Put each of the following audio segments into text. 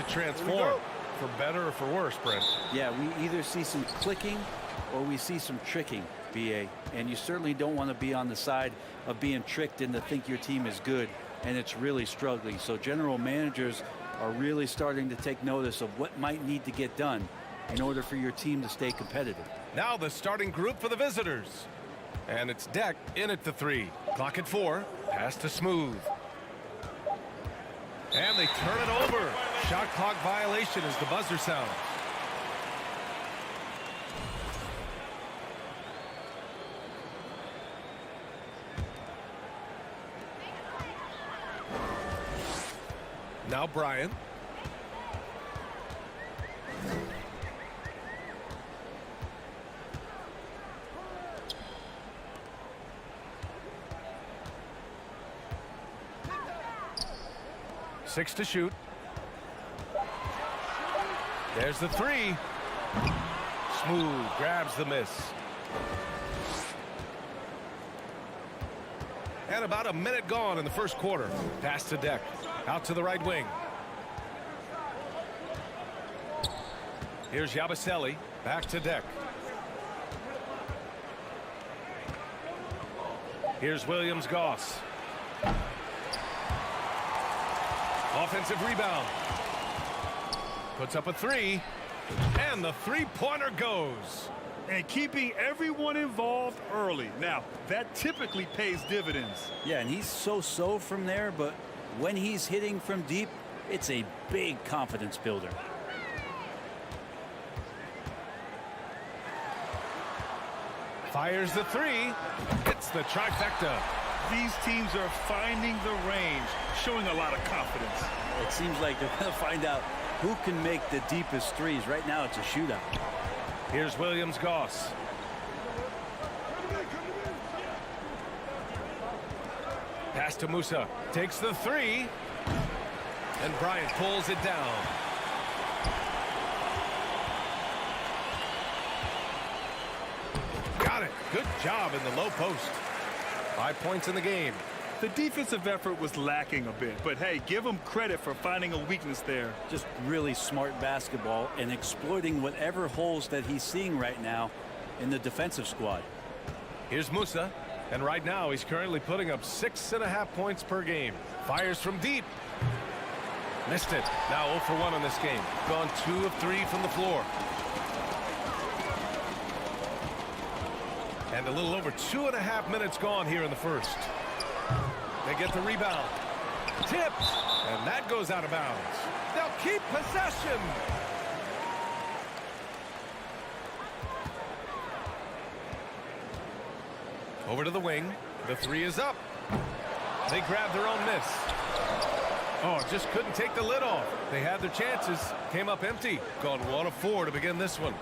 transform, for better or for worse, Brent. Yeah, we either see some clicking or we see some tricking, BA. And you certainly don't want to be on the side of being tricked into think your team is good and it's really struggling. So general managers are really starting to take notice of what might need to get done in order for your team to stay competitive. Now the starting group for the visitors. And it's Deck in at the 3. Clock at 4. Pass to Smooth. And they turn it over. Shot clock violation as the buzzer sounds. Now Bryant. Six to shoot. There's the 3. Smooth grabs the miss. And about a minute gone in the first quarter. Pass to Deck. Out to the right wing. Here's Yabusele. Back to Deck. Here's Williams-Goss. Offensive rebound. Puts up a 3. And the three-pointer goes. And keeping everyone involved early. Now, that typically pays dividends. Yeah, and he's so-so from there, but when he's hitting from deep, it's a big confidence builder. Fires the 3. Hits the trifecta. These teams are finding the range, showing a lot of confidence. It seems like they're going to find out who can make the deepest threes. Right now, it's a shootout. Here's Williams-Goss. Pass to Musa. Takes the 3. And Bryant pulls it down. Got it. Good job in the low post. 5 points in the game. The defensive effort was lacking a bit, but hey, give him credit for finding a weakness there. Just really smart basketball and exploiting whatever holes that he's seeing right now in the defensive squad. Here's Musa, and right now he's currently putting up 6.5 points per game. Fires from deep. Missed it. Now 0 for 1 in this game. Gone 2 of 3 from the floor. And a little over 2.5 minutes gone here in the first. They get the rebound. Tipped. And that goes out of bounds. They'll keep possession. Over to the wing. The 3 is up. They grab their own miss. Oh, just couldn't take the lid off. They had their chances. Came up empty. Gone 1 of 4 to begin this one.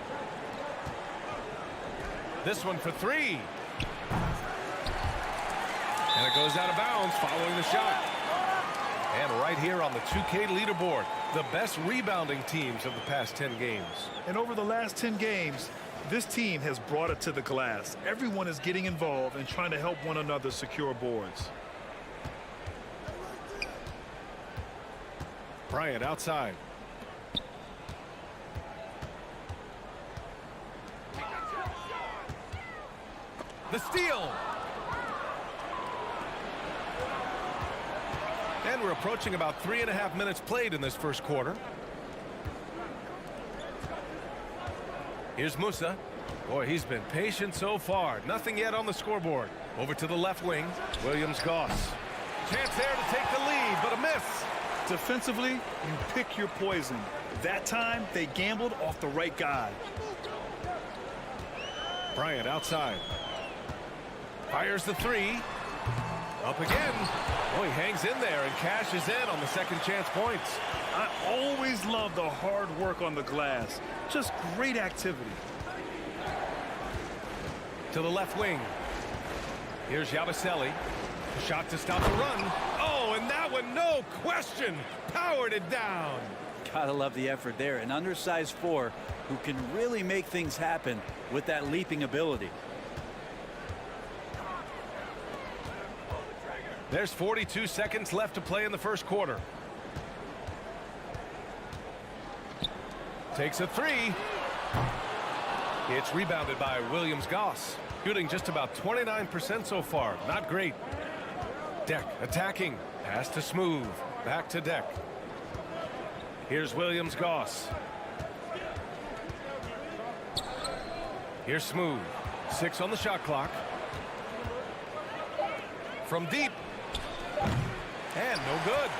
This one for 3. And it goes out of bounds following the shot. And right here on the 2K leaderboard, the best rebounding teams of the past 10 games. And over the last 10 games, this team has brought it to the glass. Everyone is getting involved and trying to help one another secure boards. Bryant outside. The steal. And we're approaching about 3.5 minutes played in this first quarter. Here's Musa. Boy, he's been patient so far. Nothing yet on the scoreboard. Over to the left wing. Williams-Goss. Chance there to take the lead, but a miss. Defensively, you pick your poison. That time, they gambled off the right guy. Bryant outside. Fires the 3. Up again. Oh, he hangs in there and cashes in on the second chance points. I always love the hard work on the glass. Just great activity. To the left wing. Here's Yabusele. Shot to stop the run. Oh, and that one, no question, powered it down. Gotta love the effort there. An undersized 4 who can really make things happen with that leaping ability. There's 42 seconds left to play in the first quarter. Takes a three. It's rebounded by Williams-Goss. Shooting just about 29% so far. Not great. Deck attacking. Pass to Smooth. Back to Deck. Here's Williams-Goss. Here's Smooth. 6 on the shot clock. From deep. And no good.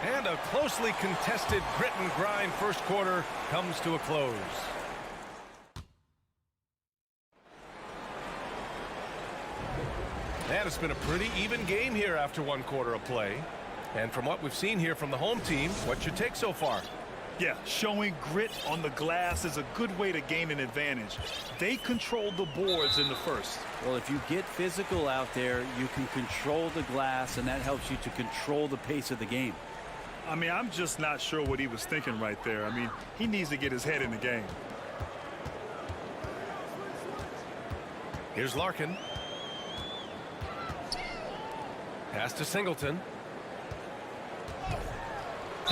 And a closely contested grit and grind first quarter comes to a close. And it's been a pretty even game here after one quarter of play. And from what we've seen here from the home team, what's your take so far? Yeah, showing grit on the glass is a good way to gain an advantage. They controlled the boards in the first. Well, if you get physical out there, you can control the glass, and that helps you to control the pace of the game. I mean, I'm just not sure what he was thinking right there. I mean, he needs to get his head in the game. Here's Larkin. Pass to Singleton.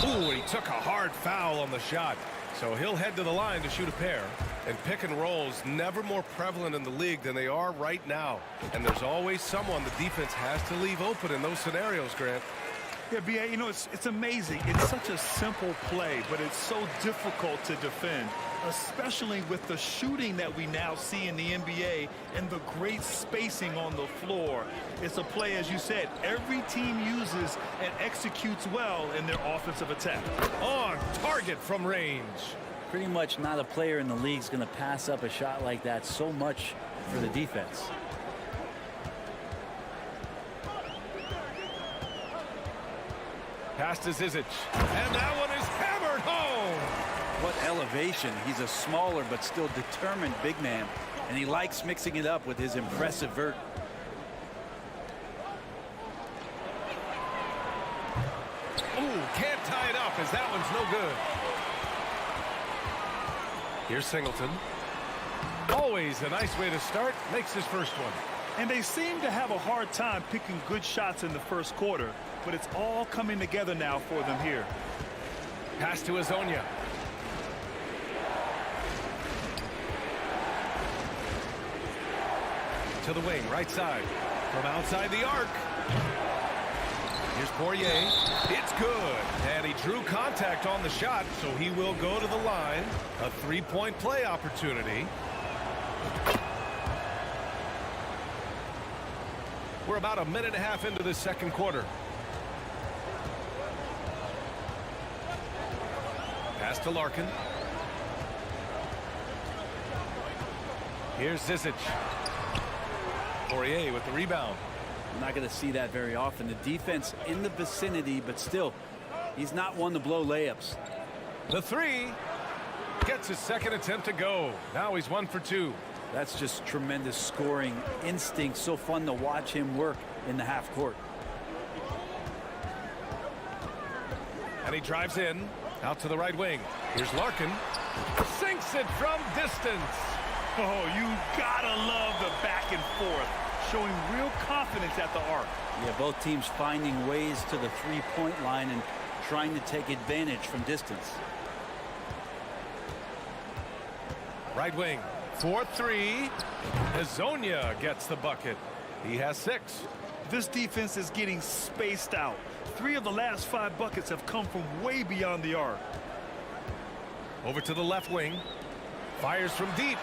Ooh, he took a hard foul on the shot. So he'll head to the line to shoot a pair. And pick and rolls never more prevalent in the league than they are right now. And there's always someone the defense has to leave open in those scenarios, Grant. Yeah, B.A., you know, it's amazing. It's such a simple play, but it's so difficult to defend, especially with the shooting that we now see in the NBA and the great spacing on the floor. It's a play, as you said, every team uses and executes well in their offensive attack. On target from range. Pretty much not a player in the league is going to pass up a shot like that so much for the defense. Pass to Zizic. And that one is hammered home. What elevation. He's a smaller but still determined big man, and he likes mixing it up with his impressive vert. Ooh, can't tie it up as that one's no good. Here's Singleton. Always a nice way to start. Makes his first one. And they seem to have a hard time picking good shots in the first quarter, but it's all coming together now for them here. Pass to Azonia. To the wing, right side. From outside the arc. Here's Poirier. It's good. And he drew contact on the shot, so he will go to the line. A three-point play opportunity. We're about a minute and a half into this second quarter. Pass to Larkin. Here's Zizic. Poirier with the rebound. I'm not going to see that very often. The defense in the vicinity, but still, he's not one to blow layups. The three gets his second attempt to go. Now he's 1 for 2. That's just tremendous scoring instinct. So fun to watch him work in the half court. And he drives in, out to the right wing. Here's Larkin. Sinks it from distance. Oh, you gotta love the back and forth, showing real confidence at the arc. Yeah, both teams finding ways to the three-point line and trying to take advantage from distance. Right wing. 4-3. Azonia gets the bucket. He has 6. This defense is getting spaced out. 3 of the last 5 buckets have come from way beyond the arc. Over to the left wing. Fires from deep.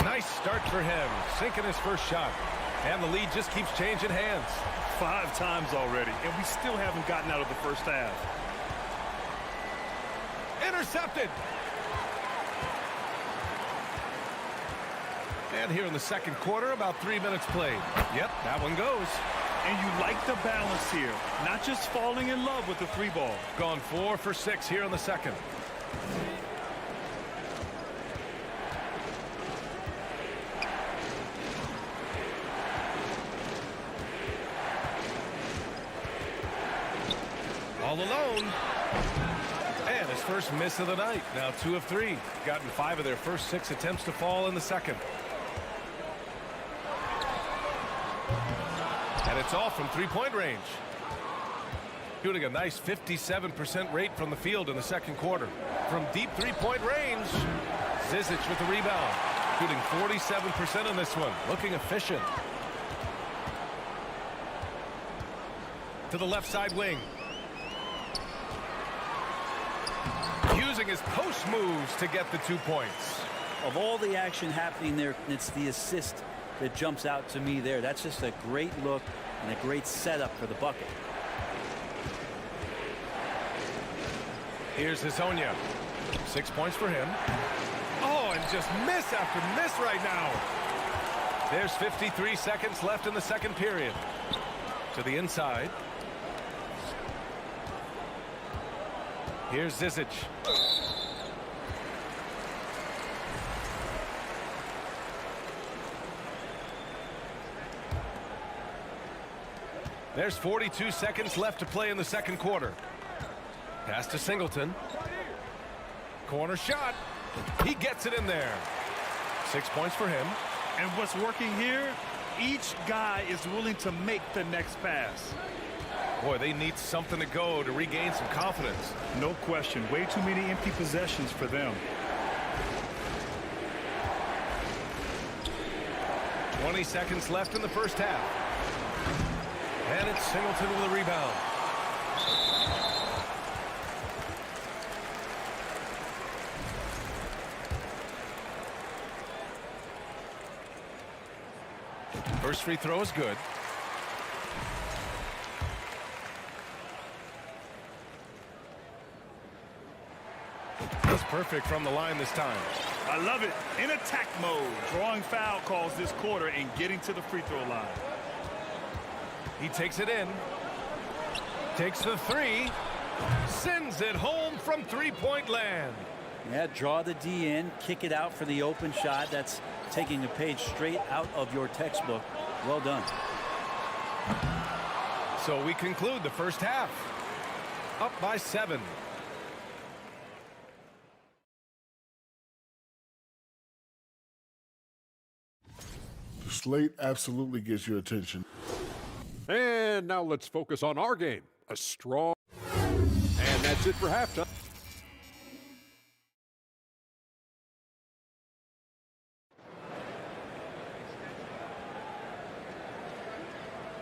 Nice start for him. Sinking his first shot. And the lead just keeps changing hands. 5 times already, and we still haven't gotten out of the first half. Intercepted. And here in the second quarter, about 3 minutes played. Yep, that one goes. And you like the balance here. Not just falling in love with the 3 ball. Gone 4 for 6 here in the second. All alone. And his first miss of the night. Now 2 of 3. Gotten 5 of their first 6 attempts to fall in the second. It's off from three-point range. Shooting a nice 57% rate from the field in the second quarter. From deep three-point range, Skijesss with the rebound. Shooting 47% in this one. Looking efficient. To the left side wing. Using his post moves to get the 2 points. Of all the action happening there, it's the assist that jumps out to me there. That's just a great look and a great setup for the bucket. Here's Hazonia. 6 points for him. Oh, and just miss after miss right now. There's 53 seconds left in the second period. To the inside. Here's Skijesss. There's 42 seconds left to play in the second quarter. Pass to Singleton. Corner shot. He gets it in there. 6 points for him. And what's working here, each guy is willing to make the next pass. Boy, they need something to go to regain some confidence. No question. Way too many empty possessions for them. 20 seconds left in the first half. And it's Singleton with a rebound. First free throw is good. He's perfect from the line this time. I love it. In attack mode. Drawing foul calls this quarter and getting to the free throw line. He takes it in. Takes the three. Sends it home from three-point land. Yeah, draw the D in, kick it out for the open shot. That's taking a page straight out of your textbook. Well done. So we conclude the first half. Up by 7. The slate absolutely gets your attention. And now let's focus on our game. A strong... And that's it for halftime.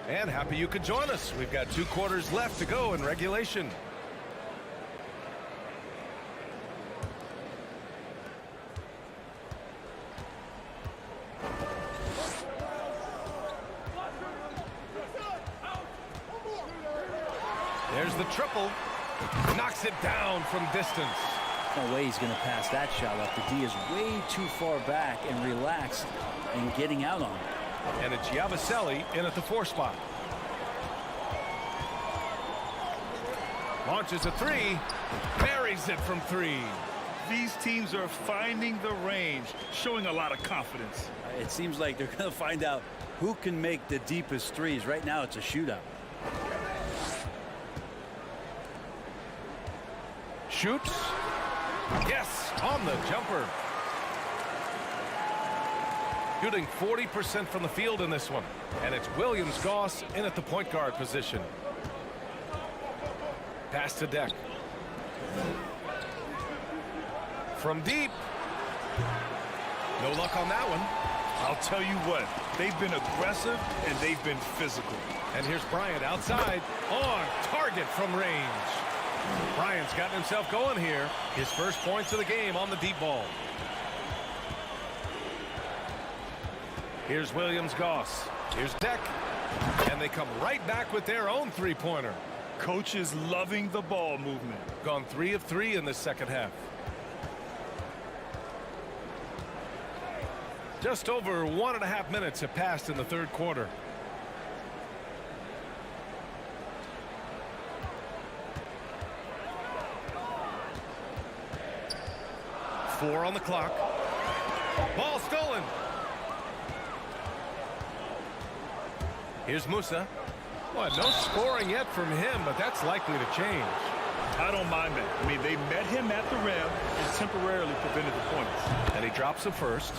And happy you could join us. We've got 2 quarters left to go in regulation. There's the triple. Knocks it down from distance. No way he's going to pass that shot up. The D is way too far back and relaxed and getting out on it. And it's Yabusele in at the 4 spot. Launches a 3. Buries it from 3. These teams are finding the range, showing a lot of confidence. It seems like they're going to find out who can make the deepest threes. Right now, it's a shootout. Shoots. Yes, on the jumper. Shooting 40% from the field in this one. And it's Williams-Goss in at the point guard position. Pass to Deck. From deep. No luck on that one. I'll tell you what, they've been aggressive and they've been physical. And here's Bryant outside on target from range. Bryant's gotten himself going here. His first points of the game on the deep ball. Here's Williams-Goss. Here's Deck. And they come right back with their own three-pointer. Coach is loving the ball movement. Gone 3 of 3 in this second half. Just over 1.5 minutes have passed in the third quarter. Four on the clock. Ball stolen. Here's Musa. Well, no scoring yet from him, but that's likely to change. I don't mind that. I mean, they met him at the rim and temporarily prevented the points. And he drops the first.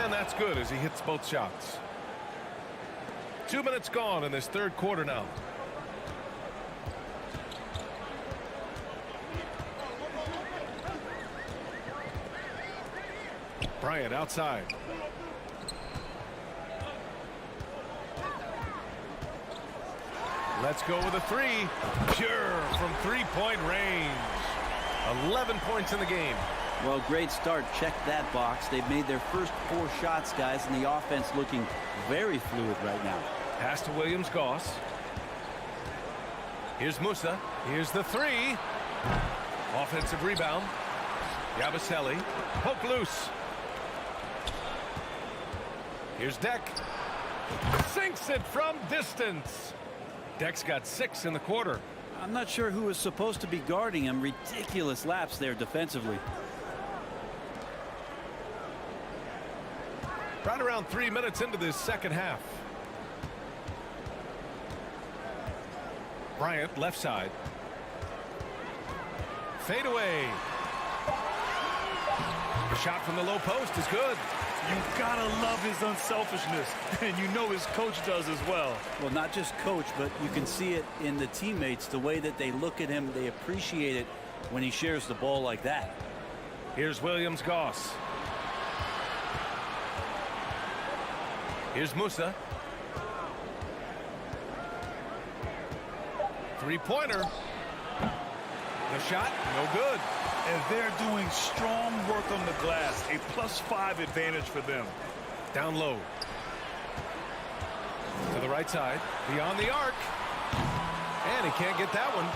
And that's good as he hits both shots. 2 minutes gone in this third quarter now. Bryant outside. Let's go with a three. Pure from three-point range. 11 points in the game. Well, great start. Check that box. They've made their first 4 shots, guys, and the offense looking very fluid right now. Pass to Williams-Goss. Here's Musa. Here's the three. Offensive rebound. Yabusele. Poke loose. Here's Deck. Sinks it from distance. Deck's got 6 in the quarter. I'm not sure who was supposed to be guarding him. Ridiculous lapse there defensively. Right around 3 minutes into this second half. Bryant left side. Fade away. The shot from the low post is good. You gotta love his unselfishness, and you know his coach does as well. Well, not just coach, but you can see it in the teammates, the way that they look at him. They appreciate it when he shares the ball like that. Here's Williams-Goss. Here's Musa. Three-pointer. The shot, no good. And they're doing strong work on the glass. A +5 advantage for them. Down low. To the right side. Beyond the arc. And he can't get that one.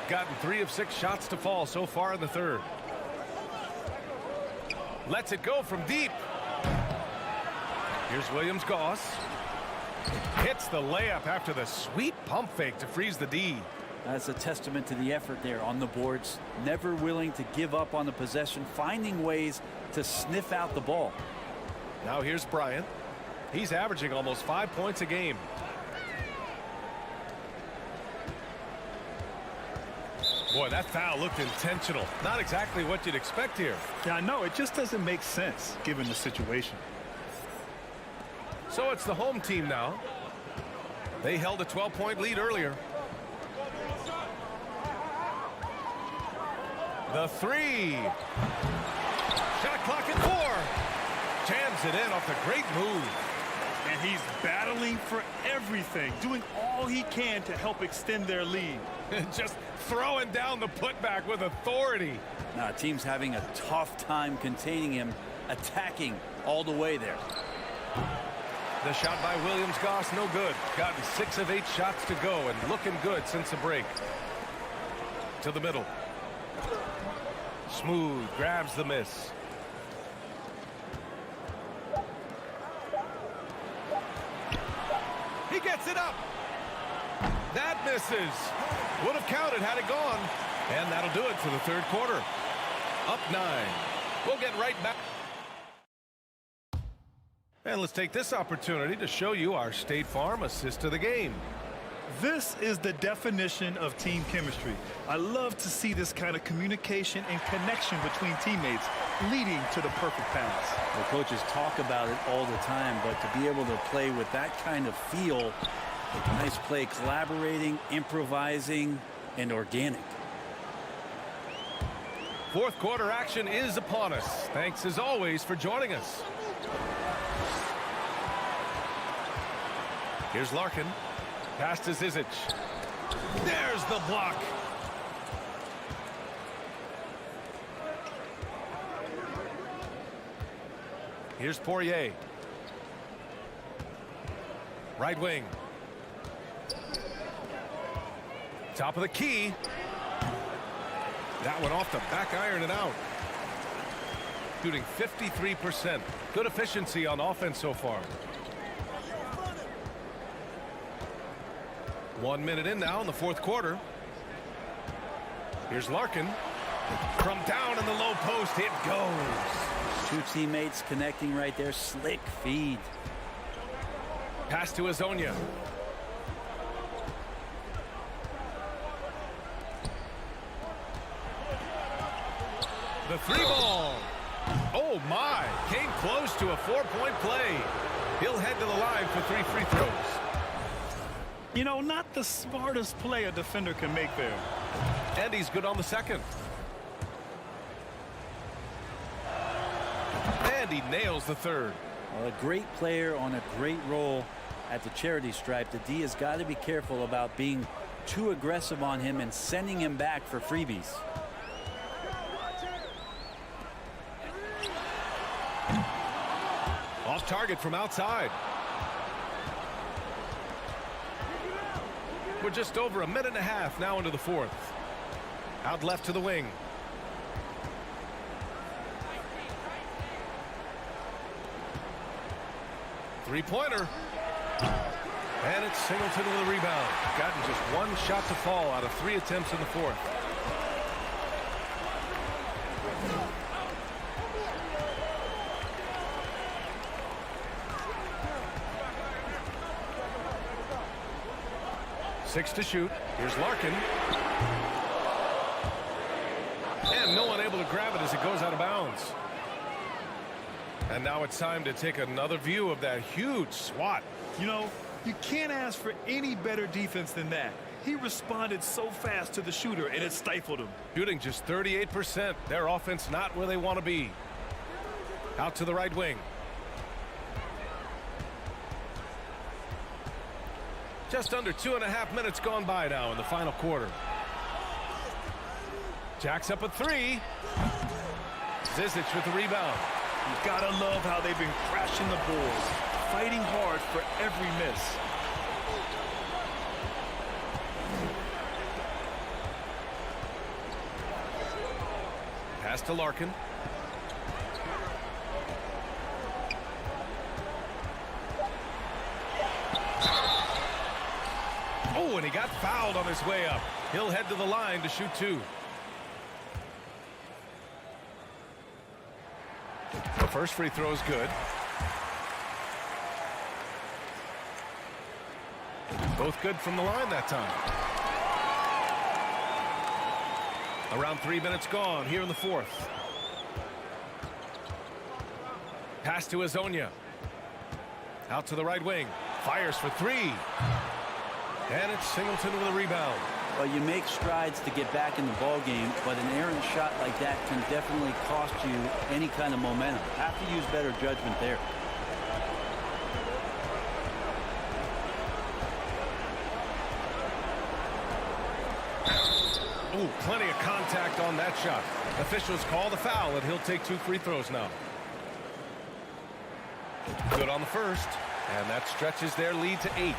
Gotten 3 of 6 shots to fall so far in the third. Lets it go from deep. Here's Williams-Goss. Hits the layup after the sweet pump fake to freeze the D. That's a testament to the effort there on the boards. Never willing to give up on the possession, finding ways to sniff out the ball. Now here's Bryant. He's averaging almost 5 points a game. Boy, that foul looked intentional. Not exactly what you'd expect here. Yeah, I know. It just doesn't make sense given the situation. So it's the home team now. They held a 12-point lead earlier. The three. Shot clock at 4. Jams it in off the great move. And he's battling for everything, doing all he can to help extend their lead. Just throwing down the putback with authority. Now, team's having a tough time containing him, attacking all the way there. The shot by Williams-Goss, no good. Gotten 6 of 8 shots to go and looking good since the break. To the middle. Smooth, grabs the miss. He gets it up. That misses. Would have counted had it gone. And that'll do it for the third quarter. Up 9. We'll get right back. And let's take this opportunity to show you our State Farm assist to the game. This is the definition of team chemistry. I love to see this kind of communication and connection between teammates leading to the perfect pass. The coaches talk about it all the time, but to be able to play with that kind of feel, nice play, collaborating, improvising, and organic. Fourth quarter action is upon us. Thanks as always for joining us. Here's Larkin. Pass to Zizic. There's the block. Here's Poirier. Right wing. Top of the key. That one off the back iron and out. Shooting 53%. Good efficiency on offense so far. 1 minute in now in the fourth quarter. Here's Larkin. From down in the low post, it goes. 2 teammates connecting right there. Slick feed. Pass to Azonia. The 3 ball. Oh, Oh, my. Came close to a 4-point play. He'll head to the line for 3 free throws. You know, not the smartest play a defender can make there. And he's good on the second. And he nails the third. Well, a great player on a great role at the charity stripe. The D has got to be careful about being too aggressive on him and sending him back for freebies. Off target from outside. We're just over a minute and a half now into the fourth. Out left to the wing. Three-pointer. And it's Singleton with a rebound. Gotten just one shot to fall out of 3 attempts in the fourth. Six to shoot. Here's Larkin. And no one able to grab it as it goes out of bounds. And now it's time to take another view of that huge swat. You know, you can't ask for any better defense than that. He responded so fast to the shooter, and it stifled him. Shooting just 38%. Their offense not where they want to be. Out to the right wing. Just under 2.5 minutes gone by now in the final quarter. Jacks up a 3. Zizic with the rebound. You gotta love how they've been crashing the boards, fighting hard for every miss. Pass to Larkin. Oh, and he got fouled on his way up. He'll head to the line to shoot 2. The first free throw is good. Both good from the line that time. Around 3 minutes gone here in the fourth. Pass to Azonia. Out to the right wing. Fires for 3. And it's Singleton with a rebound. Well, you make strides to get back in the ball game, but an errant shot like that can definitely cost you any kind of momentum. Have to use better judgment there. Ooh, plenty of contact on that shot. Officials call the foul, and he'll take 2 free throws now. Good on the first, and that stretches their lead to 8.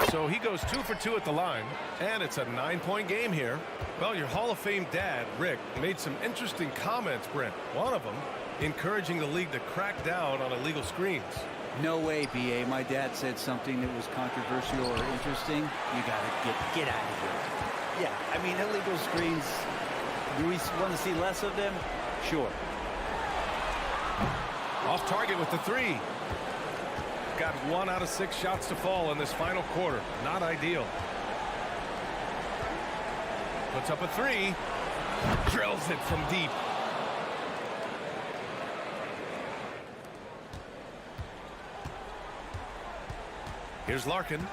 So he goes 2 for 2 at the line, and it's a 9-point game here. Well, your Hall of Fame dad, Rick, made some interesting comments, Brent. One of them encouraging the league to crack down on illegal screens. No way, BA. My dad said something that was controversial or interesting. You got to get out of here. Yeah, I mean, illegal screens, do we want to see less of them? Sure. Off target with the 3. Got 1 out of 6 shots to fall in this final quarter. Not ideal. Puts up a 3. Drills it from deep. Here's Larkin.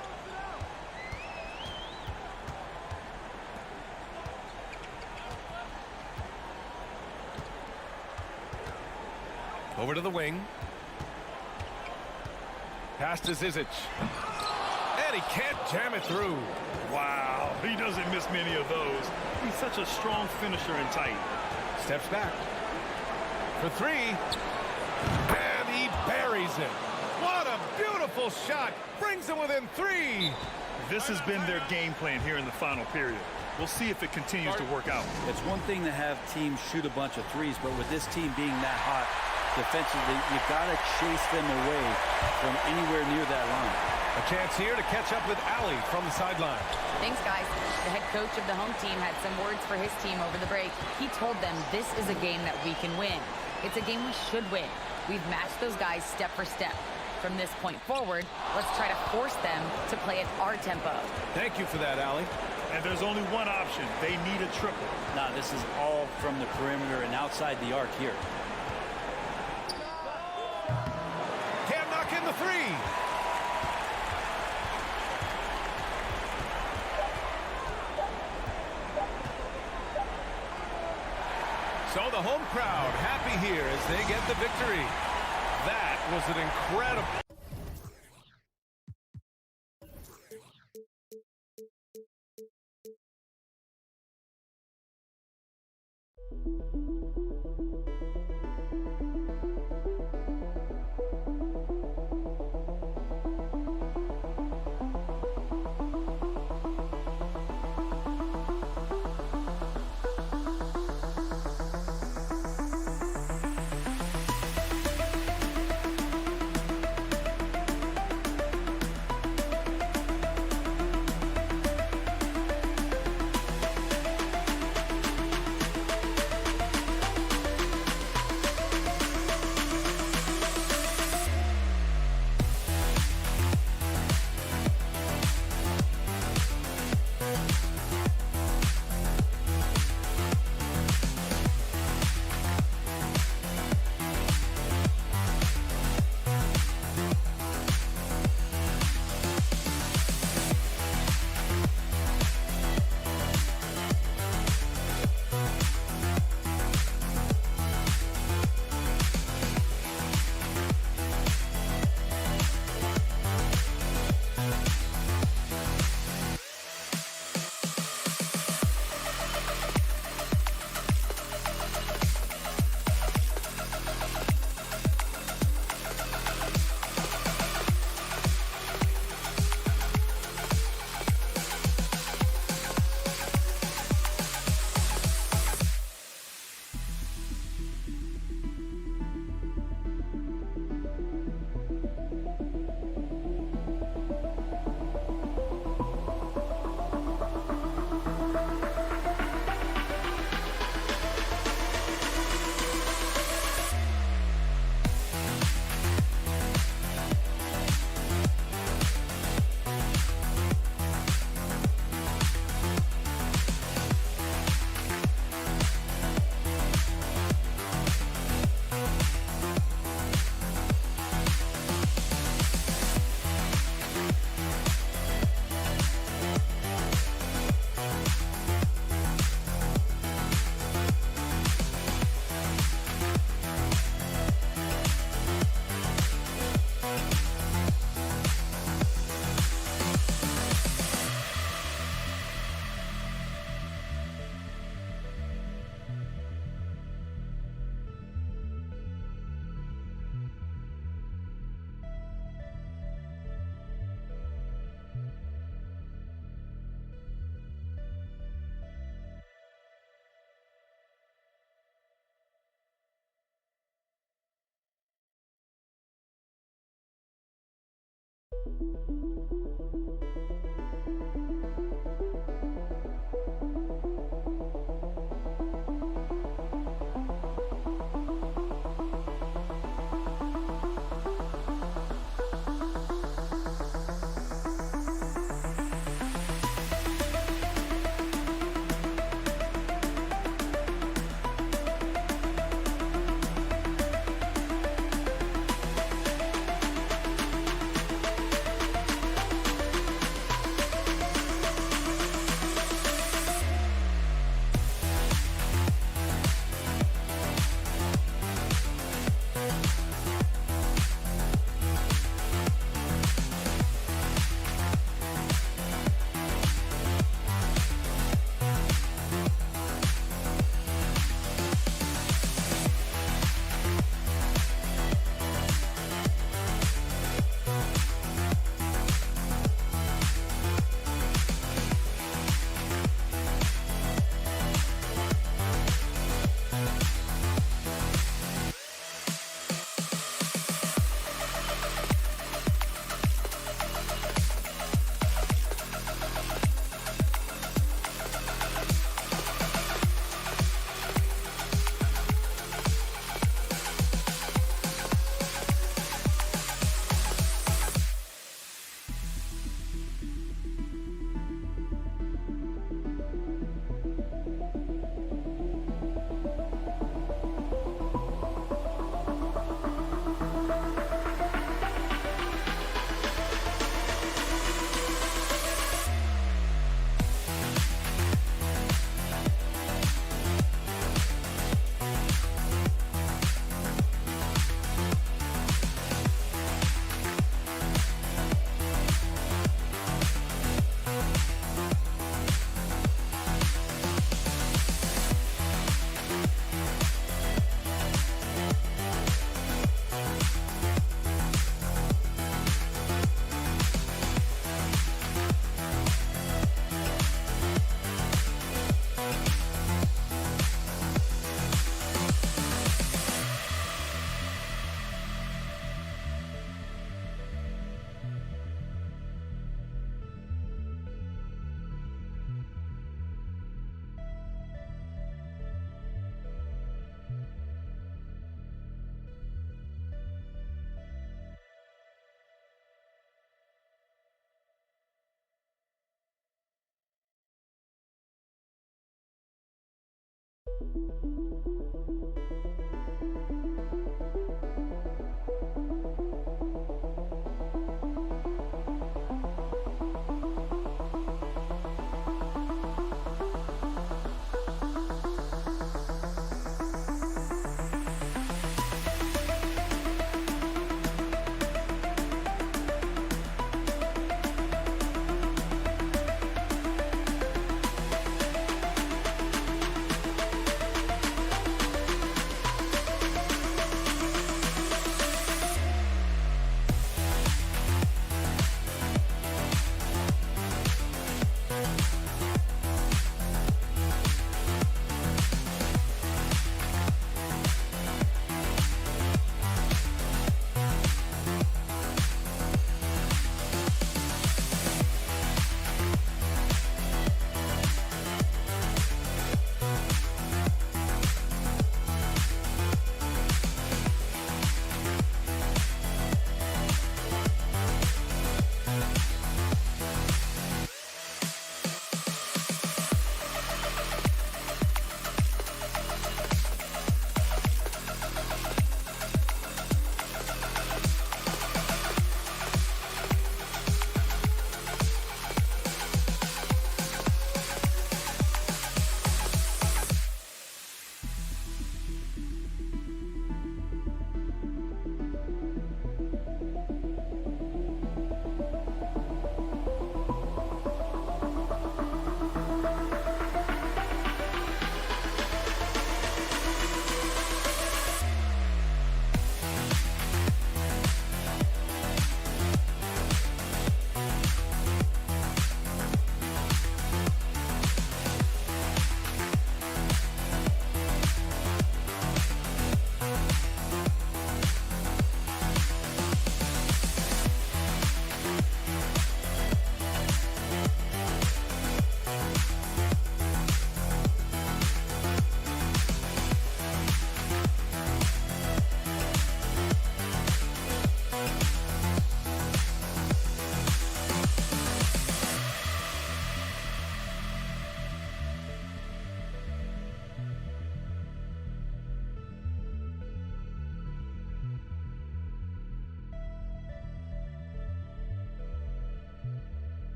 Over to the wing. Pass to Zizic. And he can't jam it through. Wow, he doesn't miss many of those. He's such a strong finisher and tight. Steps back. For 3. And he buries it. What a beautiful shot. Brings him within 3. This has been their game plan here in the final period. We'll see if it continues to work out. It's one thing to have teams shoot a bunch of threes, but with this team being that hot defensively, you got to chase them away from anywhere near that line. A chance here to catch up with Allie from the sideline. Thanks, guys. The head coach of the home team had some words for his team over the break. He told them this is a game that we can win. It's a game we should win. We've matched those guys step for step. From this point forward, let's try to force them to play at our tempo. Thank you for that, Allie. And there's only one option. They need a triple. Now, this is all from the perimeter and outside the arc here. Can't knock in the three. So the home crowd happy here as they get the victory. That was an incredible...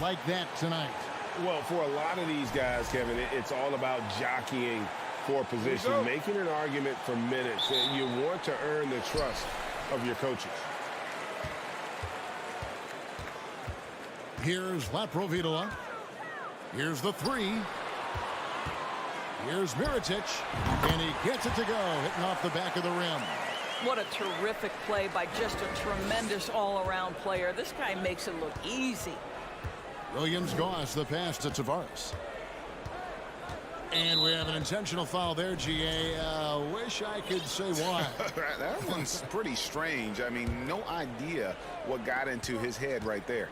like that tonight? Well, for a lot of these guys, Kevin, it's all about jockeying for position, making an argument for minutes. And you want to earn the trust of your coaches. Here's Laprovitola. Here's the three. Here's Mirotic, and he gets it to go, hitting off the back of the rim. What a terrific play by just a tremendous all-around player. This guy makes it look easy. Williams-Goss, the pass to Tavares. And we have an intentional foul there, GA. Wish I could say why. That one's pretty strange. I mean, no idea what got into his head right there.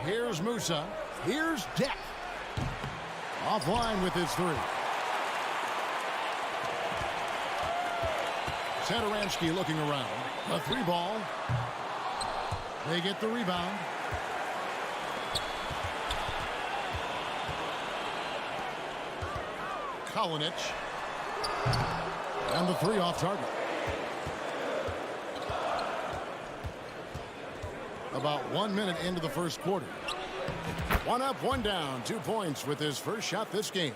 Here's Musa. Here's Deck. Offline with his three. Satoransky looking around. A three ball. They get the rebound. Kalinic. And the three off target. About 1 minute into the first quarter. One up, one down. 2 points with his first shot this game.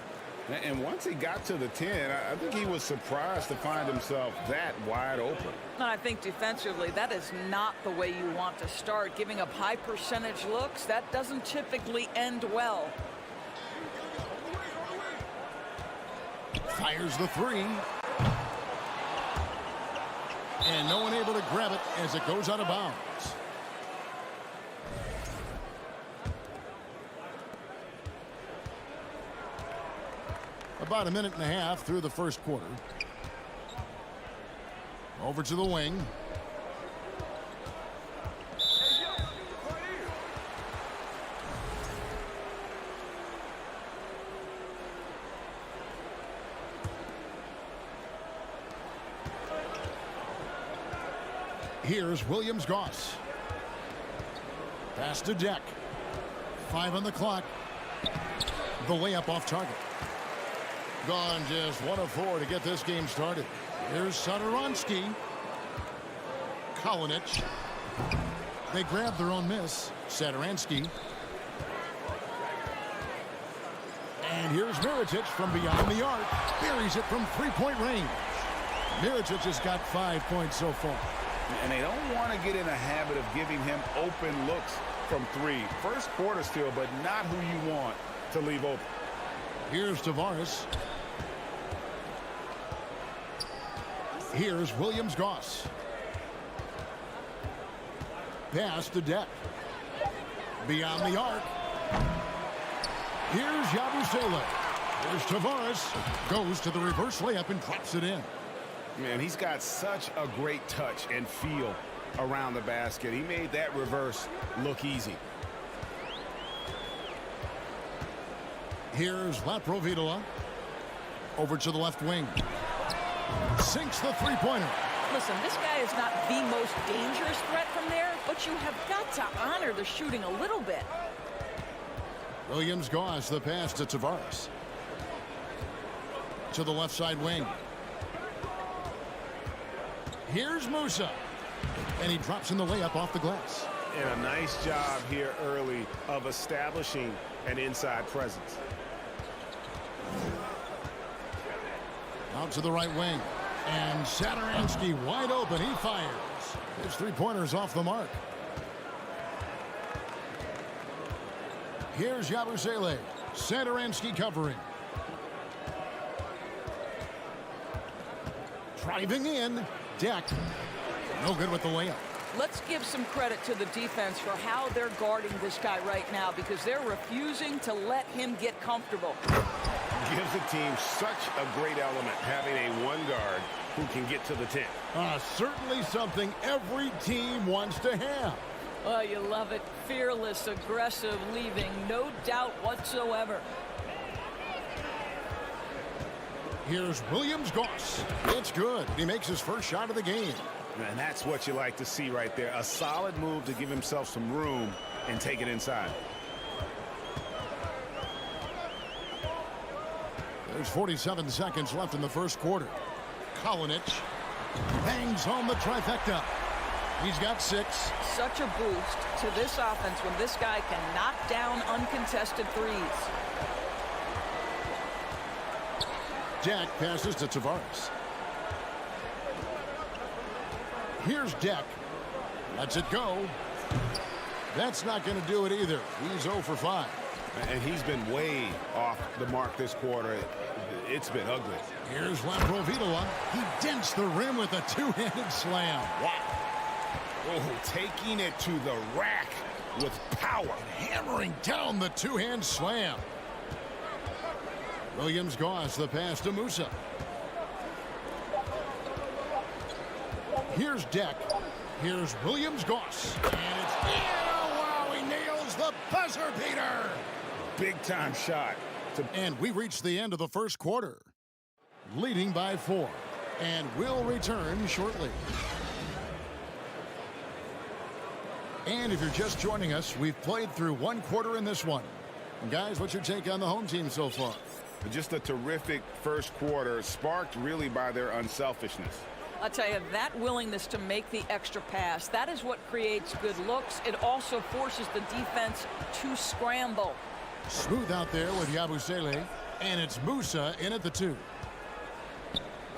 And once he got to the 10, I think he was surprised to find himself that wide open. And I think defensively, that is not the way you want to start. Giving up high percentage looks, that doesn't typically end well. Fires the three. And no one able to grab it as it goes out of bounds. About 1.5 minutes through the first quarter. Over to the wing. Here's Williams-Goss. Pass to Deck. 5 on the clock. The layup off target. Gone just 1 of 4 to get this game started. Here's Satoransky. Kalinic. They grab their own miss. Satoransky. And here's Mirotic from beyond the arc. Buries it from three-point range. Mirotic has got 5 points so far. And they don't want to get in a habit of giving him open looks from three. First quarter still, but not who you want to leave open. Here's Tavares. Here's Williams-Goss. Pass to Deck. Beyond the arc. Here's Yabusele. Here's Tavares. Goes to the reverse layup and drops it in. Man, he's got such a great touch and feel around the basket. He made that reverse look easy. Here's Laprovitola. Over to the left wing. Sinks the three-pointer. Listen, this guy is not the most dangerous threat from there, but you have got to honor the shooting a little bit. Williams-Goss, the pass to Tavares. To the left side wing. Here's Musa. And he drops in the layup off the glass. And a nice job here early of establishing an inside presence. Out to the right wing. And Satoransky wide open. He fires. His three-pointers off the mark. Here's Yabusele. Satoransky covering. Driving in. Deck. No good with the layup. Let's give some credit to the defense for how they're guarding this guy right now, because they're refusing to let him get comfortable. Gives the team such a great element having a one guard who can get to the 10. Certainly something every team wants to have. Oh, you love it. Fearless, aggressive, leaving no doubt whatsoever. Here's Williams-Goss. It's good. He makes his first shot of the game. And that's what you like to see right there. A solid move to give himself some room and take it inside. There's 47 seconds left in the first quarter. Kalinic bangs home the trifecta. He's got 6. Such a boost to this offense when this guy can knock down uncontested threes. Deck passes to Tavares. Here's Deck. Lets it go. That's not going to do it either. He's 0 for 5. And he's been way off the mark this quarter. It's been ugly. Here's Lamprovidova. He dents the rim with a two-handed slam. Wow. Oh, taking it to the rack with power. And hammering down the two-hand slam. Williams-Goss, the pass to Musa. Here's Deck. Here's Williams-Goss. And it's in. Oh, wow, he nails the buzzer beater. Big-time shot. And we reached the end of the first quarter. Leading by 4. And we'll return shortly. And if you're just joining us, we've played through one quarter in this one. And guys, what's your take on the home team so far? Just a terrific first quarter, sparked really by their unselfishness. I'll tell you, that willingness to make the extra pass, that is what creates good looks. It also forces the defense to scramble. Smooth out there with Yabusele, and it's Musa in at the 2.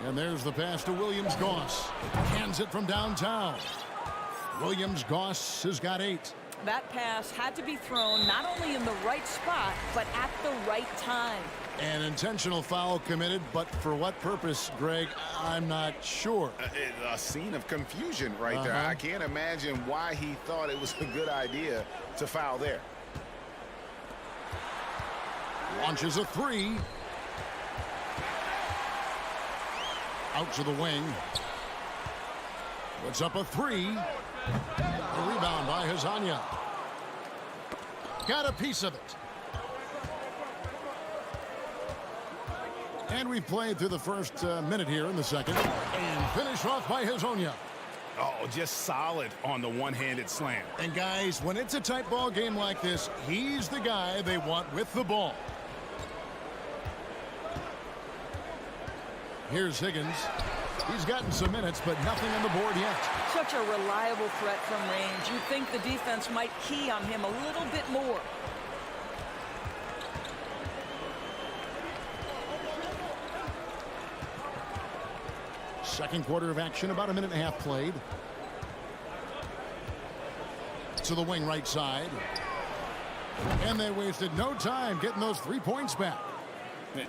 And there's the pass to Williams-Goss. Hands it from downtown. Williams-Goss has got 8. That pass had to be thrown not only in the right spot, but at the right time. An intentional foul committed, but for what purpose, Greg, I'm not sure. A scene of confusion right there. I can't imagine why he thought it was a good idea to foul there. Launches a 3. Out to the wing. Puts up a 3. A rebound by Hazanya. Got a piece of it. And we've played through the first minute here in the second. And finish off by Hazanya. Oh, just solid on the one-handed slam. And guys, when it's a tight ball game like this, he's the guy they want with the ball. Here's Higgins. He's gotten some minutes, but nothing on the board yet. Such a reliable threat from range. You'd think the defense might key on him a little bit more. Second quarter of action, about a minute and a half played. To the wing right side. And they wasted no time getting those 3 points back.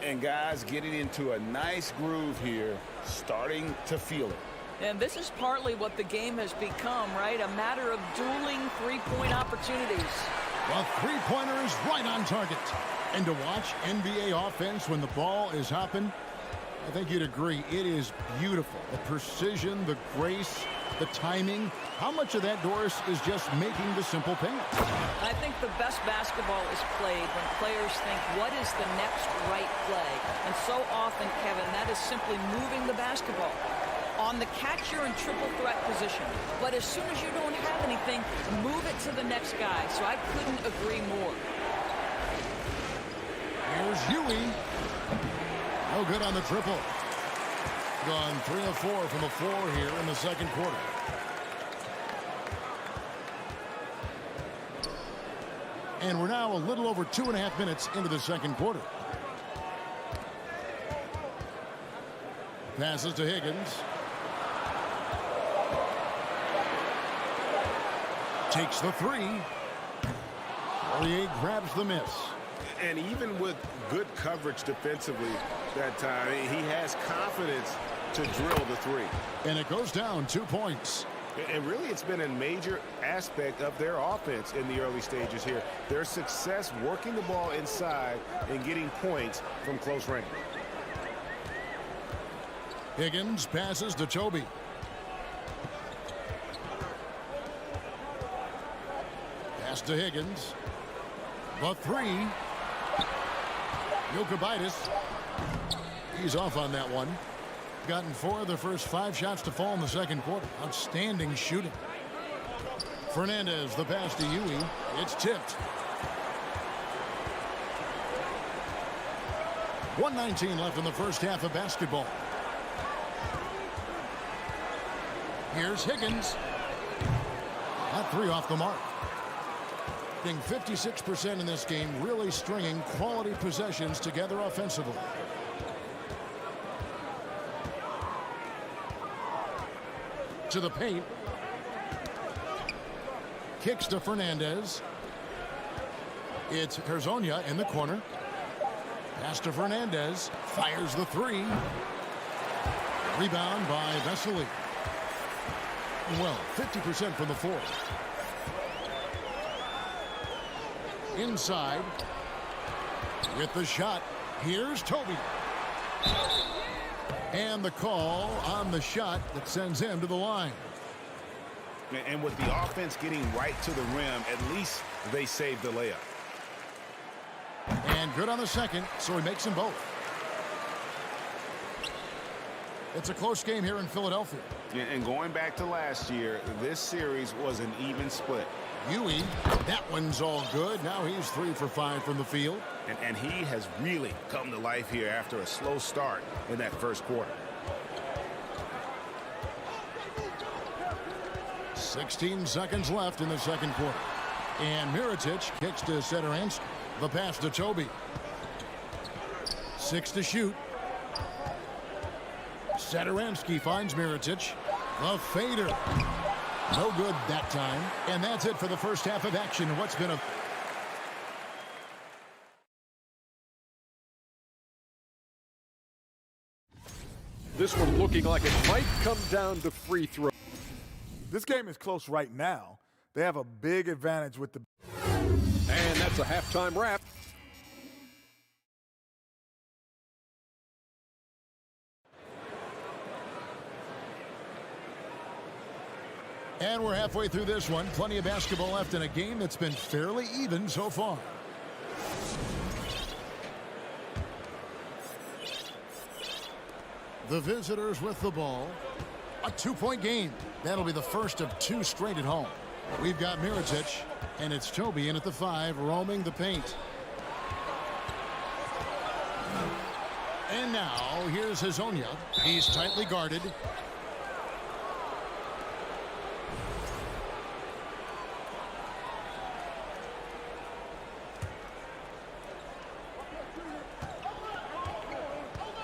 And guys getting into a nice groove here, starting to feel it. And this is partly what the game has become, right? A matter of dueling three-point opportunities. Well, three-pointer is right on target. And to watch NBA offense when the ball is hopping, I think you'd agree, it is beautiful. The precision, the grace, the timing. How much of that, Doris, is just making the simple pass? I think the best basketball is played when players think, what is the next right play? And so often, Kevin, that is simply moving the basketball on the catcher and triple threat position. But as soon as you don't have anything, move it to the next guy. So I couldn't agree more. Here's Huey. No good on the triple. Gone 3 of 4 from the floor here in the second quarter. And we're now a little over 2.5 minutes into the second quarter. Passes to Higgins. Takes the 3. Poirier grabs the miss. And even with good coverage defensively that time, he has confidence to drill the 3. And it goes down 2 points. And really, it's been a major aspect of their offense in the early stages here. Their success working the ball inside and getting points from close range. Higgins passes to Toby. Pass to Higgins. The 3. Skijesss. He's off on that one. Gotten 4 of the first 5 shots to fall in the second quarter. Outstanding shooting. Fernandez, the pass to Huey. It's tipped. 1:19 left in the first half of basketball. Here's Higgins. Not 3 off the mark. Being 56% in this game, really stringing quality possessions together offensively. To the paint. Kicks to Fernandez. It's Herzonia in the corner. Pass to Fernandez. Fires the three. Rebound by Vesely. Well, 50% from the floor. Inside. With the shot. Here's Toby. And the call on the shot that sends him to the line. And with the offense getting right to the rim, at least they saved the layup. And good on the second, so he makes them both. It's a close game here in Philadelphia. And going back to last year, this series was an even split. Huey, that one's all good. Now he's 3 for 5 from the field. And he has really come to life here after a slow start in that first quarter. 16 seconds left in the second quarter. And Mirotic kicks to Setoransky. The pass to Toby. 6 to shoot. Setoransky finds Mirotic. The fader. No good that time. And that's it for the first half of action. What's been a... This one looking like it might come down to free throw. This game is close right now. They have a big advantage with the... And that's a halftime wrap. And we're halfway through this one. Plenty of basketball left in a game that's been fairly even so far. The visitors with the ball. A 2-point game. That'll be the first of 2 straight at home. We've got Mirotic, and it's Toby in at the 5, roaming the paint. And now, here's Herzonia. He's tightly guarded.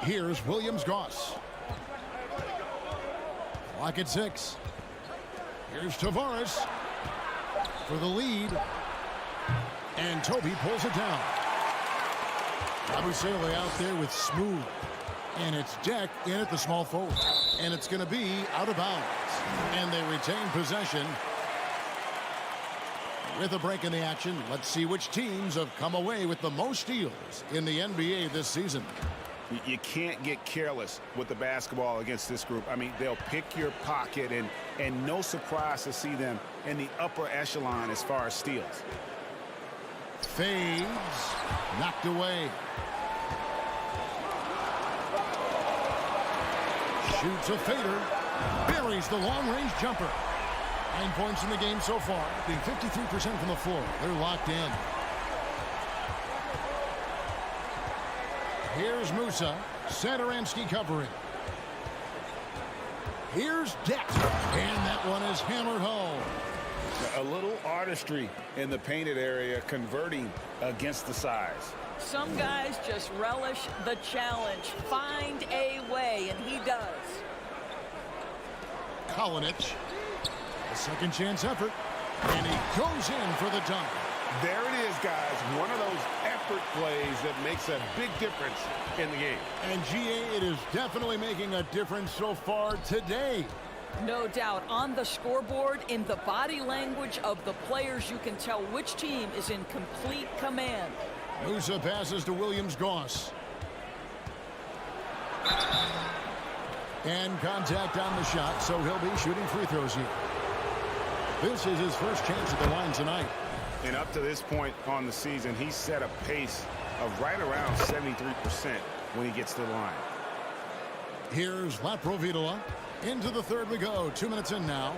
Here's Williams-Goss. Clock at 6. Here's Tavares for the lead. And Toby pulls it down. Abusele out there with Smooth. And it's Deck in at the small forward. And it's going to be out of bounds. And they retain possession. With a break in the action, let's see which teams have come away with the most steals in the NBA this season. You can't get careless with the basketball against this group. I mean, they'll pick your pocket, and no surprise to see them in the upper echelon as far as steals. Fades. Knocked away. Shoots a fader. Buries the long-range jumper. 9 points in the game so far. Being 53% from the floor. They're locked in. Here's Musa. Setoransky covering. Here's Deck. And that one is hammered home. A little artistry in the painted area, converting against the size. Some guys just relish the challenge. Find a way, and he does. Kalinic. A second chance effort. And he goes in for the dunk. There it is, guys. One of those effort plays that makes a big difference in the game. And GA, it is definitely making a difference so far today. No doubt. On the scoreboard, in the body language of the players, you can tell which team is in complete command. Musa passes to Williams-Goss. And contact on the shot, so he'll be shooting free throws here. This is his first chance at the line tonight. And up to this point on the season, he's set a pace of right around 73% when he gets to the line. Here's Laprovitola. Into the third we go. 2 minutes in now.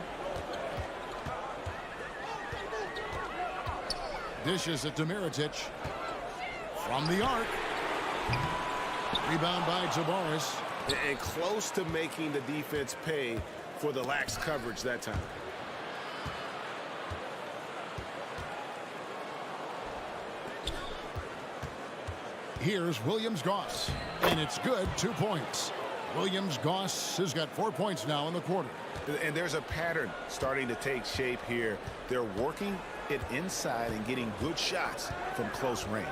Dishes it to Mirotic. From the arc. Rebound by Tavares. And close to making the defense pay for the lax coverage that time. Here's Williams-Goss. And it's good. 2 points. Williams-Goss has got 4 points now in the quarter. And there's a pattern starting to take shape here. They're working it inside and getting good shots from close range.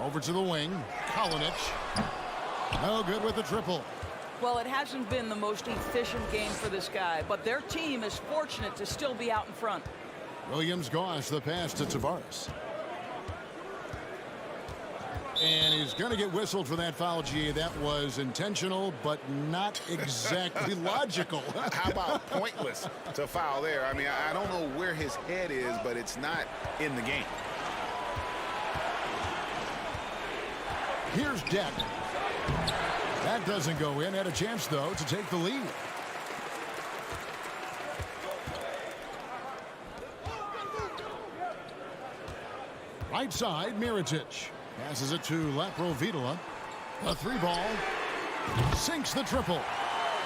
Over to the wing. Kalinic. No good with the triple. Well, it hasn't been the most efficient game for this guy, but their team is fortunate to still be out in front. Williams-Goss, the pass to Tavares. And he's going to get whistled for that foul, G. That was intentional, but not exactly logical. How about pointless to foul there? I mean, I don't know where his head is, but it's not in the game. Here's Deck. That doesn't go in. Had a chance, though, to take the lead. Right side, Mirotic. Passes it to Laprovitola. A 3-ball. Sinks the triple.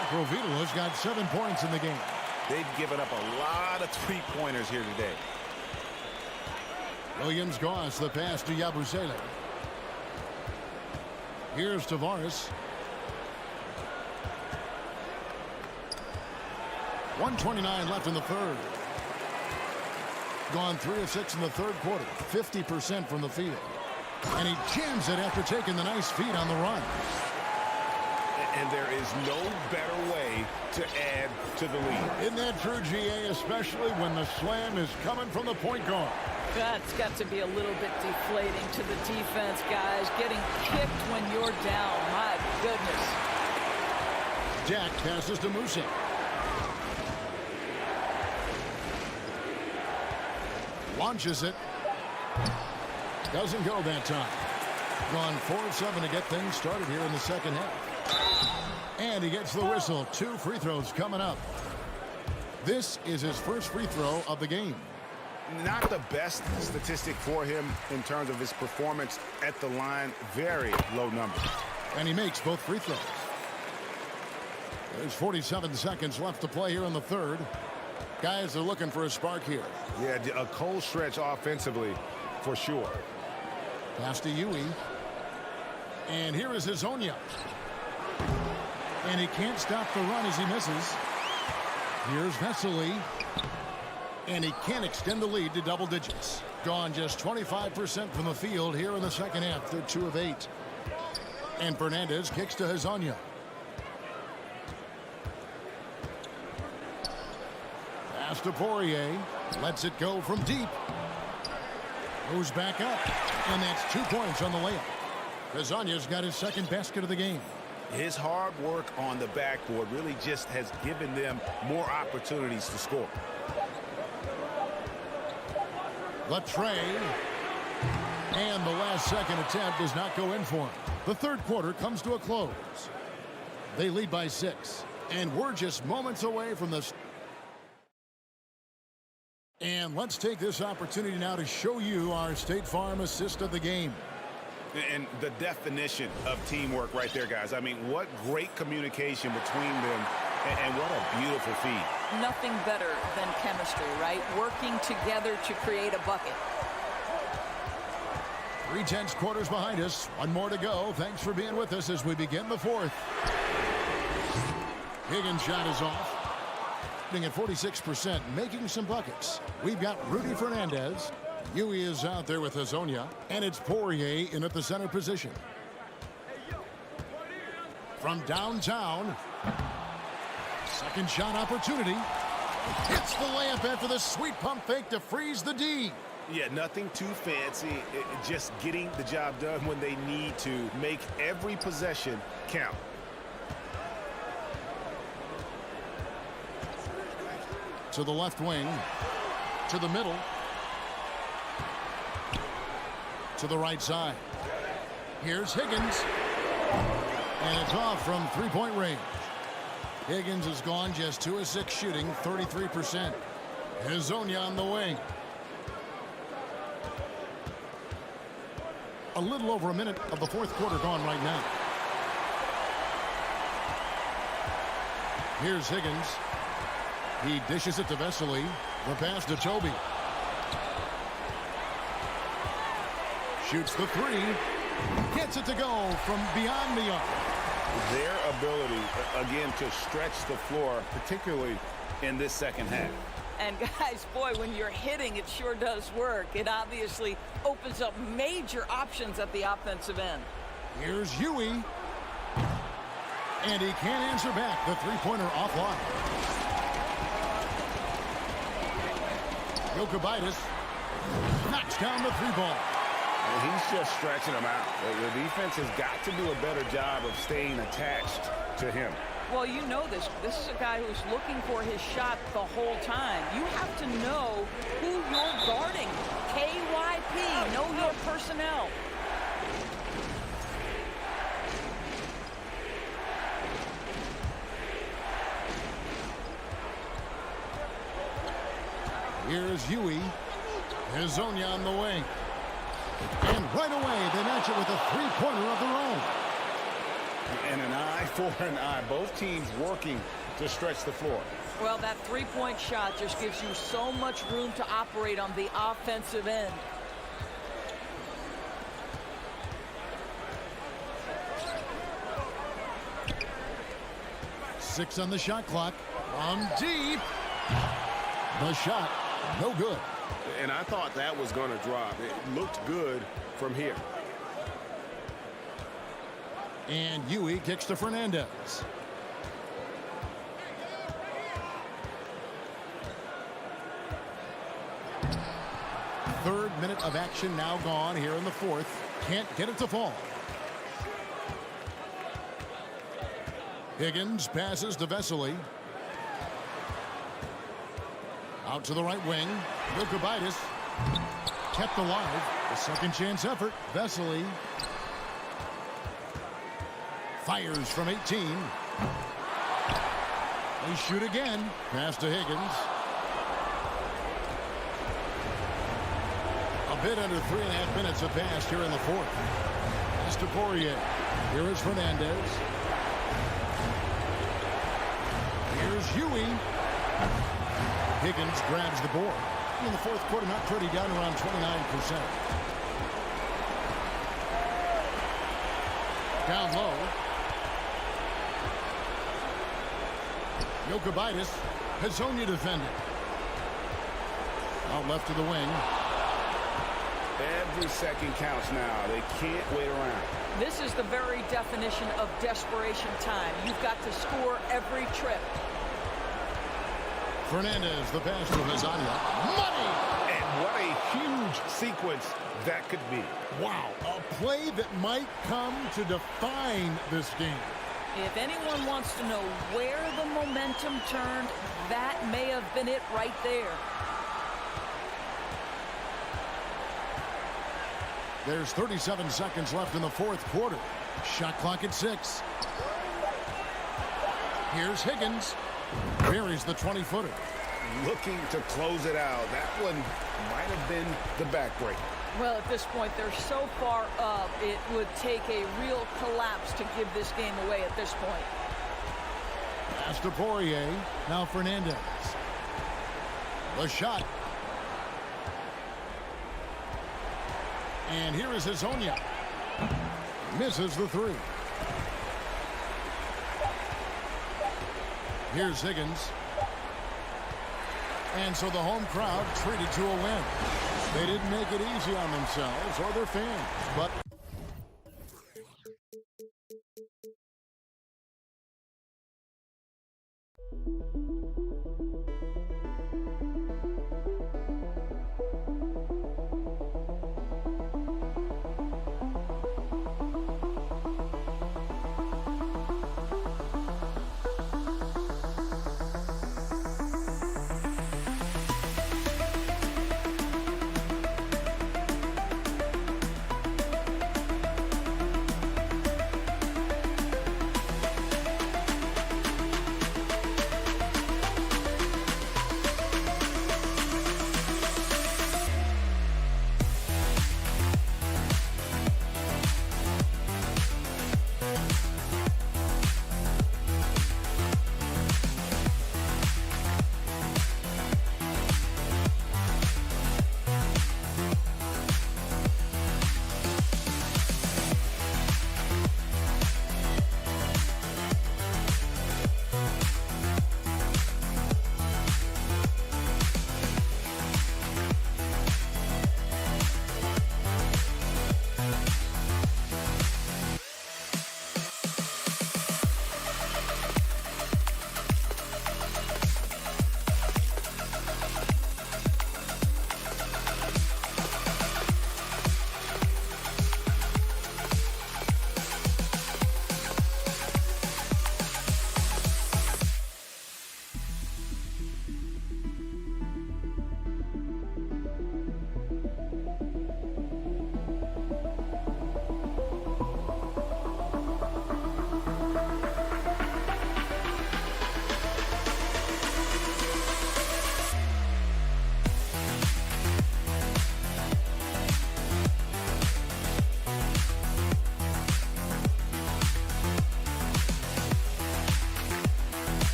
Laprovitola's got 7 points in the game. They've given up a lot of three-pointers here today. Williams-Goss, the pass to Yabusele. Here's Tavares. 1:29 left in the third. Gone 3 of 6 in the third quarter. 50% from the field. And he jams it after taking the nice feed on the run. And there is no better way to add to the lead. Isn't that true, GA, especially when the slam is coming from the point guard? That's got to be a little bit deflating to the defense, guys. Getting kicked when you're down. My goodness. Jack passes to Musa. Launches it. Doesn't go that time. Gone 4 of 7 to get things started here in the second half. And he gets the whistle. 2 free throws coming up. This is his first free throw of the game. Not the best statistic for him in terms of his performance at the line. Very low number. And he makes both free throws. There's 47 seconds left to play here in the third. Guys are looking for a spark here. Yeah, a cold stretch offensively for sure. Pass to Yui. And here is Hezonja. And he can't stop the run as he misses. Here's Vesely. And he can't extend the lead to double digits. Gone just 25% from the field here in the second half. They're 2 of 8. And Fernandez kicks to Hezonja. Pass to Poirier. Lets it go from deep. Moves back up. And that's 2 points on the layup. Hezonja's got his second basket of the game. His hard work on the backboard really just has given them more opportunities to score. Latre. And the last second attempt does not go in for him. The third quarter comes to a close. They lead by 6. And we're just moments away from this. And let's take this opportunity now to show you our State Farm assist of the game. And the definition of teamwork right there, guys. I mean, what great communication between them, and what a beautiful feed. Nothing better than chemistry, right? Working together to create a bucket. 3/10 quarters behind us. 1 more to go. Thanks for being with us as we begin the fourth. Higgins' shot is off. At 46%, making some buckets. We've got Rudy Fernandez. Yui is out there with Hezonja, and it's Poirier in at the center position. From downtown, second shot opportunity. Hits the layup after the sweet pump fake to freeze the D. Yeah, nothing too fancy. Just getting the job done when they need to. Make every possession count. To the left wing, to the middle, to the right side. Here's Higgins. And it's off from three-point range. Higgins has gone just 2 of 6 shooting, 33%. Hezonja on the wing. A little over a minute of the fourth quarter gone right now. Here's Higgins. He dishes it to Vesely. The pass to Toby. Shoots the 3. Gets it to go from beyond the arc. their ability, again, to stretch the floor, particularly in this second half. And guys, boy, when you're hitting, it sure does work. It obviously opens up major options at the offensive end. Here's Huey. And he can't answer back. The three-pointer offline. Jokubaitis knocks down the three ball. And he's just stretching them out. The defense has got to do a better job of staying attached to him. Well, you know this. This is a guy who's looking for his shot the whole time. You have to know who you're guarding. KYP, know your personnel. Here's Huey. Hezonja on the wing. And right away, they match it with a three-pointer of their own. And an eye for an eye. Both teams working to stretch the floor. Well, that three-point shot just gives you so much room to operate on the offensive end. Six on the shot clock. From deep. The shot, no good. And I thought that was going to drop. It looked good from here. And Huey kicks to Fernandez. Third minute of action now gone here in the fourth. Can't get it to fall. Higgins passes to Vesely. Out to the right wing. Jokubaitis kept alive. A second chance effort. Vesely fires from 18. They shoot again. Pass to Higgins. A bit under 3.5 minutes have passed here in the fourth. Pass to Poirier. Here is Fernandez. Here's Huey. Higgins grabs the board. In the fourth quarter, not pretty, down around 29%. Down low. Jokubaitis. Hezonja defending. Out left to the wing. Every second counts now. They can't wait around. This is the very definition of desperation time. You've got to score every trip. Fernandez, the pass to Hezonja. Money! And what a huge sequence that could be. Wow, a play that might come to define this game. If anyone wants to know where the momentum turned, that may have been it right there. There's 37 seconds left in the fourth quarter. Shot clock at 6. Here's Higgins. Buries the 20-footer. Looking to close it out. That one might have been the backbreaker. Well, at this point, they're so far up, it would take a real collapse to give this game away at this point. Pass to Poirier. Now Fernandez. The shot. And here is Hezonja. Misses the three. Here's Higgins. And so the home crowd treated to a win. They didn't make it easy on themselves or their fans, but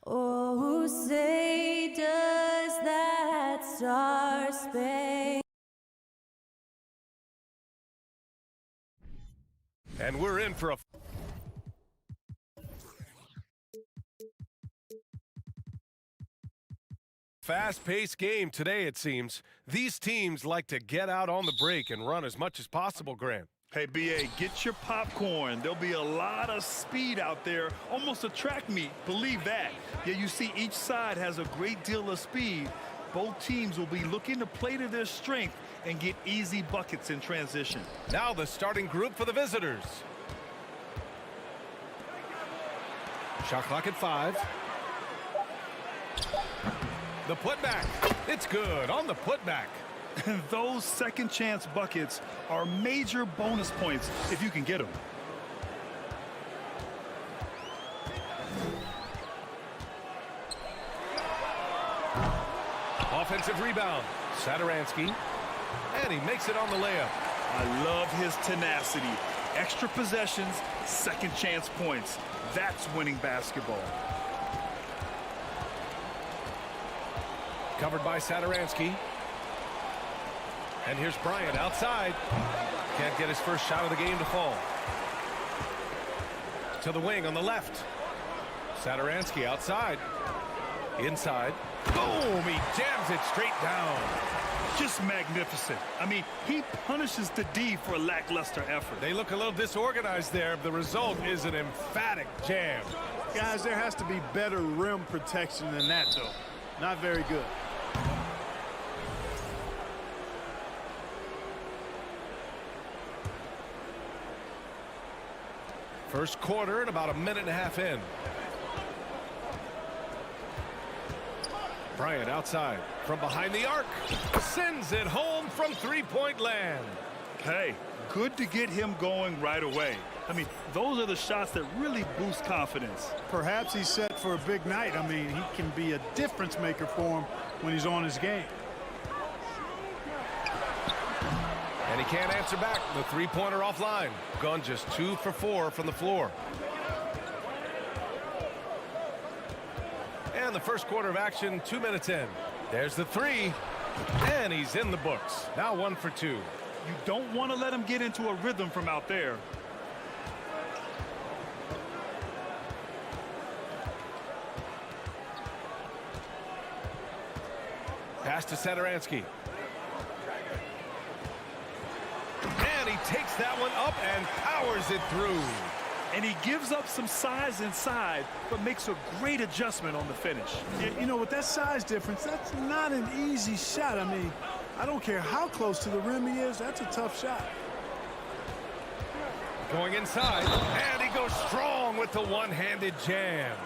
Oh, who say does that star-spangled? And we're in for a fast-paced game today, it seems. These teams like to get out on the break and run as much as possible, Grant. Hey, B.A., get your popcorn. There'll be a lot of speed out there, almost a track meet, believe that. Yeah, you see each side has a great deal of speed. Both teams will be looking to play to their strength and get easy buckets in transition. Now the starting group for the visitors. Shot clock at 5. The putback. It's good on the putback. Those second chance buckets are major bonus points if you can get them. Offensive rebound. Sadaransky. And he makes it on the layup. I love his tenacity. Extra possessions, second chance points. That's winning basketball. Covered by Sadaransky. And here's Bryant outside. Can't get his first shot of the game to fall. To the wing on the left. Sadaransky outside. Inside. Boom! He jams it straight down. Just magnificent. I mean, he punishes the D for lackluster effort. They look a little disorganized there. The result is an emphatic jam. Guys, there has to be better rim protection than that, though. Not very good. First quarter and about a minute and a half in. Bryant outside from behind the arc. Sends it home from three-point land. Hey, good to get him going right away. I mean, those are the shots that really boost confidence. Perhaps he's set for a big night. I mean, he can be a difference maker for him when he's on his game. And he can't answer back. The three-pointer offline. Gone just 2 for 4 from the floor. And the first quarter of action, 2 minutes in. There's the three, and he's in the books. Now 1 for 2. You don't want to let him get into a rhythm from out there. Pass to Satoransky. And he takes that one up and powers it through. And he gives up some size inside, but makes a great adjustment on the finish. Yeah, you know, with that size difference, that's not an easy shot. I mean, I don't care how close to the rim he is, that's a tough shot. Going inside, and he goes strong with the one-handed jam.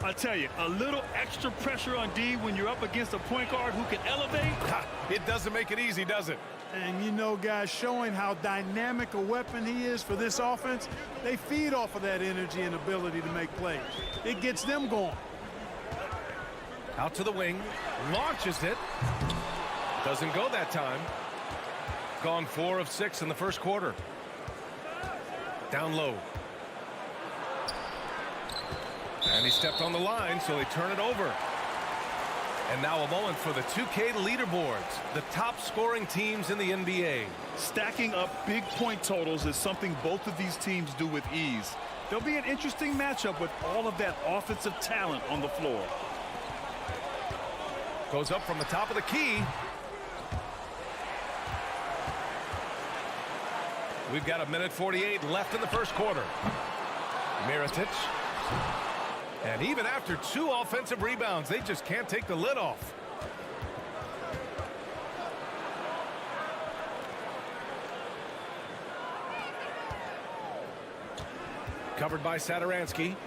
I tell you, a little extra pressure on D when you're up against a point guard who can elevate. It doesn't make it easy, does it? And, you know, guys, showing how dynamic a weapon he is for this offense, they feed off of that energy and ability to make plays. It gets them going. Out to the wing, launches it. Doesn't go that time. Gone 4 of 6 in the first quarter. Down low. And he stepped on the line, so they turn it over. And now a moment for the 2K leaderboards, the top scoring teams in the NBA. Stacking up big point totals is something both of these teams do with ease. There'll be an interesting matchup with all of that offensive talent on the floor. Goes up from the top of the key. We've got 1:48 left in the first quarter. Mirotic. And even after 2 offensive rebounds, they just can't take the lid off. Covered by Satoransky.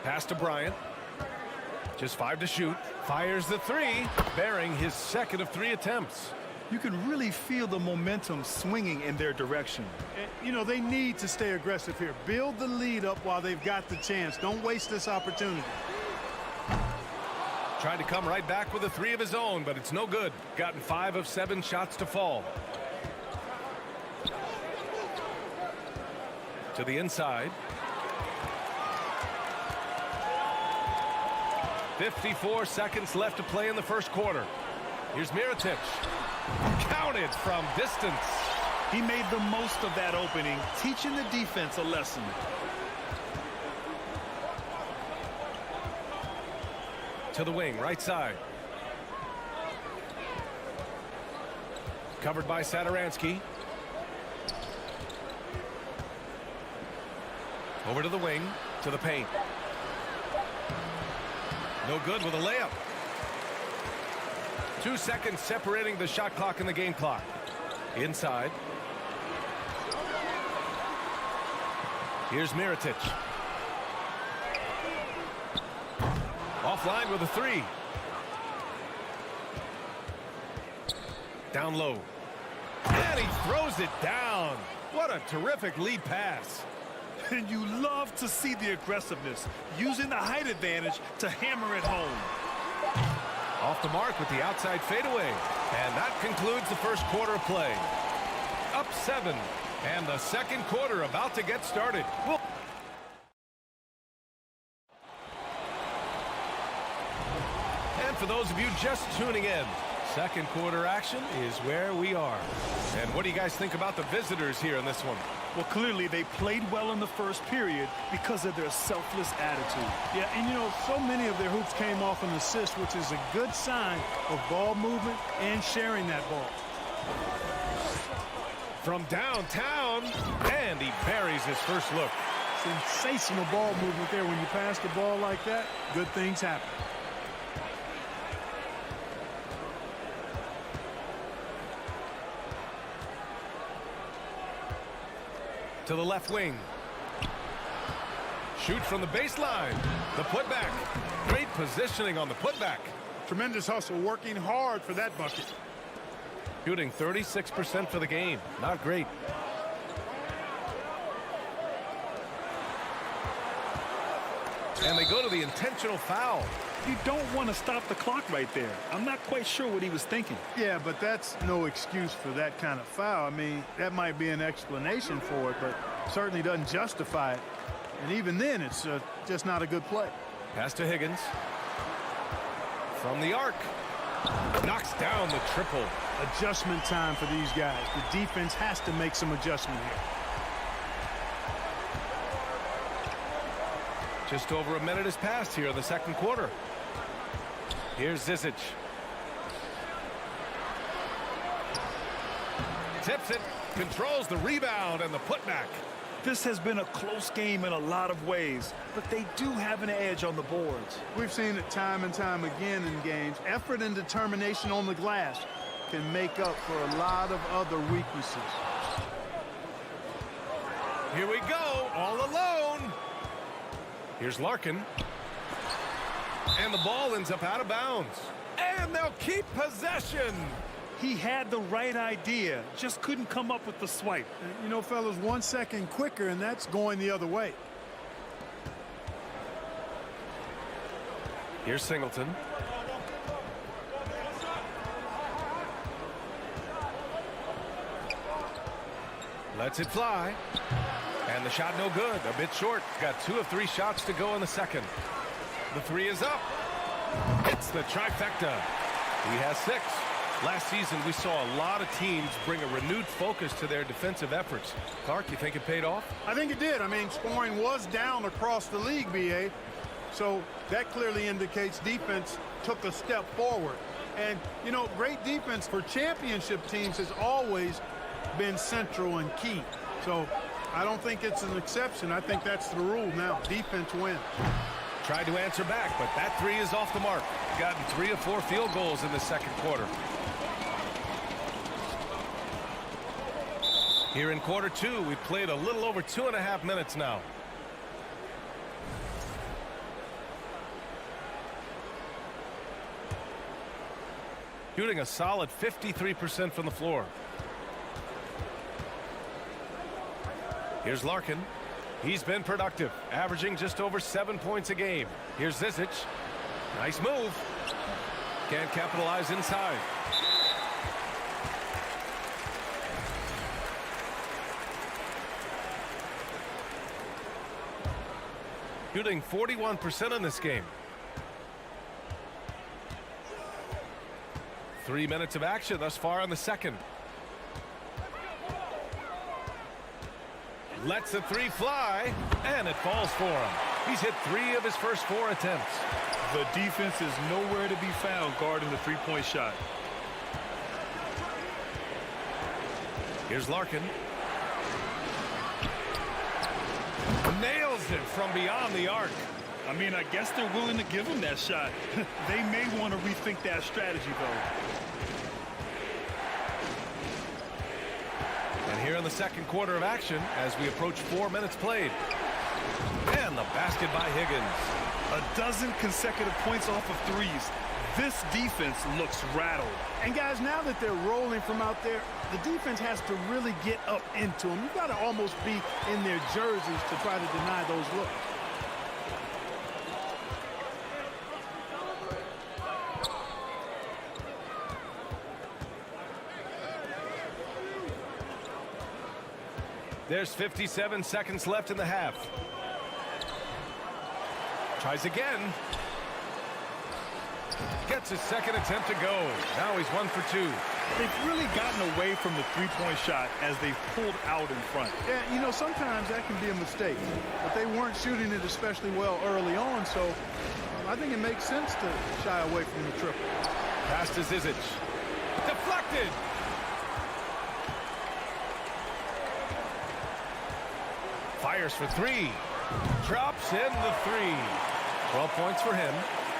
Pass to Bryant. Just 5 to shoot. Fires the 3, bearing his second of 3 attempts. You can really feel the momentum swinging in their direction. And, you know, they need to stay aggressive here. Build the lead up while they've got the chance. Don't waste this opportunity. Tried to come right back with a 3 of his own, but it's no good. Gotten 5 of 7 shots to fall. To the inside. 54 seconds left to play in the first quarter. Here's Mirotic. Counted from distance. He made the most of that opening, teaching the defense a lesson. To the wing, right side. Covered by Satoransky. Over to the wing, to the paint. No good with a layup. 2 seconds separating the shot clock and the game clock. Inside. Here's Mirotic. Offline with a 3. Down low. And he throws it down. What a terrific lead pass. And you love to see the aggressiveness, using the height advantage to hammer it home. Off the mark with the outside fadeaway. And that concludes the first quarter of play. Up 7. And the second quarter about to get started. And for those of you just tuning in, Second quarter action is where we are. And what do you guys think about the visitors here in this one? Well, clearly they played well in the first period because of their selfless attitude. Yeah, and you know, so many of their hoops came off an assist, which is a good sign of ball movement and sharing that ball. From downtown, and he buries his first look. Sensational ball movement there. When you pass the ball like that, good things happen. To the left wing. Shoots from the baseline. The putback. Great positioning on the putback. Tremendous hustle, working hard for that bucket. Shooting 36% for the game. Not great. And they go to the intentional foul. You don't want to stop the clock right there. I'm not quite sure what he was thinking. Yeah, but that's no excuse for that kind of foul. I mean, that might be an explanation for it, but certainly doesn't justify it. And even then, it's just not a good play. Pass to Higgins. From the arc. Knocks down the triple. Adjustment time for these guys. The defense has to make some adjustment here. Just over a minute has passed here in the second quarter. Here's Xellark. Tips it, controls the rebound and the putback. This has been a close game in a lot of ways, but they do have an edge on the boards. We've seen it time and time again in games. Effort and determination on the glass can make up for a lot of other weaknesses. Here we go, all alone. Here's Larkin. And the ball ends up out of bounds. And they'll keep possession. He had the right idea, just couldn't come up with the swipe. You know, fellas, 1 second quicker, and that's going the other way. Here's Singleton. Lets it fly. And the shot no good. A bit short. Got 2 of 3 shots to go in the second. The 3 is up. It's the trifecta. He has 6. Last season, we saw a lot of teams bring a renewed focus to their defensive efforts. Clark, you think it paid off? I think it did. I mean, scoring was down across the league, B.A. So that clearly indicates defense took a step forward. And, you know, great defense for championship teams has always been central and key. So I don't think it's an exception. I think that's the rule now. Defense wins. Tried to answer back, but that 3 is off the mark. Gotten 3 of 4 field goals in the second quarter. Here in quarter 2, we've played a little over 2.5 minutes now. Shooting a solid 53% from the floor. Here's Larkin. He's been productive, averaging just over 7 points a game. Here's Xellark. Nice move. Can't capitalize inside. Shooting 41% in this game. 3 minutes of action thus far in the second. Lets the 3 fly, and it falls for him. He's hit 3 of his first 4 attempts. The defense is nowhere to be found guarding the three-point shot. Here's Larkin. Nails it from beyond the arc. I mean, I guess they're willing to give him that shot. They may want to rethink that strategy, though. And here in the second quarter of action, as we approach 4 minutes played. And the basket by Higgins. A dozen consecutive points off of threes. This defense looks rattled. And guys, now that they're rolling from out there, the defense has to really get up into them. You've got to almost be in their jerseys to try to deny those looks. There's 57 seconds left in the half. Tries again. Gets his second attempt to go. Now he's 1 for 2. They've really gotten away from the three-point shot as they've pulled out in front. Yeah, you know, sometimes that can be a mistake. But they weren't shooting it especially well early on, so I think it makes sense to shy away from the triple. Pass to Zizic. Deflected. Fires for 3. Drops in the 3. 12 points for him.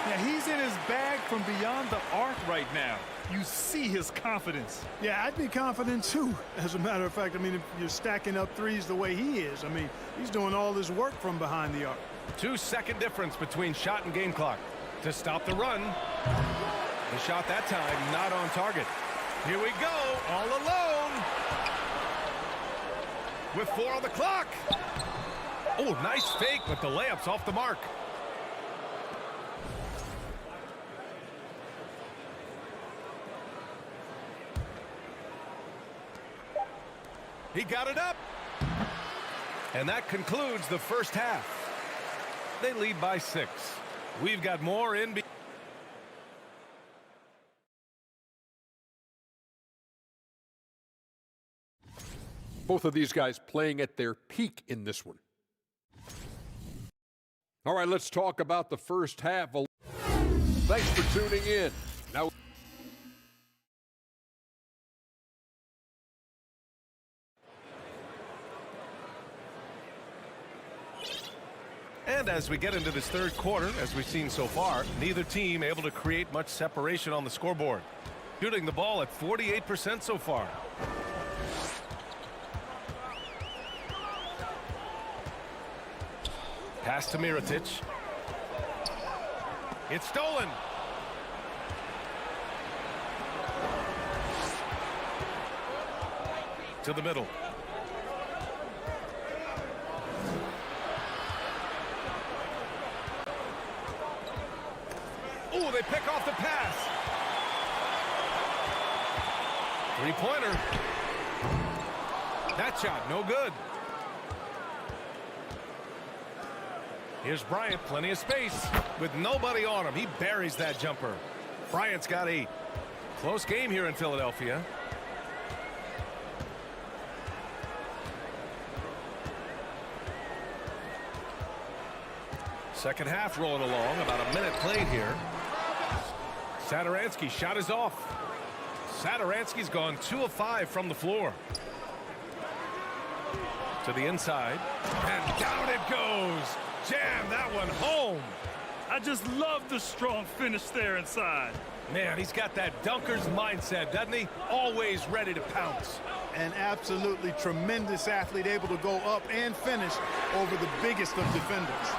Yeah, he's in his bag from beyond the arc right now. You see his confidence. Yeah, I'd be confident too. As a matter of fact, I mean, if you're stacking up threes the way he is, I mean, he's doing all this work from behind the arc. 2-second difference between shot and game clock. To stop the run. The shot that time not on target. Here we go, all alone. With 4 on the clock. Oh, nice fake, but the layup's off the mark. He got it up. And that concludes the first half. They lead by 6. We've got more in. Both of these guys playing at their peak in this one. All right, let's talk about the first half. Thanks for tuning in. Now, and as we get into this third quarter, as we've seen so far, neither team able to create much separation on the scoreboard. Shooting the ball at 48% so far. Pass to Mirotic. It's stolen. To the middle. Oh, they pick off the pass. Three-pointer. That shot, no good. Here's Bryant, plenty of space with nobody on him. He buries that jumper. Bryant's got 8. Close game here in Philadelphia. Second half rolling along, about a minute played here. Satoransky's shot is off. Satoransky's gone 2 of 5 from the floor. To the inside, and down it goes. Jam that one home. I just love the strong finish there inside. Man, he's got that dunker's mindset, doesn't he? Always ready to pounce. An absolutely tremendous athlete, able to go up and finish over the biggest of defenders.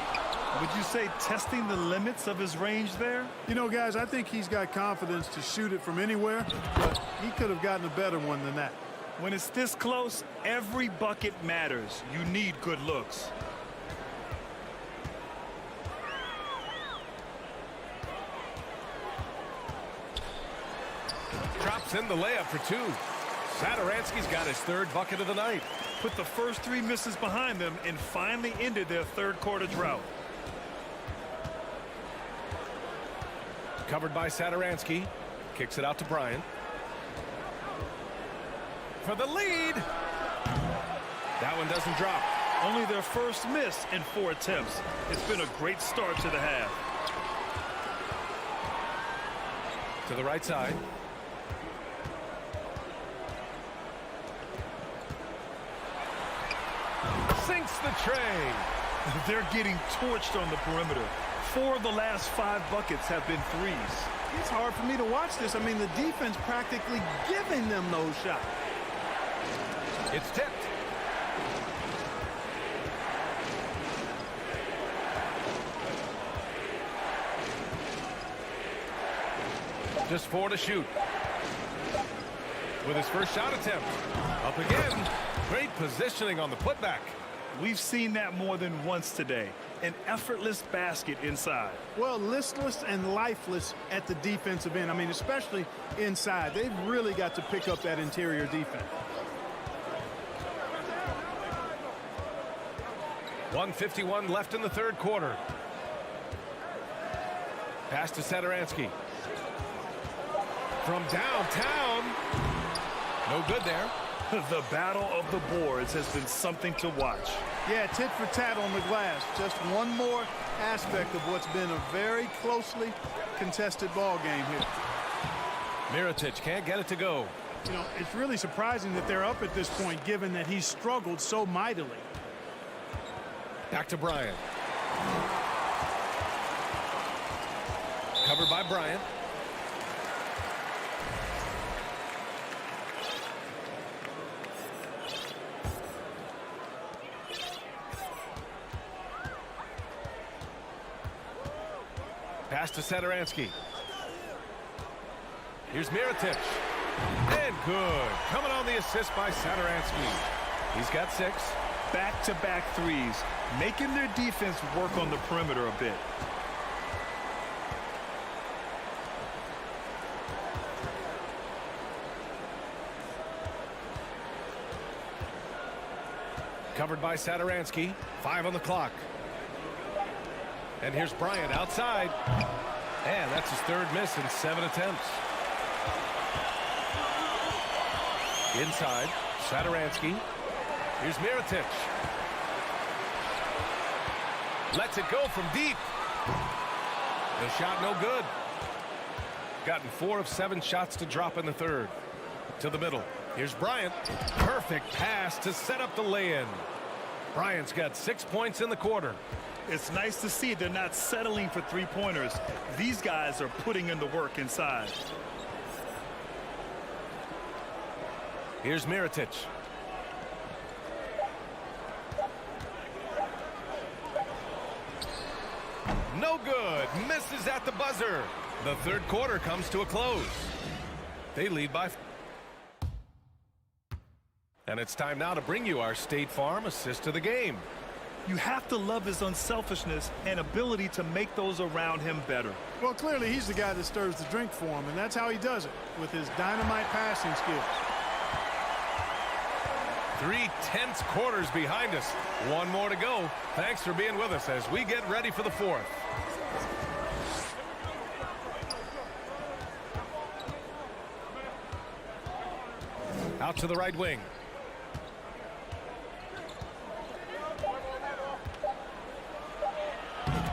Would you say testing the limits of his range there? You know, guys, I think he's got confidence to shoot it from anywhere, but he could have gotten a better one than that. When it's this close, every bucket matters. You need good looks. Drops in the layup for 2. Satoransky's got his 3rd bucket of the night. Put the first 3 misses behind them and finally ended their third quarter drought. Covered by Satoransky. Kicks it out to Bryant. For the lead. That one doesn't drop. Only their first miss in 4 attempts. It's been a great start to the half. To the right side. Sinks the tray. They're getting torched on the perimeter. 4 of the last 5 buckets have been threes. It's hard for me to watch this. I mean, the defense practically giving them those shots. It's tipped. Just 4 to shoot. With his first shot attempt. Up again. Great positioning on the putback. We've seen that more than once today. An effortless basket inside. Well, listless and lifeless at the defensive end. I mean, especially inside. They've really got to pick up that interior defense. 1:51 left in the third quarter. Pass to Satoransky. from downtown. No good there. The battle of the boards has been something to watch. Yeah, tit for tat on the glass. Just one more aspect of what's been a very closely contested ball game here. Mirotic can't get it to go. You know, it's really surprising that they're up at this point, given that he's struggled so mightily. Back to Bryant. Covered by Bryant. Pass to Satoransky. Here's Mirotic. And good. Coming on the assist by Satoransky. He's got 6. Back-to-back threes, making their defense work on the perimeter a bit. Covered by Satoransky. 5 on the clock. And here's Bryant outside. And that's his 3rd miss in 7 attempts. Inside, Satoransky. Here's Mirotic. Lets it go from deep. The shot no good. Gotten 4 of 7 shots to drop in the 3rd. To the middle. Here's Bryant. Perfect pass to set up the lay-in. Bryant's got 6 points in the quarter. It's nice to see they're not settling for three-pointers. These guys are putting in the work inside. Here's Mirotic. No good. Misses at the buzzer. The 3rd quarter comes to a close. They lead by. And it's time now to bring you our State Farm assist of the game. You have to love his unselfishness and ability to make those around him better. Well, clearly he's the guy that stirs the drink for him, and that's how he does it, with his dynamite passing skills. 3 tense quarters behind us. 1 more to go. Thanks for being with us as we get ready for the 4th. Out to the right wing.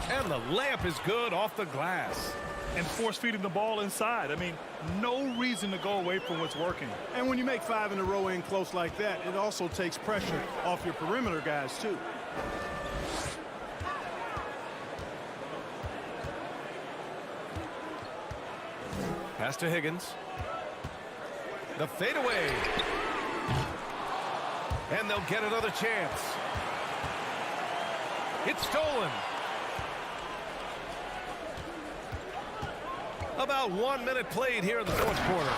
And the layup is good off the glass. And force feeding the ball inside. I mean, no reason to go away from what's working. And when you make 5 in a row in close like that, it also takes pressure off your perimeter guys, too. Pass to Higgins. The fadeaway. And they'll get another chance. It's stolen. About 1 minute played here in the 4th quarter.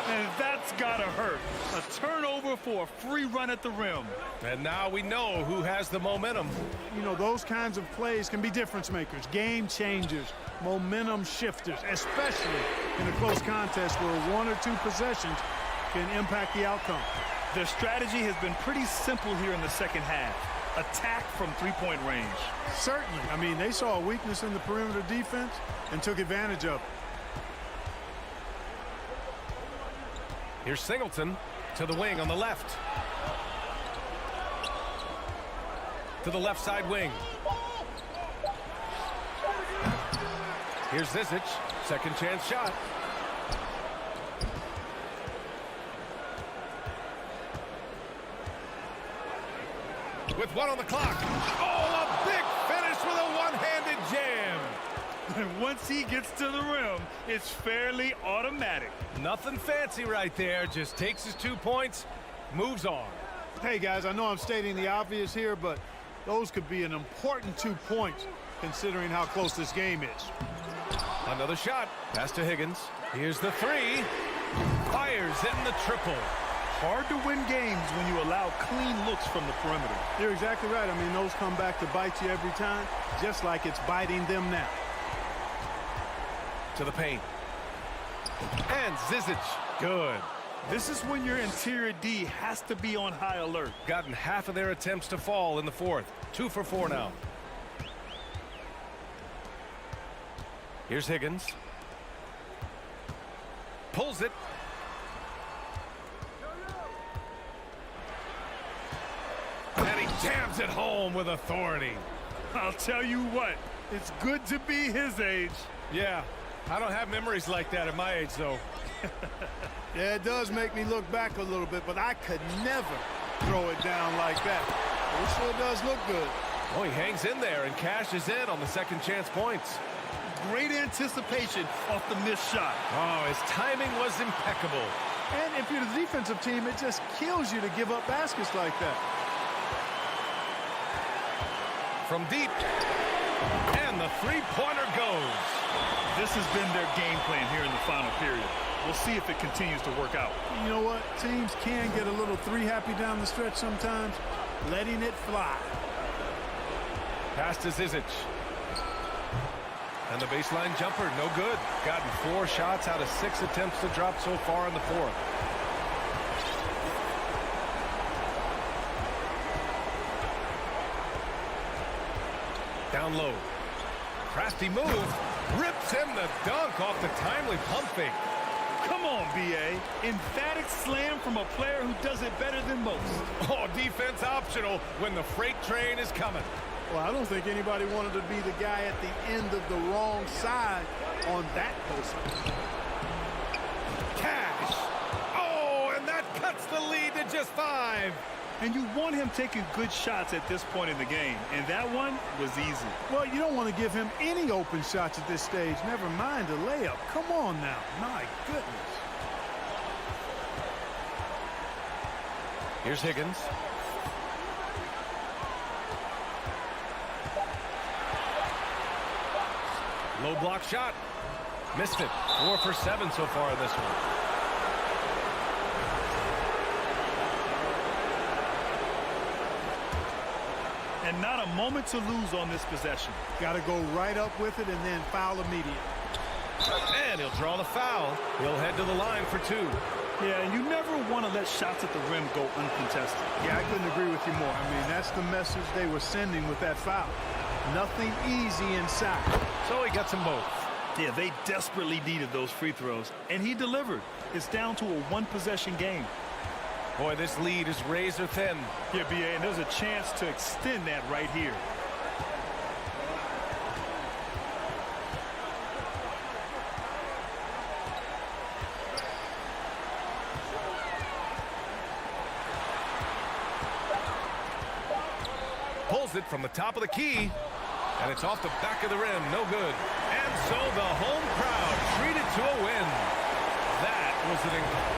And that's gotta hurt. A turnover for a free run at the rim. And now we know who has the momentum. You know, those kinds of plays can be difference makers, game changers, momentum shifters, especially in a close contest where 1 or 2 possessions can impact the outcome. Their strategy has been pretty simple here in the 2nd half. Attack from 3-point range. Certainly. I mean, they saw a weakness in the perimeter defense and took advantage of it. Here's Singleton to the wing on the left. To the left side wing. Here's Zizic, 2nd chance shot. With 1 on the clock. Oh, a big finish with a one-handed jam. And once he gets to the rim, it's fairly automatic. Nothing fancy right there. Just takes his 2 points, moves on. Hey, guys, I know I'm stating the obvious here, but those could be an important 2 points considering how close this game is. Another shot. Pass to Higgins. Here's the 3. Fires in the triple. Hard to win games when you allow clean looks from the perimeter. You're exactly right. I mean, those come back to bite you every time, just like it's biting them now. To the paint. And Zizic. Good. This is when your interior D has to be on high alert. Gotten half of their attempts to fall in the 4th. 2 for 4 now. Here's Higgins. Pulls it. And he jams it home with authority. I'll tell you what, it's good to be his age. Yeah, I don't have memories like that at my age, though. Yeah, it does make me look back a little bit, but I could never throw it down like that. It sure does look good. Oh, he hangs in there and cashes in on the second chance points. Great anticipation off the missed shot. Oh, his timing was impeccable. And if you're the defensive team, it just kills you to give up baskets like that. From deep, and the three-pointer goes. This has been their game plan here in the final period. We'll see if it continues to work out. You know what? Teams can get a little three-happy down the stretch sometimes, letting it fly. Pass to Zizic. And the baseline jumper, no good. Gotten 4 shots out of 6 attempts to drop so far in the fourth. Down low. Crafty move. Rips him the dunk off the timely pump fake. Come on, B.A. Emphatic slam from a player who does it better than most. Oh, defense optional when the freight train is coming. Well, I don't think anybody wanted to be the guy at the end of the wrong side on that post. Cash. Oh, and that cuts the lead to just 5. And you want him taking good shots at this point in the game, and that one was easy. Well, you don't want to give him any open shots at this stage, never mind a layup. Come on now. My goodness. Here's Higgins. Low block shot. Missed it. 4 for 7 so far in this one. And not a moment to lose on this possession. Got to go right up with it and then foul immediately. And he'll draw the foul. He'll head to the line for 2. Yeah, and you never want to let shots at the rim go uncontested. Yeah, I couldn't agree with you more. I mean, that's the message they were sending with that foul. Nothing easy inside. So he gets them both. Yeah, they desperately needed those free throws, and he delivered. It's down to a one-possession game. Boy, this lead is razor thin. Yeah, B.A., and there's a chance to extend that right here. Pulls it from the top of the key, and it's off the back of the rim. No good. And so the home crowd treated to a win. That was an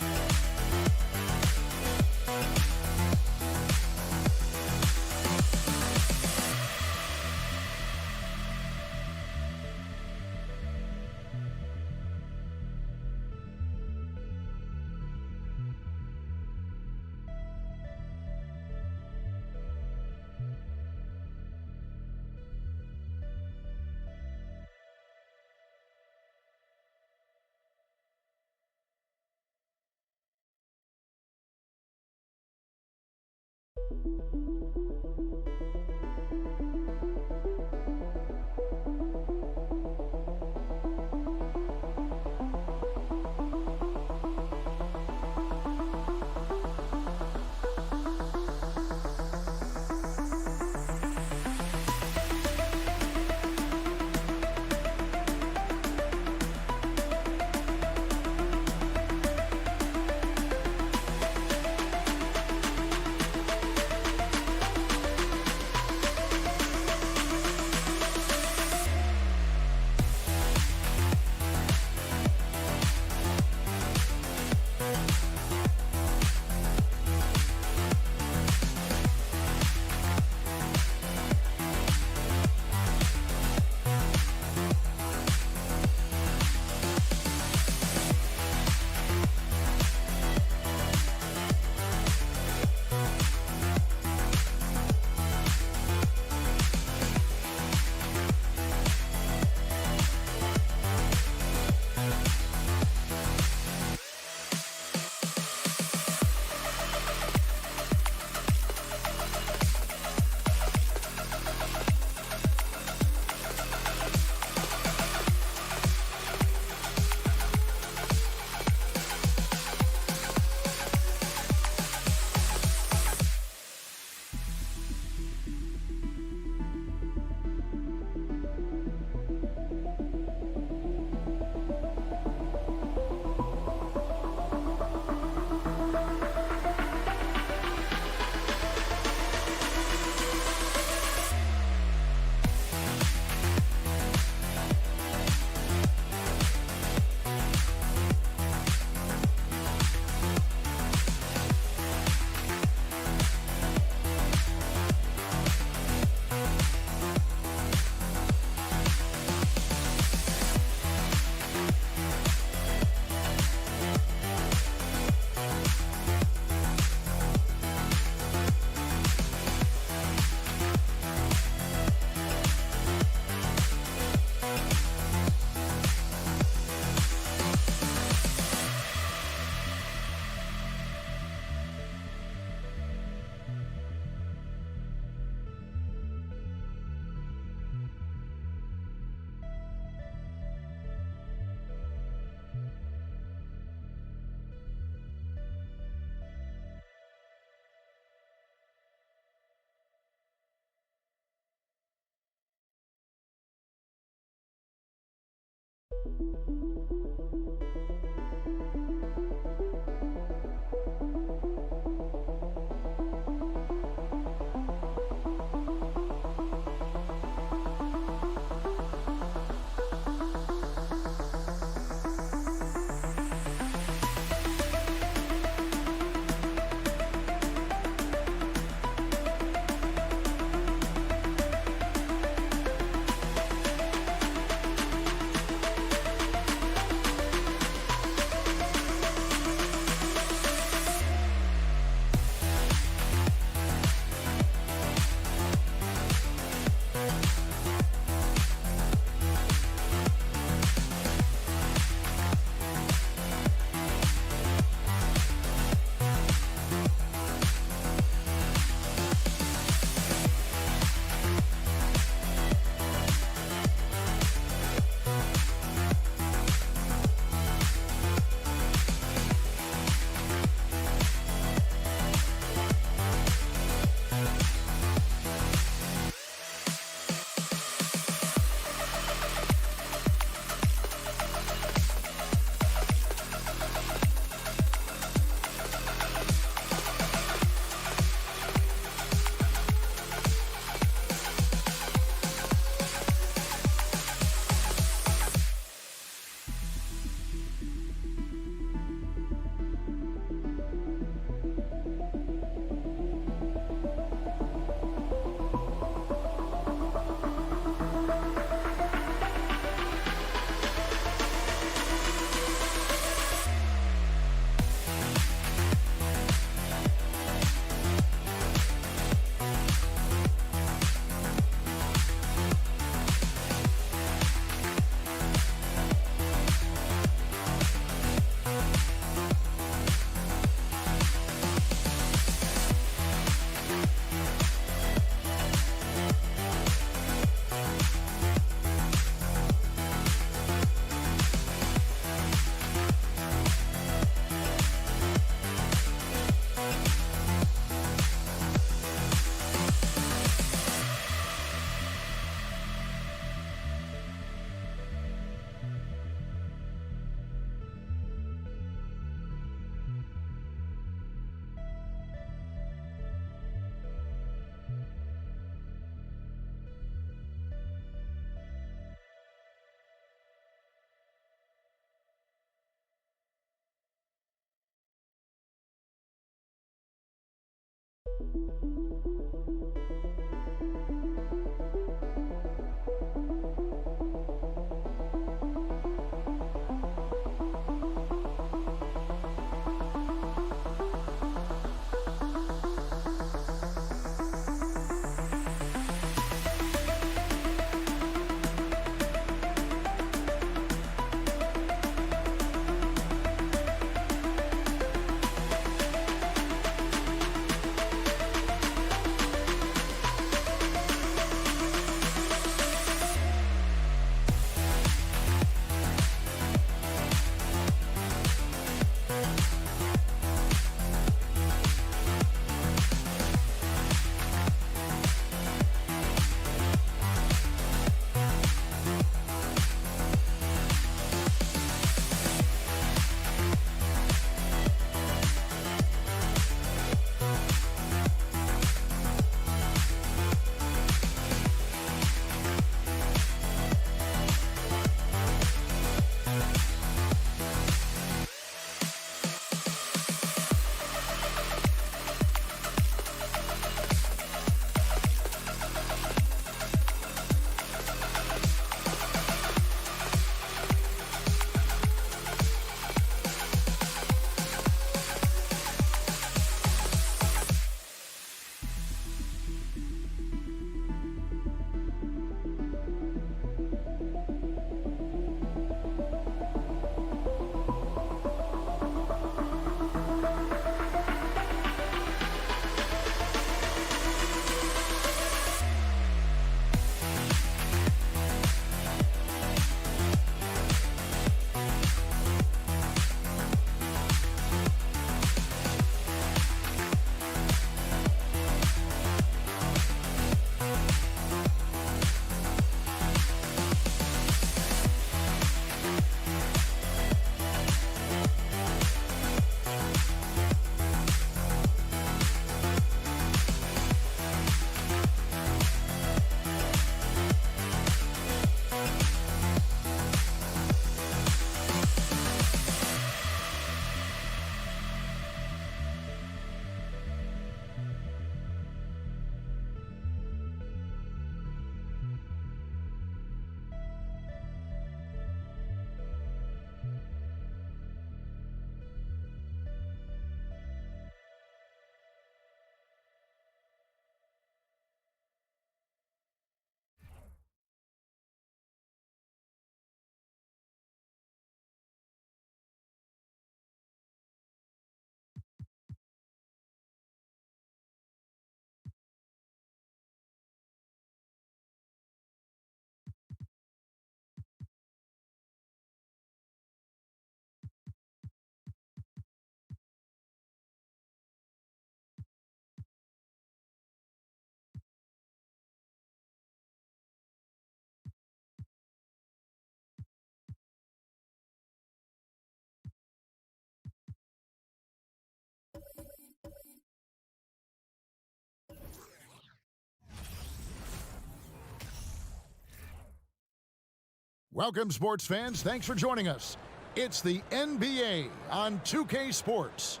Welcome, sports fans. Thanks for joining us. It's the NBA on 2K Sports.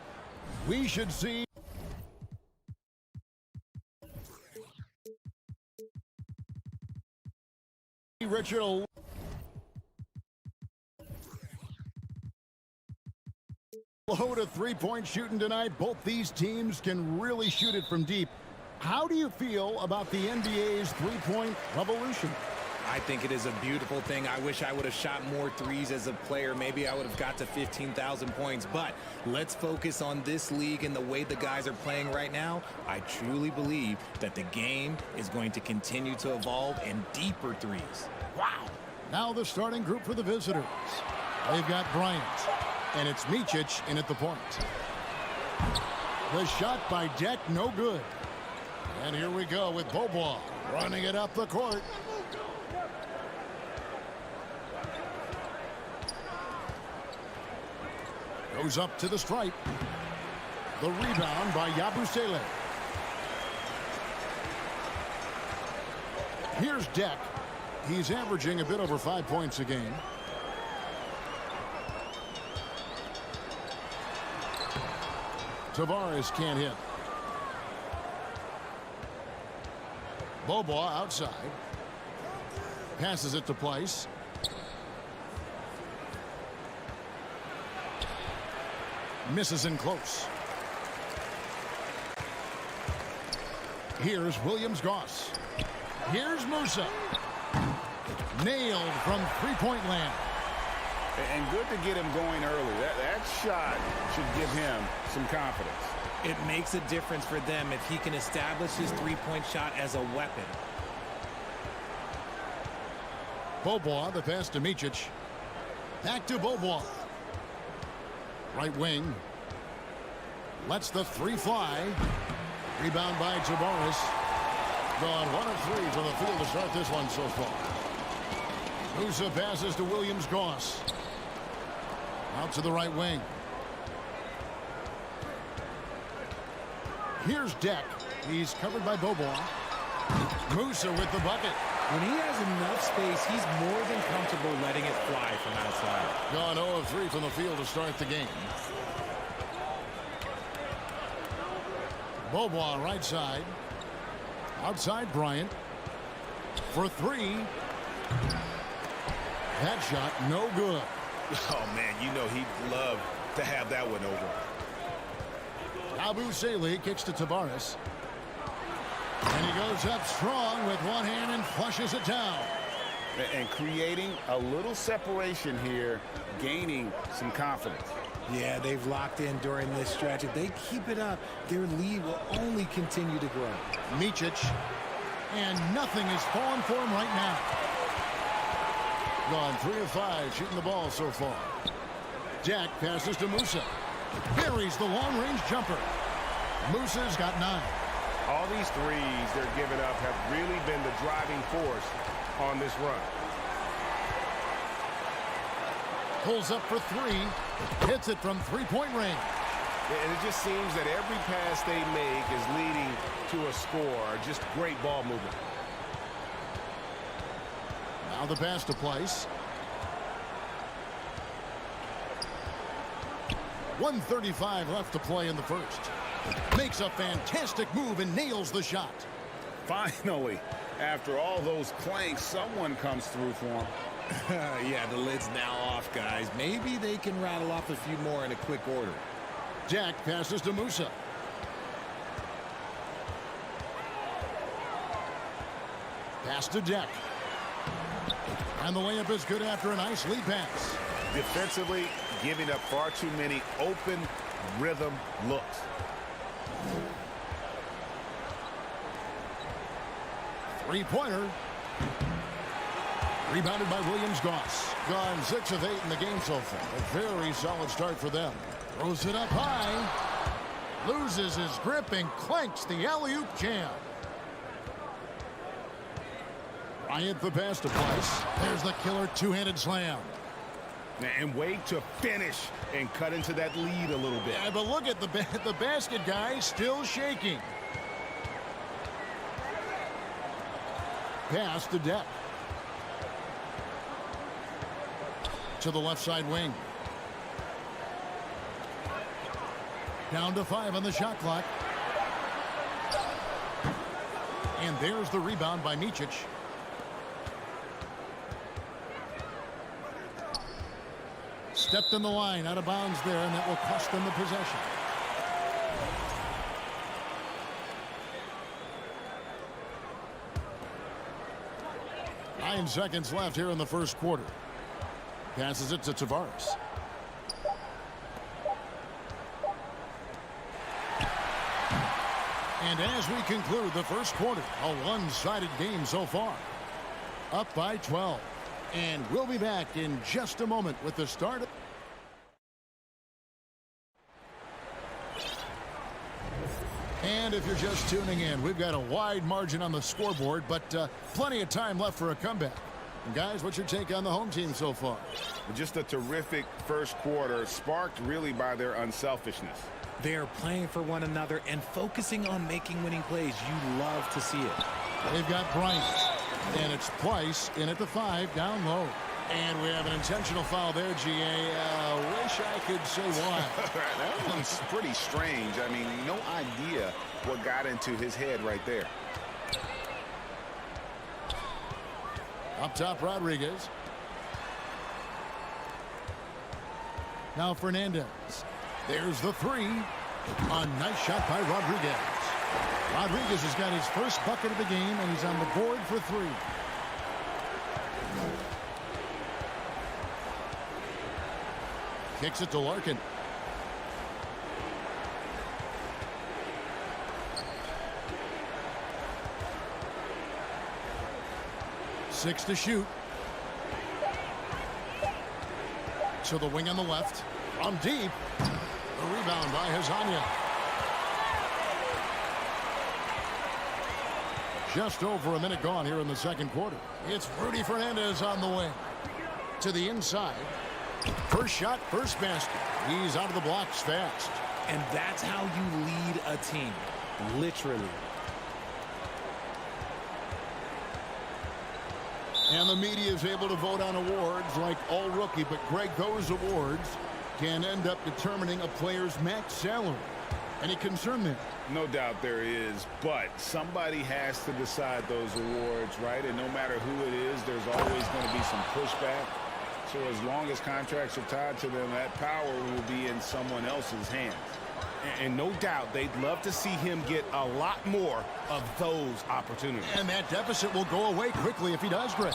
We should see Richard load of three-point shooting tonight. Both these teams can really shoot it from deep. How do you feel about the NBA's three-point revolution? I think it is a beautiful thing. I wish I would have shot more threes as a player. Maybe I would have got to 15,000 points. But let's focus on this league and the way the guys are playing right now. I truly believe that the game is going to continue to evolve and deeper threes. Wow. Now the starting group for the visitors. They've got Bryant, and it's Micic in at the point. The shot by Deck, no good. And here we go with Bobois running it up the court. Goes up to the stripe. The rebound by Yabusele. Here's Deck. He's averaging a bit over 5 points a game. Tavares can't hit. Bobois outside. Passes it to Place. Misses in close. Here's Williams-Goss. Here's Musa. Nailed from three-point land. And good to get him going early. That shot should give him some confidence. It makes a difference for them if he can establish his three-point shot as a weapon. Bobois, the pass to Micic. Back to Bobois. Right wing. Lets the three fly. Rebound by Tavares. Gone 1 of 3 from the field to start this one so far. Musa passes to Williams-Goss. Out to the right wing. Here's Deck. He's covered by Bobois. Musa with the bucket. When he has enough space, he's more than comfortable letting it fly from outside. Gone 0 of 3 from the field to start the game. Bobois right side. Outside Bryant. For three. That shot no good. Oh, man, you know he'd love to have that one over. Abu Saleh kicks to Tavares. And he goes up strong with one hand and flushes it down. And creating a little separation here, gaining some confidence. Yeah, they've locked in during this stretch. If they keep it up, their lead will only continue to grow. Micic. And nothing is falling for him right now. Gone 3 of 5 shooting the ball so far. Jack passes to Musa. Buries the long-range jumper. Musa's got 9. All these threes they're giving up have really been the driving force on this run. Pulls up for 3. Hits it from three-point range. And it just seems that every pass they make is leading to a score. Just great ball movement. Now the pass to Place. 1:35 left to play in the first. Makes a fantastic move and nails the shot. Finally, after all those clanks, someone comes through for him. Yeah, the lid's now off, guys. Maybe they can rattle off a few more in a quick order. Jack passes to Musa. Pass to Jack. And the layup is good after a nice lead pass. Defensively, giving up far too many open rhythm looks. Three-pointer. Rebounded by Williams-Goss. Gone 6 of 8 in the game so far. A very solid start for them. Throws it up high. Loses his grip and clanks the alley-oop jam. Bryant the pass to Place. There's the killer two-handed slam. And wait to finish and cut into that lead a little bit. Yeah, but look at the basket guy still shaking. Pass to Depp. To the left side wing. Down to 5 on the shot clock. And there's the rebound by Micic. Stepped in the line, out of bounds there, and that will cost them the possession. Nine seconds left here in the first quarter. Passes it to Tavares. And as we conclude the first quarter, a one-sided game so far. Up by 12. And we'll be back in just a moment with the start of... And if you're just tuning in, we've got a wide margin on the scoreboard, but plenty of time left for a comeback. And guys, what's your take on the home team so far? Just a terrific first quarter, sparked really by their unselfishness. They're playing for one another and focusing on making winning plays. You love to see it. They've got Bryant, and it's Place in at the 5, down low. And we have an intentional foul there, GA. Wish I could say why. That was pretty strange. I mean, no idea what got into his head right there. Up top, Rodriguez. Now Fernandez. There's the three. A nice shot by Rodriguez. Rodriguez has got his first bucket of the game, and he's on the board for three. Kicks it to Larkin. Six to shoot. To the wing on the left. From deep. A rebound by Xellark. Just over a minute gone here in the second quarter. It's Rudy Fernandez on the wing. To the inside. First shot, first basket. He's out of the blocks fast. And that's how you lead a team. Literally. And the media is able to vote on awards like all rookie. But, Greg, those awards can end up determining a player's max salary. Any concern there? No doubt there is, but somebody has to decide those awards, right? And no matter who it is, there's always going to be some pushback. So as long as contracts are tied to them, that power will be in someone else's hands. And no doubt they'd love to see him get a lot more of those opportunities. And that deficit will go away quickly if he does, Greg.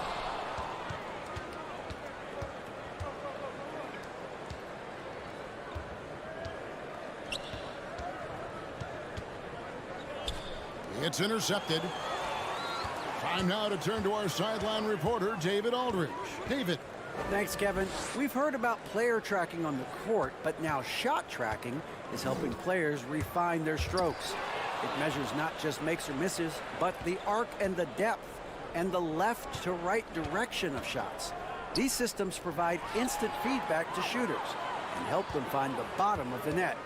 It's intercepted. Time now to turn to our sideline reporter, David Aldridge. David. Thanks, Kevin. We've heard about player tracking on the court, but now shot tracking is helping players refine their strokes. It measures not just makes or misses, but the arc and the depth and the left to right direction of shots. These systems provide instant feedback to shooters and help them find the bottom of the net.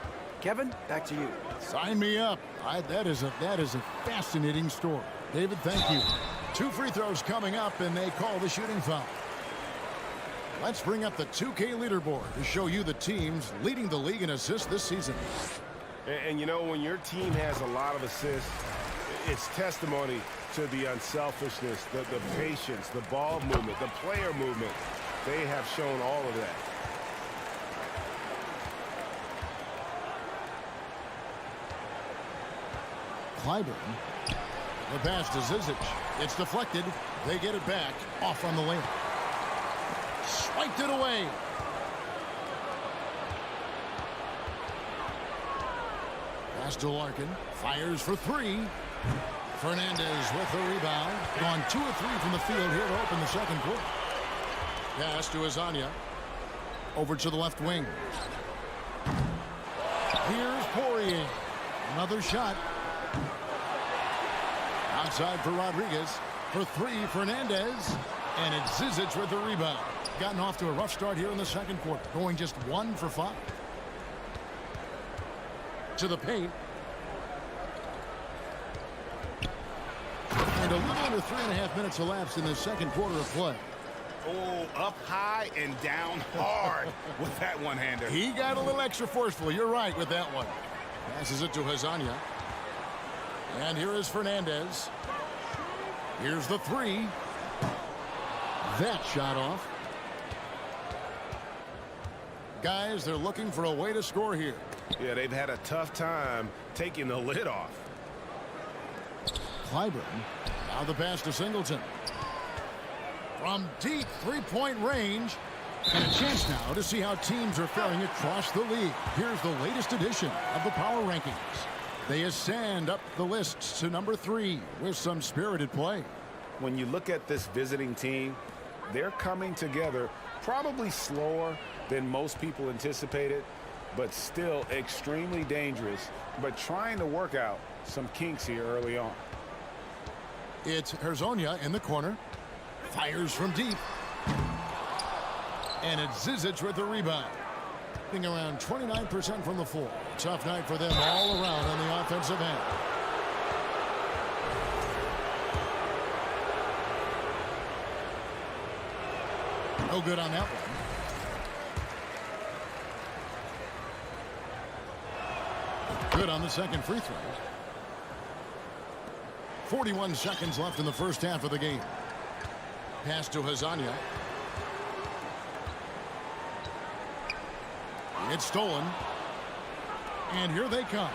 Kevin, back to you. Sign me up. That is a fascinating story. David, thank you. 2 free throws coming up, and they call the shooting foul. Let's bring up the 2K leaderboard to show you the teams leading the league in assists this season. And you know, when your team has a lot of assists, it's testimony to the unselfishness, the patience, the ball movement, the player movement. They have shown all of that. Clyburn. The pass to Zizic. It's deflected. They get it back. Off on the lane. Swiped it away. Pass to Larkin. Fires for three. Fernandez with the rebound. Gone 2 of 3 from the field here to open the second quarter. Pass to Xellark. Over to the left wing. Here's Poirier. Another shot. Outside for Rodriguez. For three, Fernandez. And it's Zizic with the rebound. Gotten off to a rough start here in the second quarter. Going just 1 for 5. To the paint. And a little under 3.5 minutes elapsed in the second quarter of play. Oh, up high and down hard with that one-hander. He got a little extra forceful. You're right with that one. Passes it to Xellark. And here is Fernandez. Here's the three. That shot off. Guys, they're looking for a way to score here. Yeah, they've had a tough time taking the lid off. Clyburn. Now the pass to Singleton. From deep three-point range. And a chance now to see how teams are faring across the league. Here's the latest edition of the Power Rankings. They ascend up the lists to number 3 with some spirited play. When you look at this visiting team, they're coming together probably slower than most people anticipated, but still extremely dangerous, but trying to work out some kinks here early on. It's Xellark in the corner. Fires from deep. And it's Zizic with the rebound. Being around 29% from the floor. Tough night for them all around on the offensive end. No good on that one. Good on the second free throw. 41 seconds left in the first half of the game. Pass to Hazania. It's stolen. And here they come.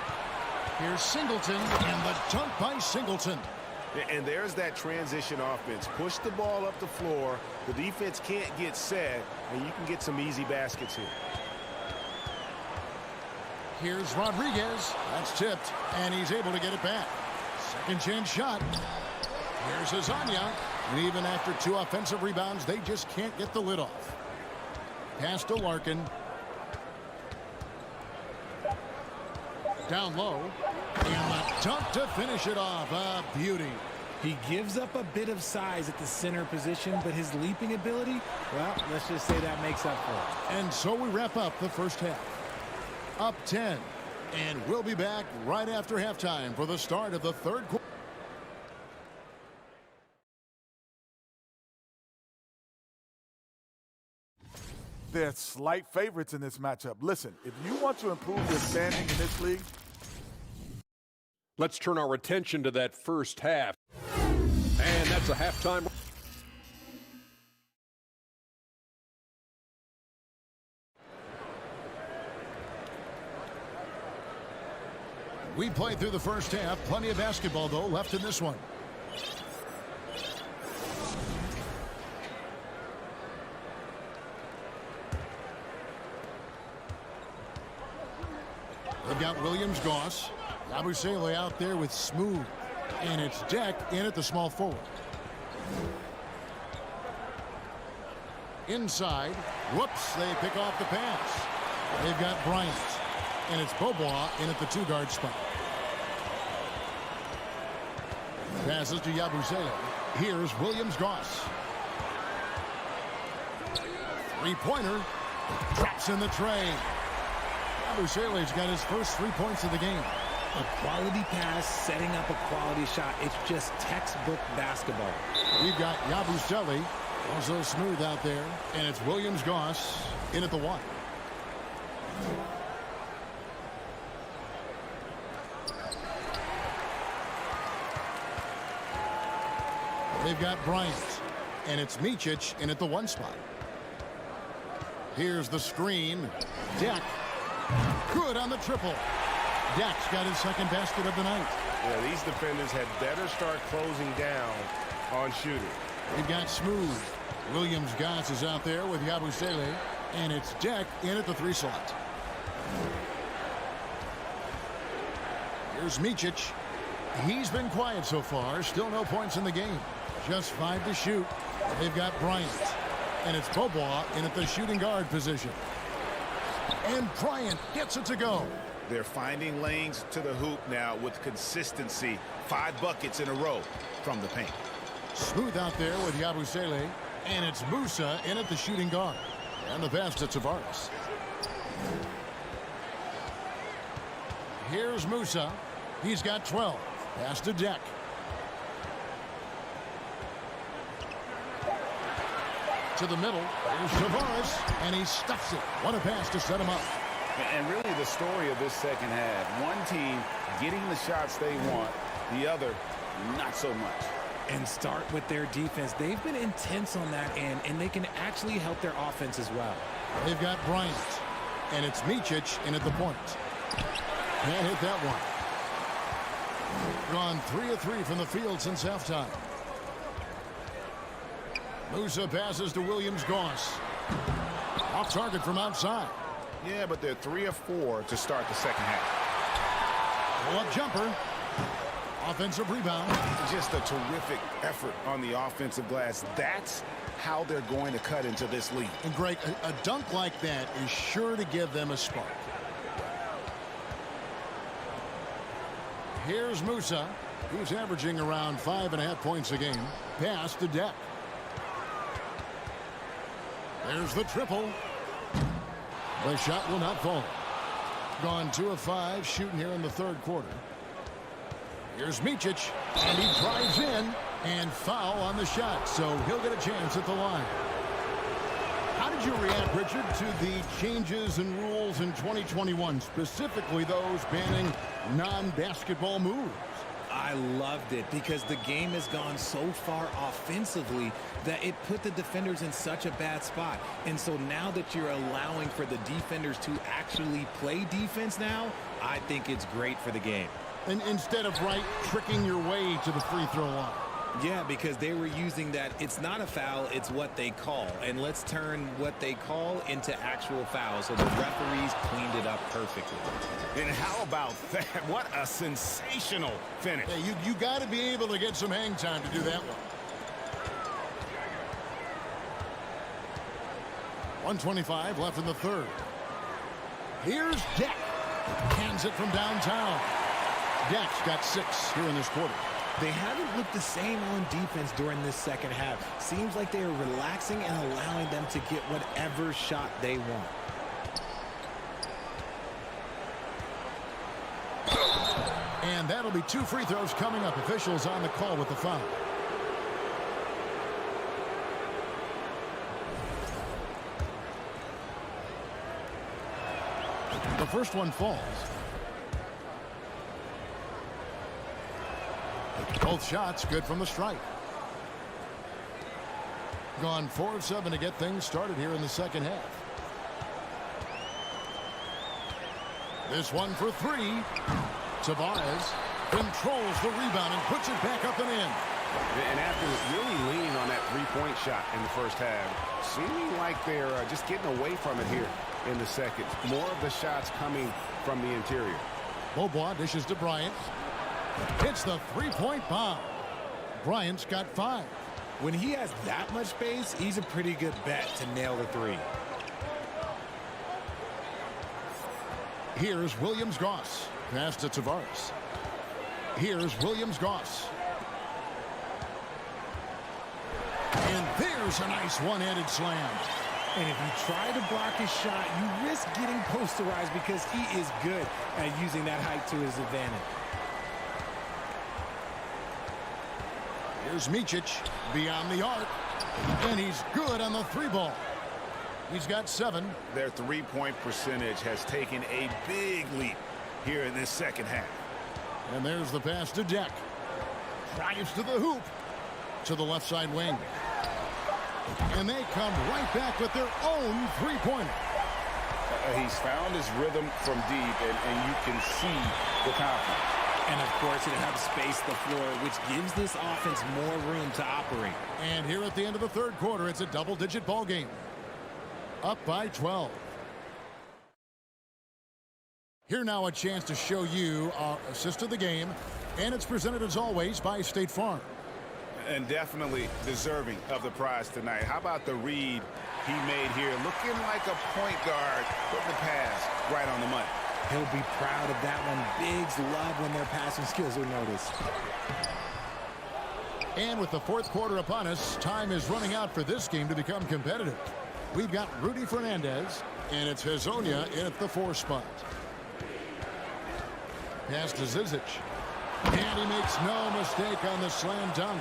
Here's Singleton, and the dunk by Singleton. And there's that transition offense. Push the ball up the floor. The defense can't get set, and you can get some easy baskets here. Here's Rodriguez. That's tipped, and he's able to get it back. Second chance shot. Here's Hazania. And even after 2 offensive rebounds, they just can't get the lid off. Pass to Larkin. Down low. And the dunk to finish it off. A beauty. He gives up a bit of size at the center position, but his leaping ability, well, let's just say that makes up for it. And so we wrap up the first half. Up 10. And we'll be back right after halftime for the start of the third quarter. They're slight favorites in this matchup. Listen, if you want to improve your standing in this league, let's turn our attention to that first half. And that's a halftime. We played through the first half. Plenty of basketball, though, left in this one. They've got Williams-Goss. Yabusele out there with Smooth. And it's Deck in at the small forward. Inside. Whoops, they pick off the pass. They've got Bryant. And it's Bobois in at the 2-guard spot. Passes to Yabusele. Here's Williams-Goss. Three-pointer. Drops in the tray. Yabusele's got his first 3 points of the game. A quality pass, setting up a quality shot. It's just textbook basketball. We've got Yabusele, also Smooth out there. And it's Williams-Goss in at the 1. They've got Bryant. And it's Micic in at the 1 spot. Here's the screen. Deck. Good on the triple. Deck's got his second basket of the night. Yeah, these defenders had better start closing down on shooting. They've got Smooth. Williams-Goss is out there with Yabusele. And it's Deck in at the 3 slot. Here's Micic. He's been quiet so far. Still no points in the game. Just 5 to shoot. They've got Bryant. And it's Bobois in at the shooting guard position. And Bryant gets it to go. They're finding lanes to the hoop now with consistency. 5 buckets in a row from the paint. Smooth out there with Yabusele. And it's Musa in at the shooting guard. And the pass to Tavares. Here's Musa. He's got 12. Pass to Deck. To the middle. Here's Tavares. And he stuffs it. What a pass to set him up. And really the story of this second half. One team getting the shots they want. The other, not so much. And start with their defense. They've been intense on that end, and they can actually help their offense as well. They've got Bryant. And it's Micic in at the point. Can't hit that one. Gone 3 of 3 from the field since halftime. Musa passes to Williams-Goss. Off target from outside. Yeah, but they're 3 of 4 to start the second half. Pull-up jumper. Offensive rebound. Just a terrific effort on the offensive glass. That's how they're going to cut into this league. And Greg, a dunk like that is sure to give them a spark. Here's Musa. He's averaging around 5.5 points a game. Pass to Deck. There's the triple. The shot will not fall. Gone 2 of 5 shooting here in the third quarter. Here's Micic, and he drives in and foul on the shot, so he'll get a chance at the line. How did you react, Richard, to the changes in rules in 2021, specifically those banning non-basketball moves? I I loved it because the game has gone so far offensively that it put the defenders in such a bad spot. And so now that you're allowing for the defenders to actually play defense now, I think it's great for the game. And instead of tricking your way to the free throw line. Yeah, because they were using that it's not a foul, it's what they call. And let's turn what they call into actual fouls. So the referees cleaned it up perfectly. And how about that? What a sensational finish. Yeah, you got to be able to get some hang time to do that one. 1:25 left in the third. Here's Deck. Hands it from downtown. Deck's got 6 here in this quarter. They haven't looked the same on defense during this second half. Seems like they are relaxing and allowing them to get whatever shot they want. And that'll be 2 free throws coming up. Officials on the call with the foul. The first one falls. Both shots good from the strike. Gone 4 of 7 to get things started here in the second half. This one for 3. Tavares controls the rebound and puts it back up and in. And after really leaning on that three-point shot in the first half, seeming like they're just getting away from it here in the second. More of the shots coming from the interior. Beaubois dishes to Bryant. Hits the three-point bomb. Bryant's got 5. When he has that much space, he's a pretty good bet to nail the 3. Here's Williams-Goss. Pass to Tavares. Here's Williams-Goss. And there's a nice one-handed slam. And if you try to block his shot, you risk getting posterized because he is good at using that height to his advantage. Here's Micic beyond the arc. And he's good on the 3-ball. He's got 7. Their three-point percentage has taken a big leap here in this second half. And there's the pass to Deck. Drives to the hoop. To the left side wing. And they come right back with their own three-pointer. He's found his rhythm from deep, and you can see the confidence. And, of course, it helps space the floor, which gives this offense more room to operate. And here at the end of the third quarter, it's a double-digit ball game. Up by 12. Here now a chance to show you our assist of the game. And it's presented, as always, by State Farm. And definitely deserving of the prize tonight. How about the read he made here? Looking like a point guard, putting the pass right on the money. He'll be proud of that one. Bigs love when their passing skills are noticed. And with the fourth quarter upon us, time is running out for this game to become competitive. We've got Rudy Fernandez, and it's Hezonja in at the 4 spot. Pass to Zizic. And he makes no mistake on the slam dunk.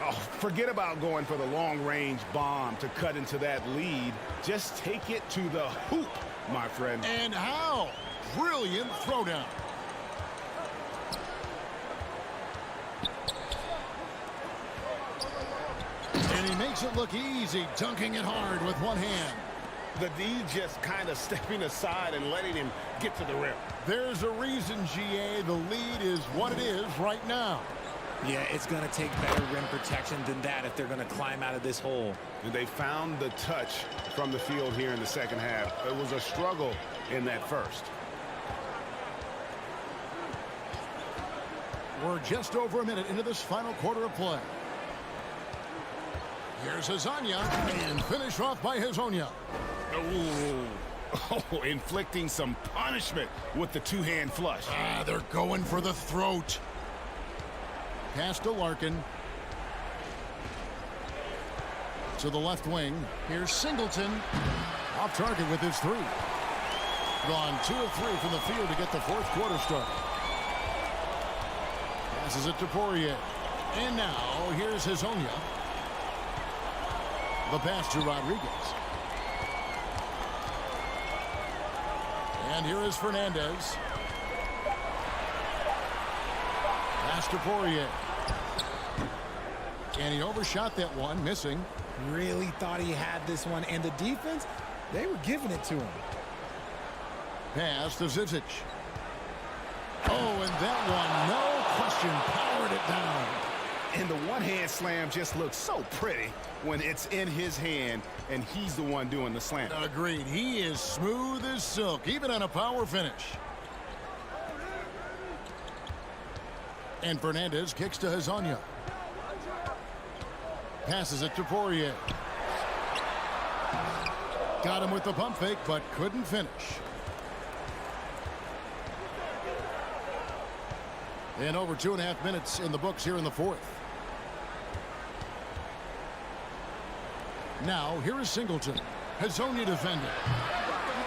Oh, forget about going for the long-range bomb to cut into that lead. Just take it to the hoop, my friend. And how? Brilliant throwdown. And he makes it look easy, dunking it hard with one hand. The D just kind of stepping aside and letting him get to the rim. There's a reason, GA, the lead is what it is right now. Yeah, it's going to take better rim protection than that if they're going to climb out of this hole. And they found the touch from the field here in the second half. It was a struggle in that first. We're just over a minute into this final quarter of play. Here's Hezonja, and finish off by Hezonja. Oh, inflicting some punishment with the two-hand flush. They're going for the throat. Pass to Larkin. To the left wing. Here's Singleton. Off target with his 3. Gone 2 of 3 from the field to get the fourth quarter started. Passes it to Poirier. And now here's Hezonja. The pass to Rodriguez. And here is Fernandez. Pass to Poirier. And he overshot that one, missing. Really thought he had this one, and the defense, they were giving it to him. Pass to Zizic. Oh, and that one, no question, powered it down. And the one-hand slam just looks so pretty when it's in his hand and he's the one doing the slam. Agreed. He is smooth as silk, even on a power finish. And Fernandez kicks to Hezonja. Passes it to Poirier. Got him with the pump fake, but couldn't finish. And over 2.5 minutes in the books here in the fourth. Now, here is Singleton. Hezonja defending.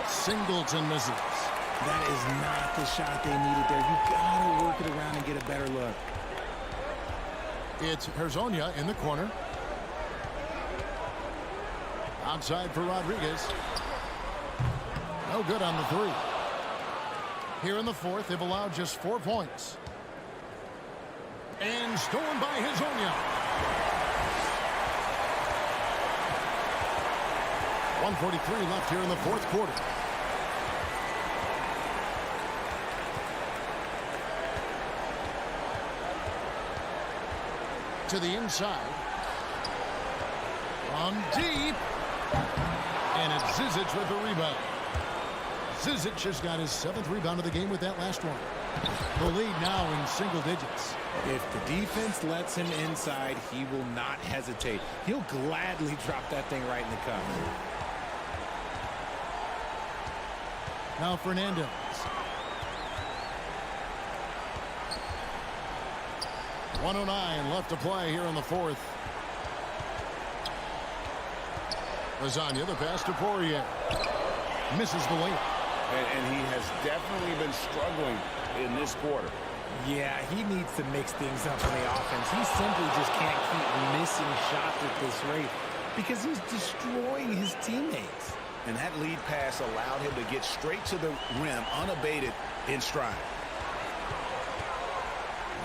Singleton misses. That is not the shot they needed there. You gotta work it around and get a better look. It's Hezonja in the corner. Outside for Rodriguez. No good on the three. Here in the fourth, they've allowed just 4 points. And stolen by Hezonja. 1:43 left here in the fourth quarter. To the inside. From deep. And it's Zizic with the rebound. Zizic has got his 7th rebound of the game with that last one. The lead now in single digits. If the defense lets him inside, he will not hesitate. He'll gladly drop that thing right in the cup. Now Fernandez. .109 left to play here in the fourth. Hezonja, the pass to Poirier. Misses the layup. And he has definitely been struggling in this quarter. Yeah, he needs to mix things up on the offense. He simply just can't keep missing shots at this rate because he's destroying his teammates. And that lead pass allowed him to get straight to the rim unabated in stride.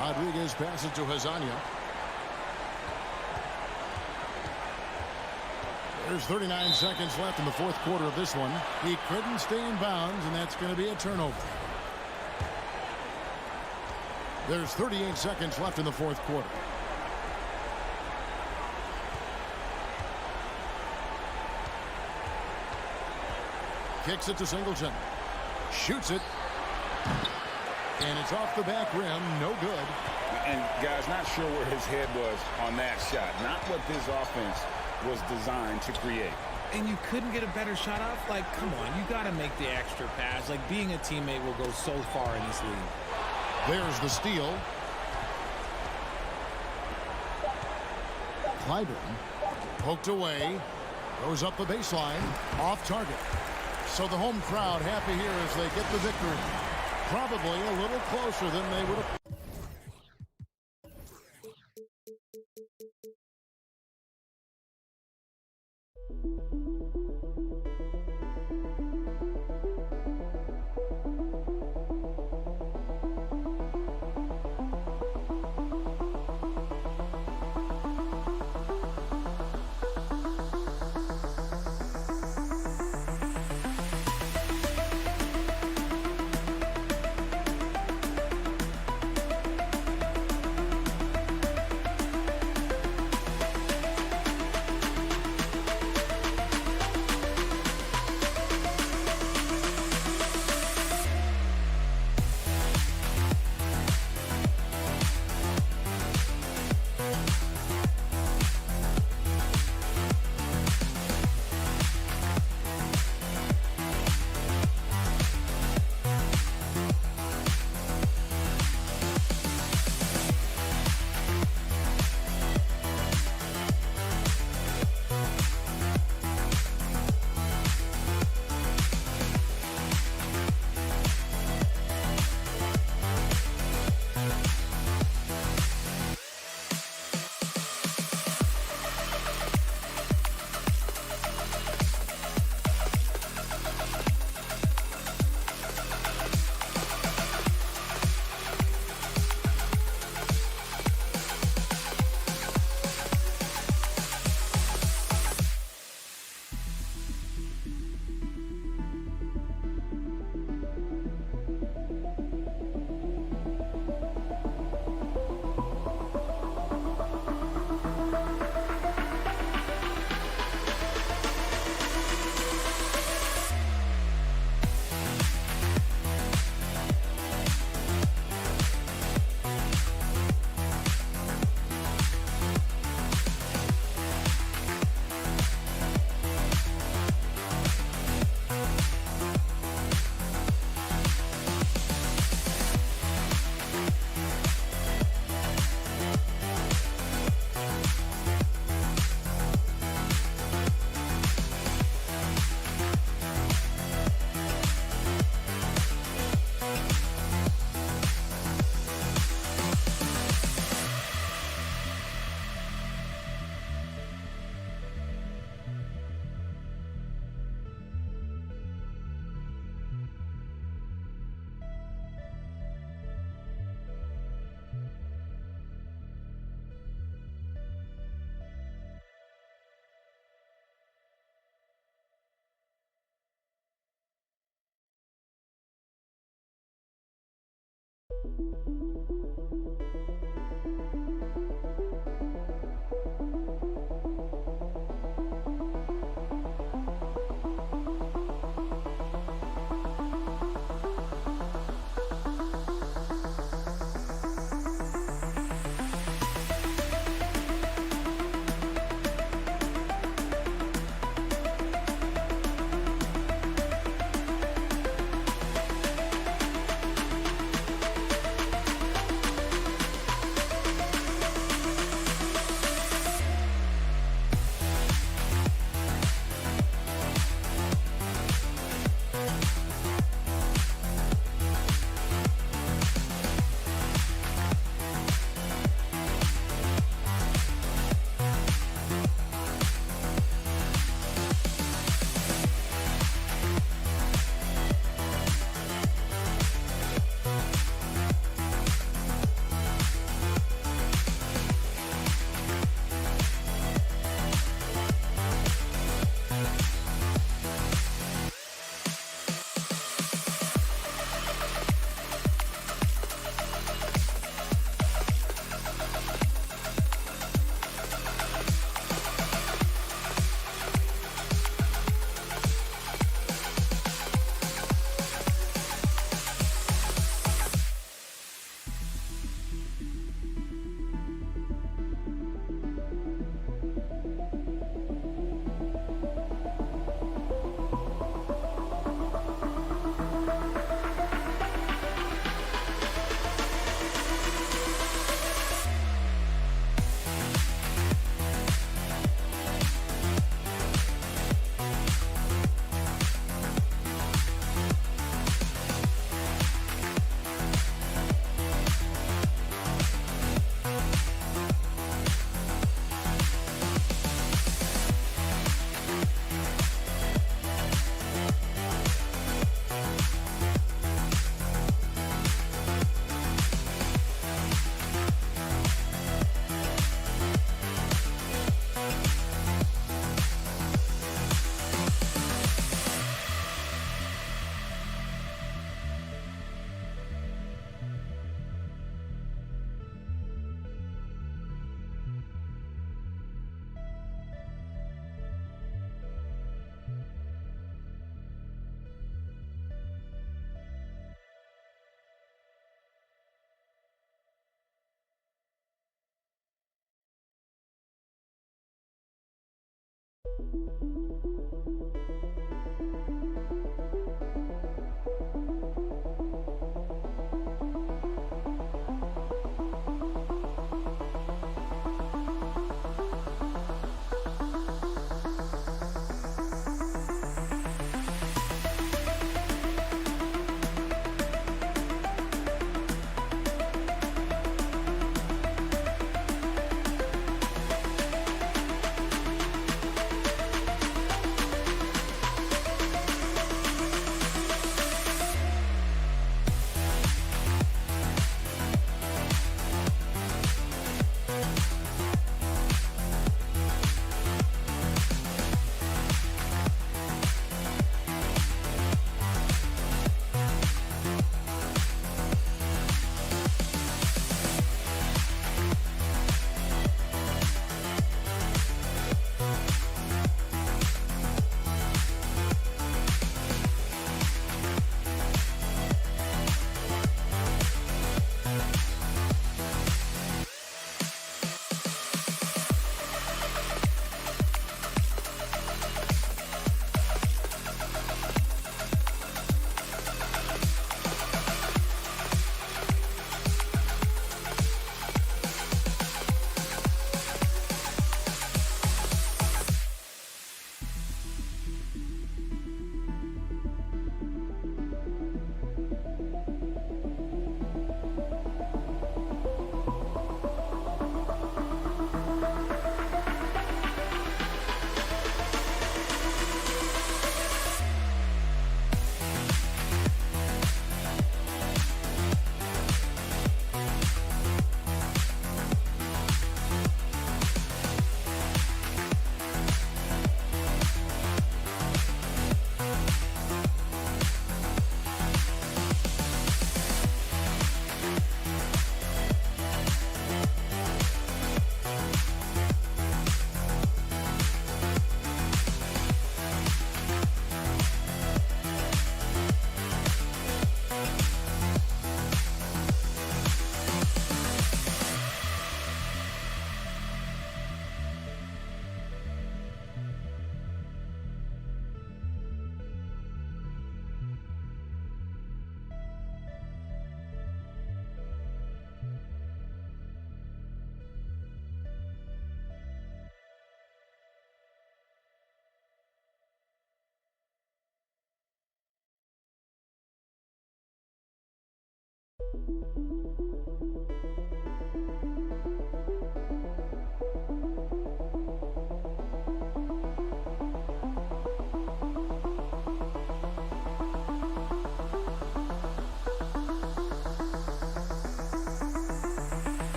Rodriguez passes to Hezonja. There's 39 seconds left in the fourth quarter of this one. He couldn't stay in bounds, and that's going to be a turnover. There's 38 seconds left in the fourth quarter. Kicks it to Singleton. Shoots it. And it's off the back rim. No good. And, guys, not sure where his head was on that shot. Not what this offense was designed to create. And you couldn't get a better shot off? Like, come on, you got to make the extra pass. Like, being a teammate will go so far in this league. There's the steal. Clyburn poked away. Goes up the baseline. Off target. So the home crowd happy here as they get the victory. Probably a little closer than they would have.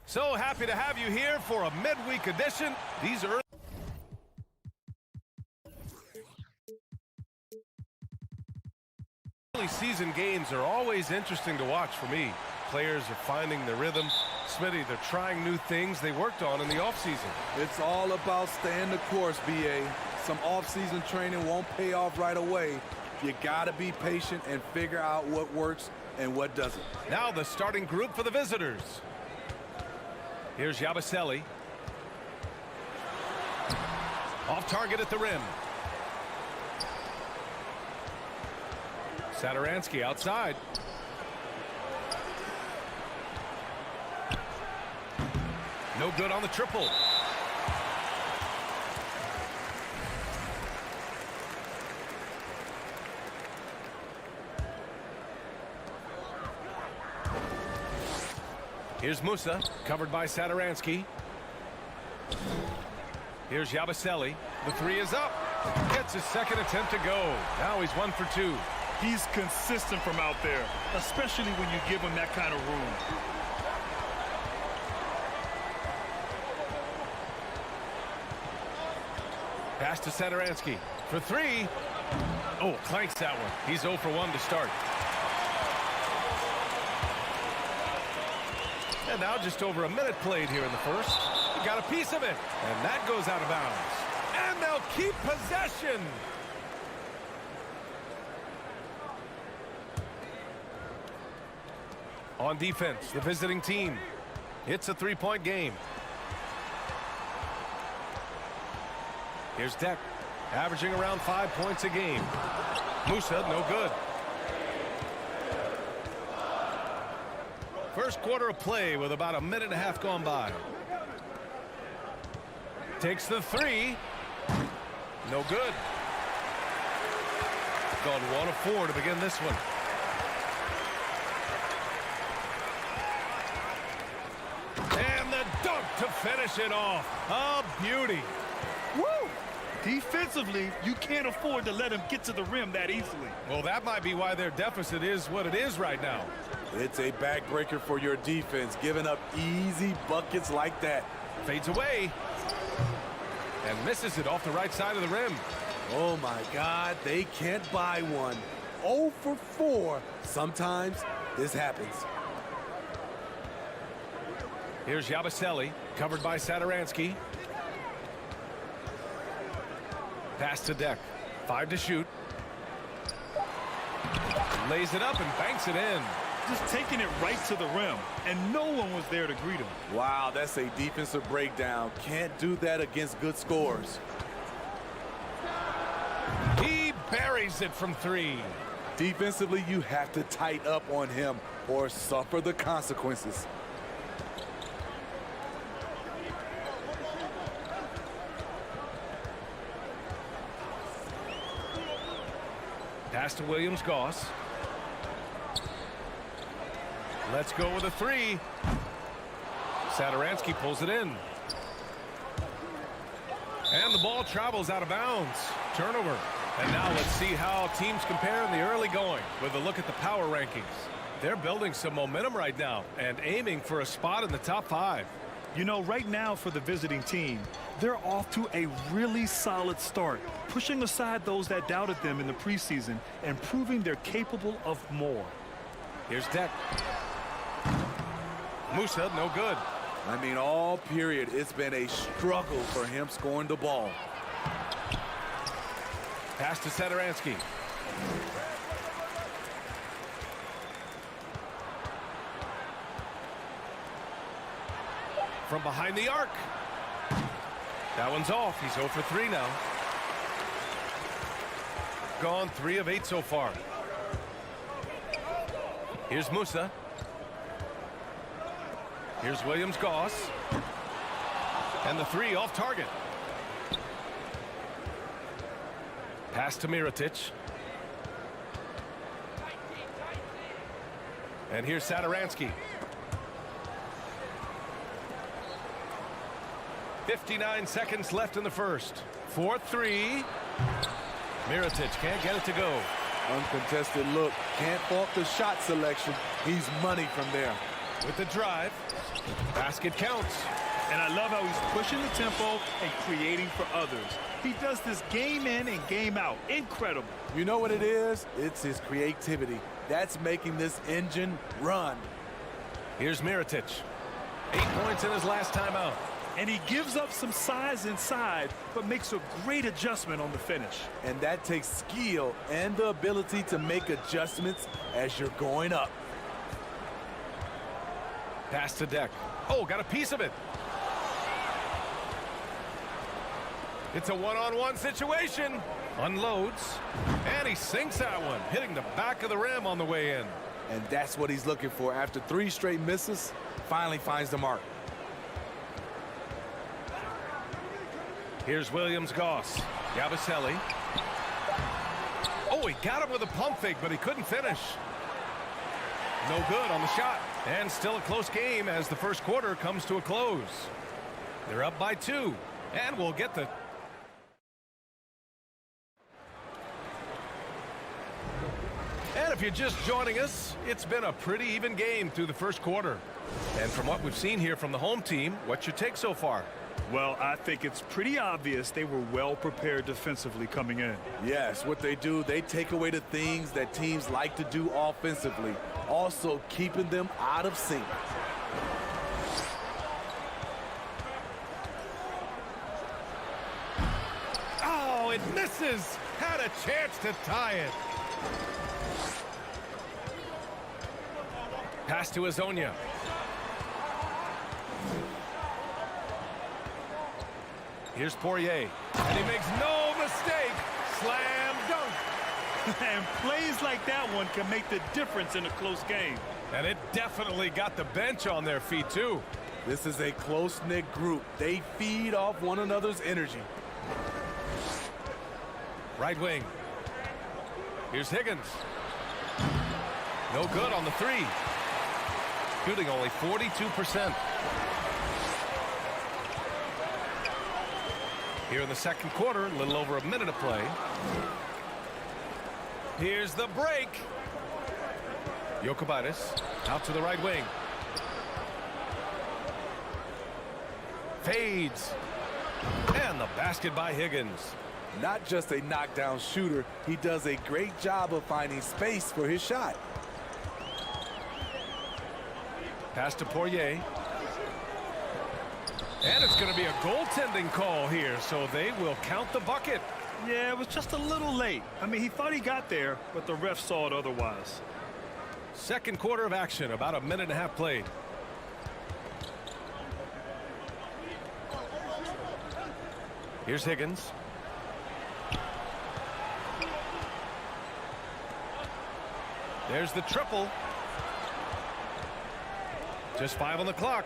So happy to have you here for a midweek edition. These early season games are always interesting to watch for me. Players are finding their rhythm. Smitty, they're trying new things they worked on in the offseason. It's all about staying the course, BA. Some off-season training won't pay off right away. You got to be patient and figure out what works and what doesn't. Now the starting group for the visitors. Here's Yabusele. Off target at the rim. Satoransky outside. No good on the triple. Here's Musa, covered by Satoransky. Here's Yabusele. The three is up. Gets his second attempt to go. Now he's 1 for 2. He's consistent from out there, especially when you give him that kind of room. Pass to Satoransky for 3. Oh, clanks that one. He's 0 for 1 to start. And now just over a minute played here in the first. He got a piece of it, and that goes out of bounds. And they'll keep possession. On defense, the visiting team. It's a three-point game. Here's Deck, averaging around 5 points a game. Musa, no good. First quarter of play with about a minute and a half gone by. Takes the 3. No good. Gone 1 of 4 to begin this one. And the dunk to finish it off. A beauty. Woo! Defensively, you can't afford to let him get to the rim that easily. Well, that might be why their deficit is what it is right now. It's a backbreaker for your defense, giving up easy buckets like that. Fades away. And misses it off the right side of the rim. Oh, my God, they can't buy one. 0 for 4. Sometimes this happens. Here's Yabusele, covered by Satoransky. Pass to Deck. 5 to shoot. Lays it up and banks it in. just taking it right to the rim, and no one was there to greet him. Wow, that's a defensive breakdown. Can't do that against good scorers. He buries it from 3. Defensively, you have to tighten up on him or suffer the consequences. Pass to Williams-Goss. Let's go with a 3. Satoransky pulls it in. And the ball travels out of bounds. Turnover. And now let's see how teams compare in the early going with a look at the power rankings. They're building some momentum right now and aiming for a spot in the top 5. You know, right now for the visiting team, they're off to a really solid start, pushing aside those that doubted them in the preseason and proving they're capable of more. Here's Deck. Musa, no good. I mean, all period, it's been a struggle for him scoring the ball. Pass to Satoransky. From behind the arc. That one's off. He's 0 for 3 now. Gone 3 of 8 so far. Here's Musa. Here's Williams-Goss. And the 3 off target. Pass to Mirotic. And here's Satoransky. 59 seconds left in the first. 4-3. Mirotic can't get it to go. Uncontested look. Can't fault the shot selection. He's money from there. With the drive. Basket counts. And I love how he's pushing the tempo and creating for others. He does this game in and game out. Incredible. You know what it is? It's his creativity. That's making this engine run. Here's Mirotic. 8 points in his last timeout. And he gives up some size inside, but makes a great adjustment on the finish. And that takes skill and the ability to make adjustments as you're going up. Pass to Deck. Oh, got a piece of it. It's a one-on-one situation. Unloads. And he sinks that one, hitting the back of the rim on the way in. And that's what he's looking for. After 3 straight misses, finally finds the mark. Here's Williams-Goss. Yabusele. Oh, he got him with a pump fake, but he couldn't finish. No good on the shot. And still a close game as the first quarter comes to a close. They're up by 2. And we'll get the... And if you're just joining us, it's been a pretty even game through the first quarter. And from what we've seen here from the home team, what's your take so far? Well, I think it's pretty obvious they were well prepared defensively coming in. Yes, what they do, they take away the things that teams like to do offensively, also keeping them out of sync. Oh, it misses. Had a chance to tie it. Pass to Azonia. Here's Poirier, and he makes no mistake. Slam dunk. And plays like that one can make the difference in a close game. And it definitely got the bench on their feet, too. This is a close-knit group. They feed off one another's energy. Right wing. Here's Higgins. No good on the 3. Shooting only 42%. Here in the second quarter, a little over a minute of play. Here's the break. Jokubaitis out to the right wing. Fades. And the basket by Higgins. Not just a knockdown shooter, he does a great job of finding space for his shot. Pass to Poirier. And it's going to be a goaltending call here, so they will count the bucket. Yeah, it was just a little late. I mean, he thought he got there, but the ref saw it otherwise. Second quarter of action, about a minute and a half played. Here's Higgins. There's the triple. Just 5 on the clock.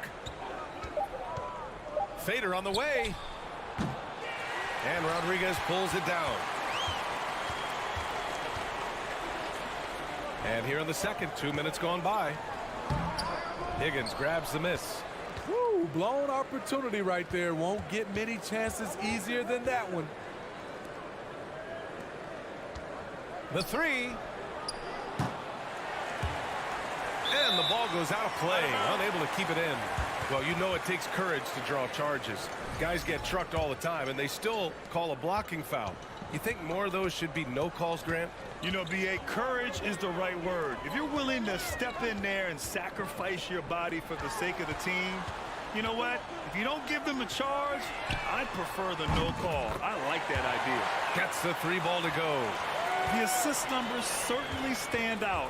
Fader on the way. And Rodriguez pulls it down. And here in the second, 2 minutes gone by. Higgins grabs the miss. Woo, blown opportunity right there. Won't get many chances easier than that one. The three. And the ball goes out of play, unable to keep it in. Well, you know it takes courage to draw charges. Guys get trucked all the time, and they still call a blocking foul. You think more of those should be no calls, Grant? You know, B.A., courage is the right word. If you're willing to step in there and sacrifice your body for the sake of the team, you know what? If you don't give them a charge, I'd prefer the no call. I like that idea. Gets the 3 ball to go. The assist numbers certainly stand out.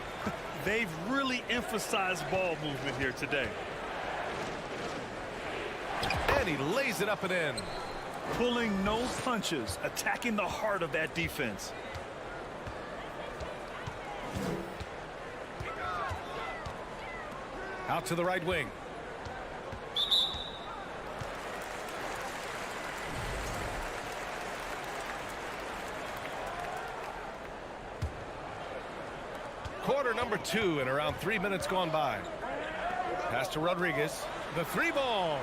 They've really emphasized ball movement here today. And he lays it up and in. Pulling no punches, attacking the heart of that defense. Out to the right wing. Quarter number 2 and around 3 minutes gone by. Pass to Rodriguez. The 3 ball.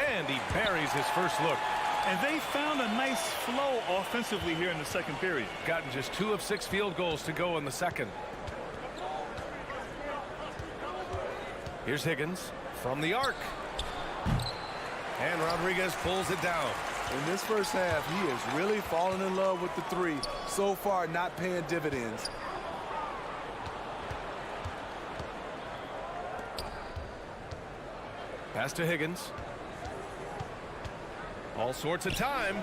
And he buries his first look. And they found a nice flow offensively here in the second period. Gotten just 2 of 6 field goals to go in the second. Here's Higgins from the arc. And Rodriguez pulls it down. In this first half, he is really falling in love with the 3. So far, not paying dividends. Pass to Higgins. All sorts of time.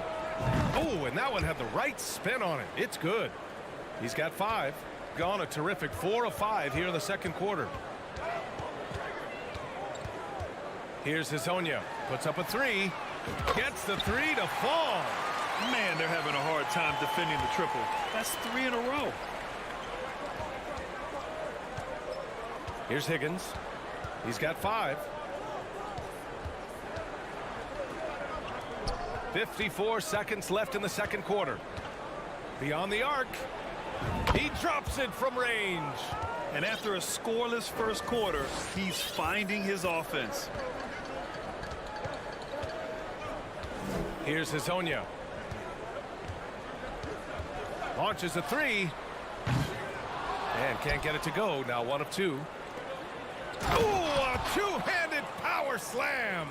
Oh, and that one had the right spin on it. It's good. He's got 5. Gone a terrific 4 of 5 here in the second quarter. Here's Hezonja. Puts up a 3. Gets the 3 to fall. Man, they're having a hard time defending the triple. That's 3 in a row. Here's Higgins. He's got 5. 54 seconds left in the second quarter. Beyond the arc. He drops it from range. And after a scoreless first quarter, he's finding his offense. Here's Hezonja. Launches a 3. And can't get it to go. Now 1 of 2. Ooh, a 2-handed power slam.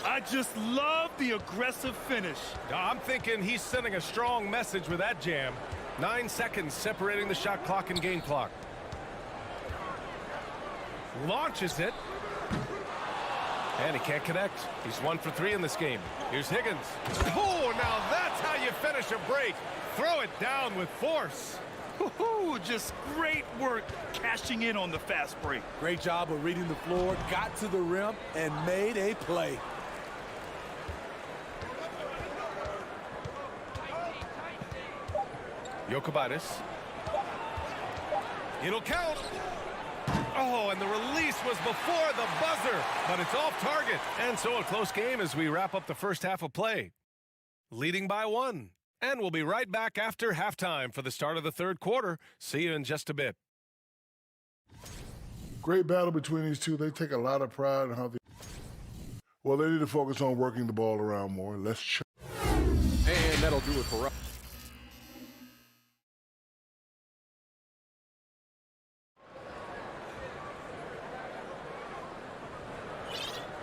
I just love the aggressive finish. I'm thinking he's sending a strong message with that jam. 9 seconds separating the shot clock and game clock. Launches it. And he can't connect. He's 1 for 3 in this game. Here's Higgins. Oh, now that's how you finish a break. Throw it down with force. Just great work cashing in on the fast break. Great job of reading the floor, got to the rim, and made a play. Jokubaitis. It'll count. Oh, and the release was before the buzzer, but it's off target. And so a close game as we wrap up the first half of play. Leading by 1. And we'll be right back after halftime for the start of the third quarter. See you in just a bit. Great battle between these two. They take a lot of pride in how they... Well, they need to focus on working the ball around more. Let's check. And that'll do it for us.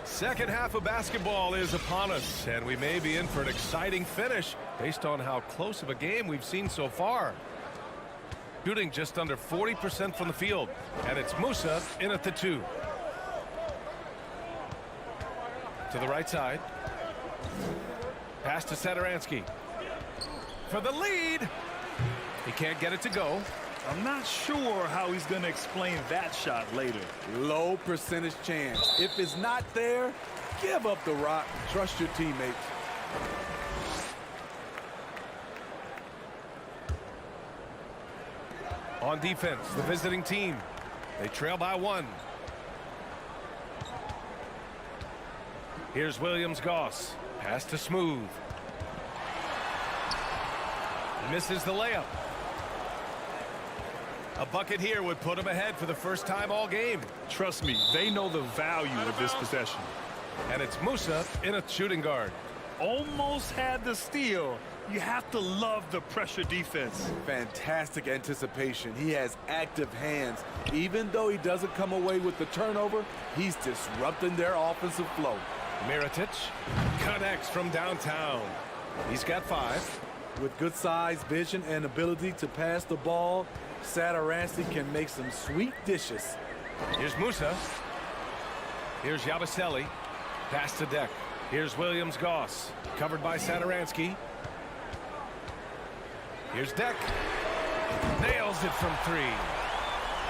Second half of basketball is upon us, and we may be in for an exciting finish based on how close of a game we've seen so far. Shooting just under 40% from the field, and it's Musa in at the 2. To the right side. Pass to Satoransky. For the lead. He can't get it to go. I'm not sure how he's going to explain that shot later. Low percentage chance. If it's not there, give up the rock. Trust your teammates. On defense, the visiting team. They trail by 1. Here's Williams-Goss. Pass to Smooth. Misses the layup. A bucket here would put him ahead for the first time all game. Trust me, they know the value of this possession. And it's Musa in a shooting guard. Almost had the steal. You have to love the pressure defense. Fantastic anticipation. He has active hands. Even though he doesn't come away with the turnover, he's disrupting their offensive flow. Mirotic connects from downtown. He's got 5. With good size, vision, and ability to pass the ball, Satoransky can make some sweet dishes. Here's Musa. Here's Yabusele. Pass to Deck. Here's Williams-Goss. Covered by Satoransky. Here's Deck. Nails it from 3.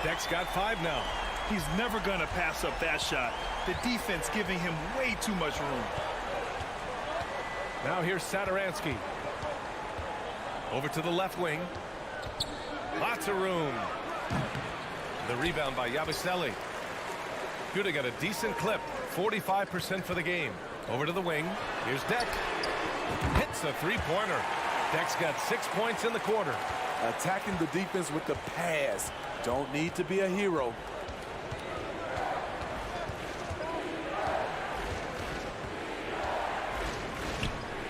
Deck's got 5 now. He's never going to pass up that shot. The defense giving him way too much room. Now here's Satoransky. Over to the left wing. Lots of room. The rebound by Yabusele. Shooting at a decent clip. 45% for the game. Over to the wing. Here's Deck. Hits a 3-pointer. Deck's got 6 points in the quarter. Attacking the defense with the pass. Don't need to be a hero.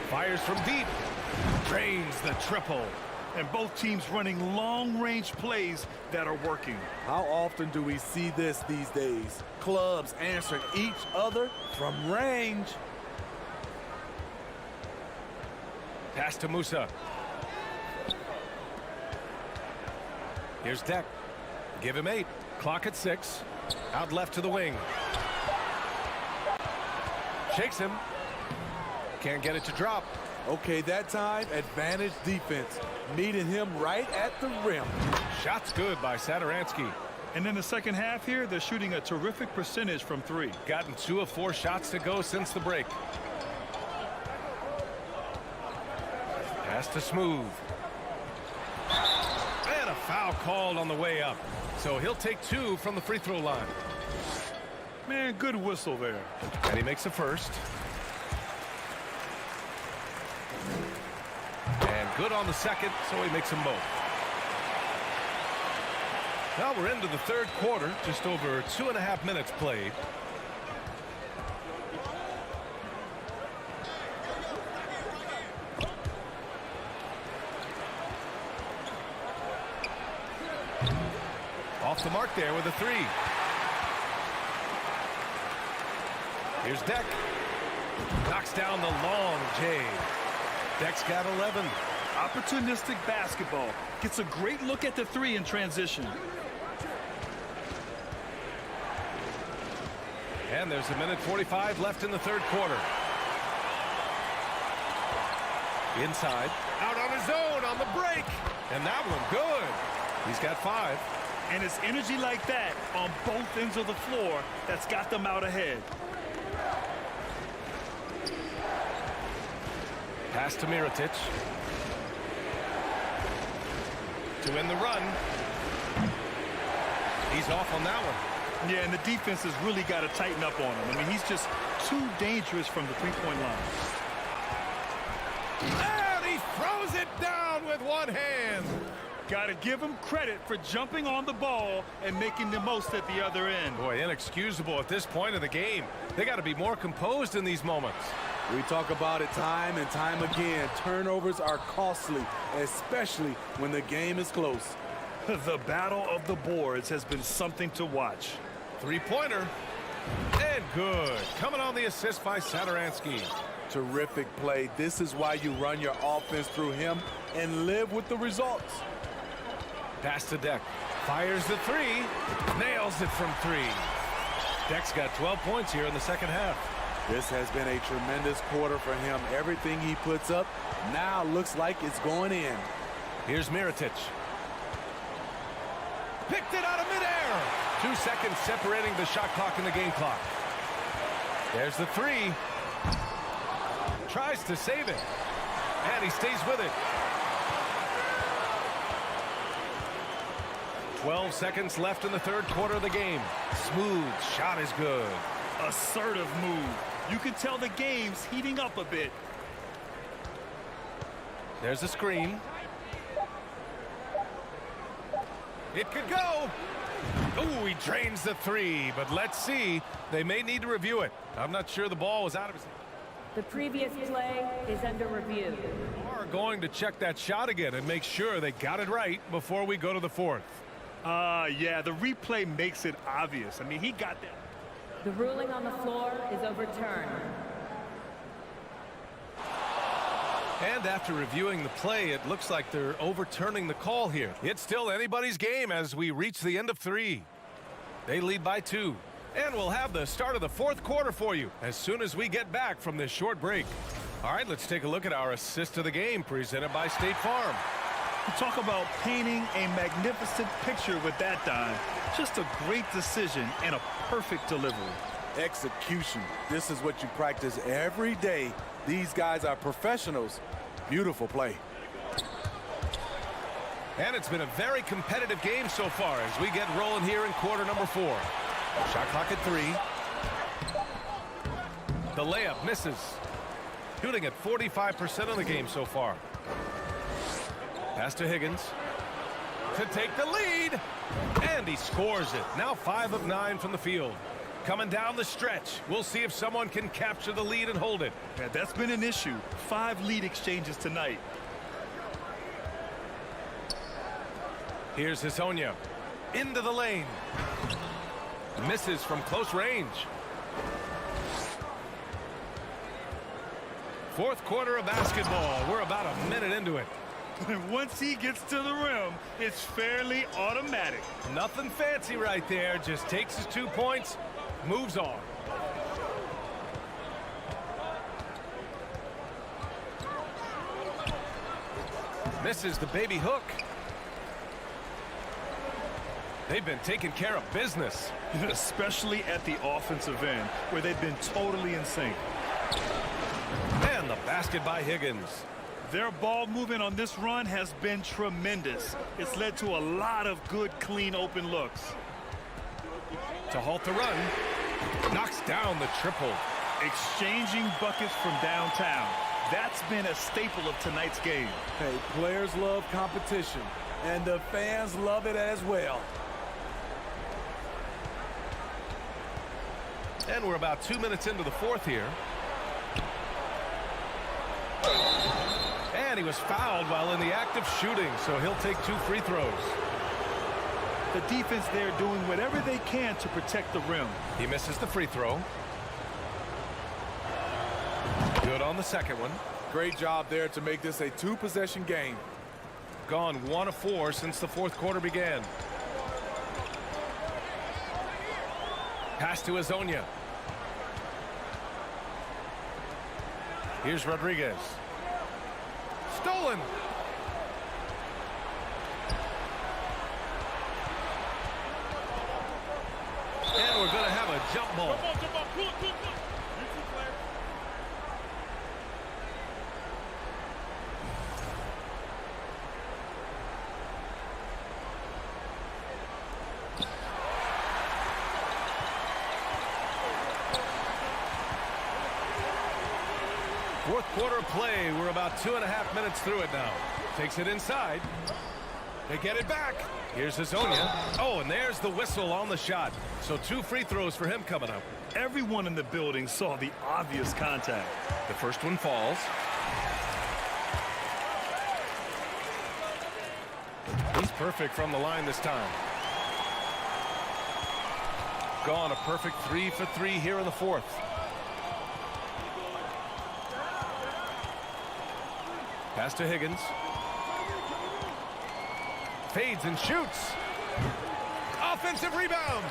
Fires from deep. Drains the triple. And both teams running long-range plays that are working. How often do we see this these days? Clubs answering each other from range. Pass to Musa. Here's Deck. Give him 8. Clock at 6. Out left to the wing. Shakes him. Can't get it to drop. Okay, that time, advantage defense. Meeting him right at the rim. Shot's good by Satoransky. And in the second half here, they're shooting a terrific percentage from 3. Gotten 2 of 4 shots to go since the break. Pass to Smooth. And a foul called on the way up. So he'll take 2 from the free throw line. Man, good whistle there. And he makes a first. And good on the second, so he makes them both. Now we're into the third quarter, just over 2.5 minutes played. Off the mark there with a 3. Here's Deck. Knocks down the long J. Deck's got 11. Opportunistic basketball. Gets a great look at the 3 in transition. And there's 1:45 left in the third quarter. Inside. Out on his own on the break. And that one good. He's got 5. And it's energy like that on both ends of the floor that's got them out ahead. Pass to Mirotic. To win the run. He's off on that one. Yeah, and the defense has really got to tighten up on him. I mean, he's just too dangerous from the three-point line. And he throws it down with one hand. Got to give him credit for jumping on the ball and making the most at the other end. Boy, inexcusable at this point of the game. They got to be more composed in these moments. We talk about it time and time again. Turnovers are costly, especially when the game is close. The battle of the boards has been something to watch. Three-pointer. And good. Coming on the assist by Satoransky. Terrific play. This is why you run your offense through him and live with the results. Pass to Deck. Fires the 3. Nails it from 3. Deck's got 12 points here in the second half. This has been a tremendous quarter for him. Everything he puts up now looks like it's going in. Here's Mirotic. Picked it out of midair. 2 seconds separating the shot clock and the game clock. There's the three. Tries to save it. And he stays with it. 12 seconds left in the third quarter of the game. Smooth shot is good. Assertive move. You can tell the game's heating up a bit. There's a screen. It could go. Oh, he drains the three, but let's see. They may need to review it. I'm not sure the ball was out of his hand. The previous play is under review. We're going to check that shot again and make sure they got it right before we go to the fourth. Yeah, the replay makes it obvious. I mean, he got that. The ruling on the floor is overturned. And after reviewing the play, it looks like they're overturning the call here. It's still anybody's game as we reach the end of 3. They lead by 2. And we'll have the start of the fourth quarter for you as soon as we get back from this short break. All right, let's take a look at our assist of the game presented by State Farm. Talk about painting a magnificent picture with that, Don. Just a great decision and a perfect delivery. Execution. This is what you practice every day. These guys are professionals. Beautiful play. And it's been a very competitive game so far as we get rolling here in quarter number 4. Shot clock at 3. The layup misses. Shooting at 45% of the game so far. Pass to Higgins to take the lead, and he scores it. Now 5 of 9 from the field. Coming down the stretch, we'll see if someone can capture the lead and hold it. Yeah, that's been an issue. 5 lead exchanges tonight. Here's Hezonja into the lane. Misses from close range. Fourth quarter of basketball. We're about a minute into it. Once he gets to the rim, it's fairly automatic. Nothing fancy right there. Just takes his 2 points, moves on. Misses the baby hook. They've been taking care of business. Especially at the offensive end, where they've been totally in sync. And the basket by Higgins. Their ball movement on this run has been tremendous. It's led to a lot of good, clean, open looks. To halt the run, knocks down the triple. Exchanging buckets from downtown. That's been a staple of tonight's game. Hey, players love competition, and the fans love it as well. And we're about 2 minutes into the fourth here. And he was fouled while in the act of shooting, so he'll take 2 free throws. The defense there doing whatever they can to protect the rim. He misses the free throw. Good on the second one. Great job there to make this a 2-possession game. Gone 1 of 4 since the fourth quarter began. Pass to Hezonja. Here's Rodriguez. Stolen. And we're going to have a jump ball. Fourth quarter play. We're about 2.5 minutes through it now. Takes it inside. They get it back. Here's Hezonja. Oh, and there's the whistle on the shot. So 2 free throws for him coming up. Everyone in the building saw the obvious contact. The first one falls. He's perfect from the line this time. Gone a perfect 3 for 3 here in the fourth. Pass to Higgins. Fades and shoots. Offensive rebound.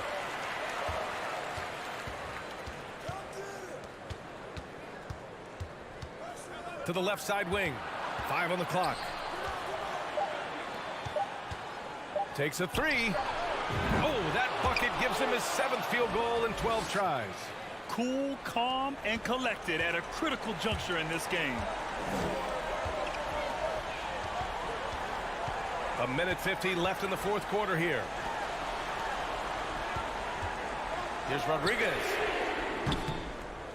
To the left side wing. 5 on the clock. Takes a 3. Oh, that bucket gives him his 7th field goal in 12 tries. Cool, calm, and collected at a critical juncture in this game. A minute 50 left in the 4th quarter here. Here's Rodriguez.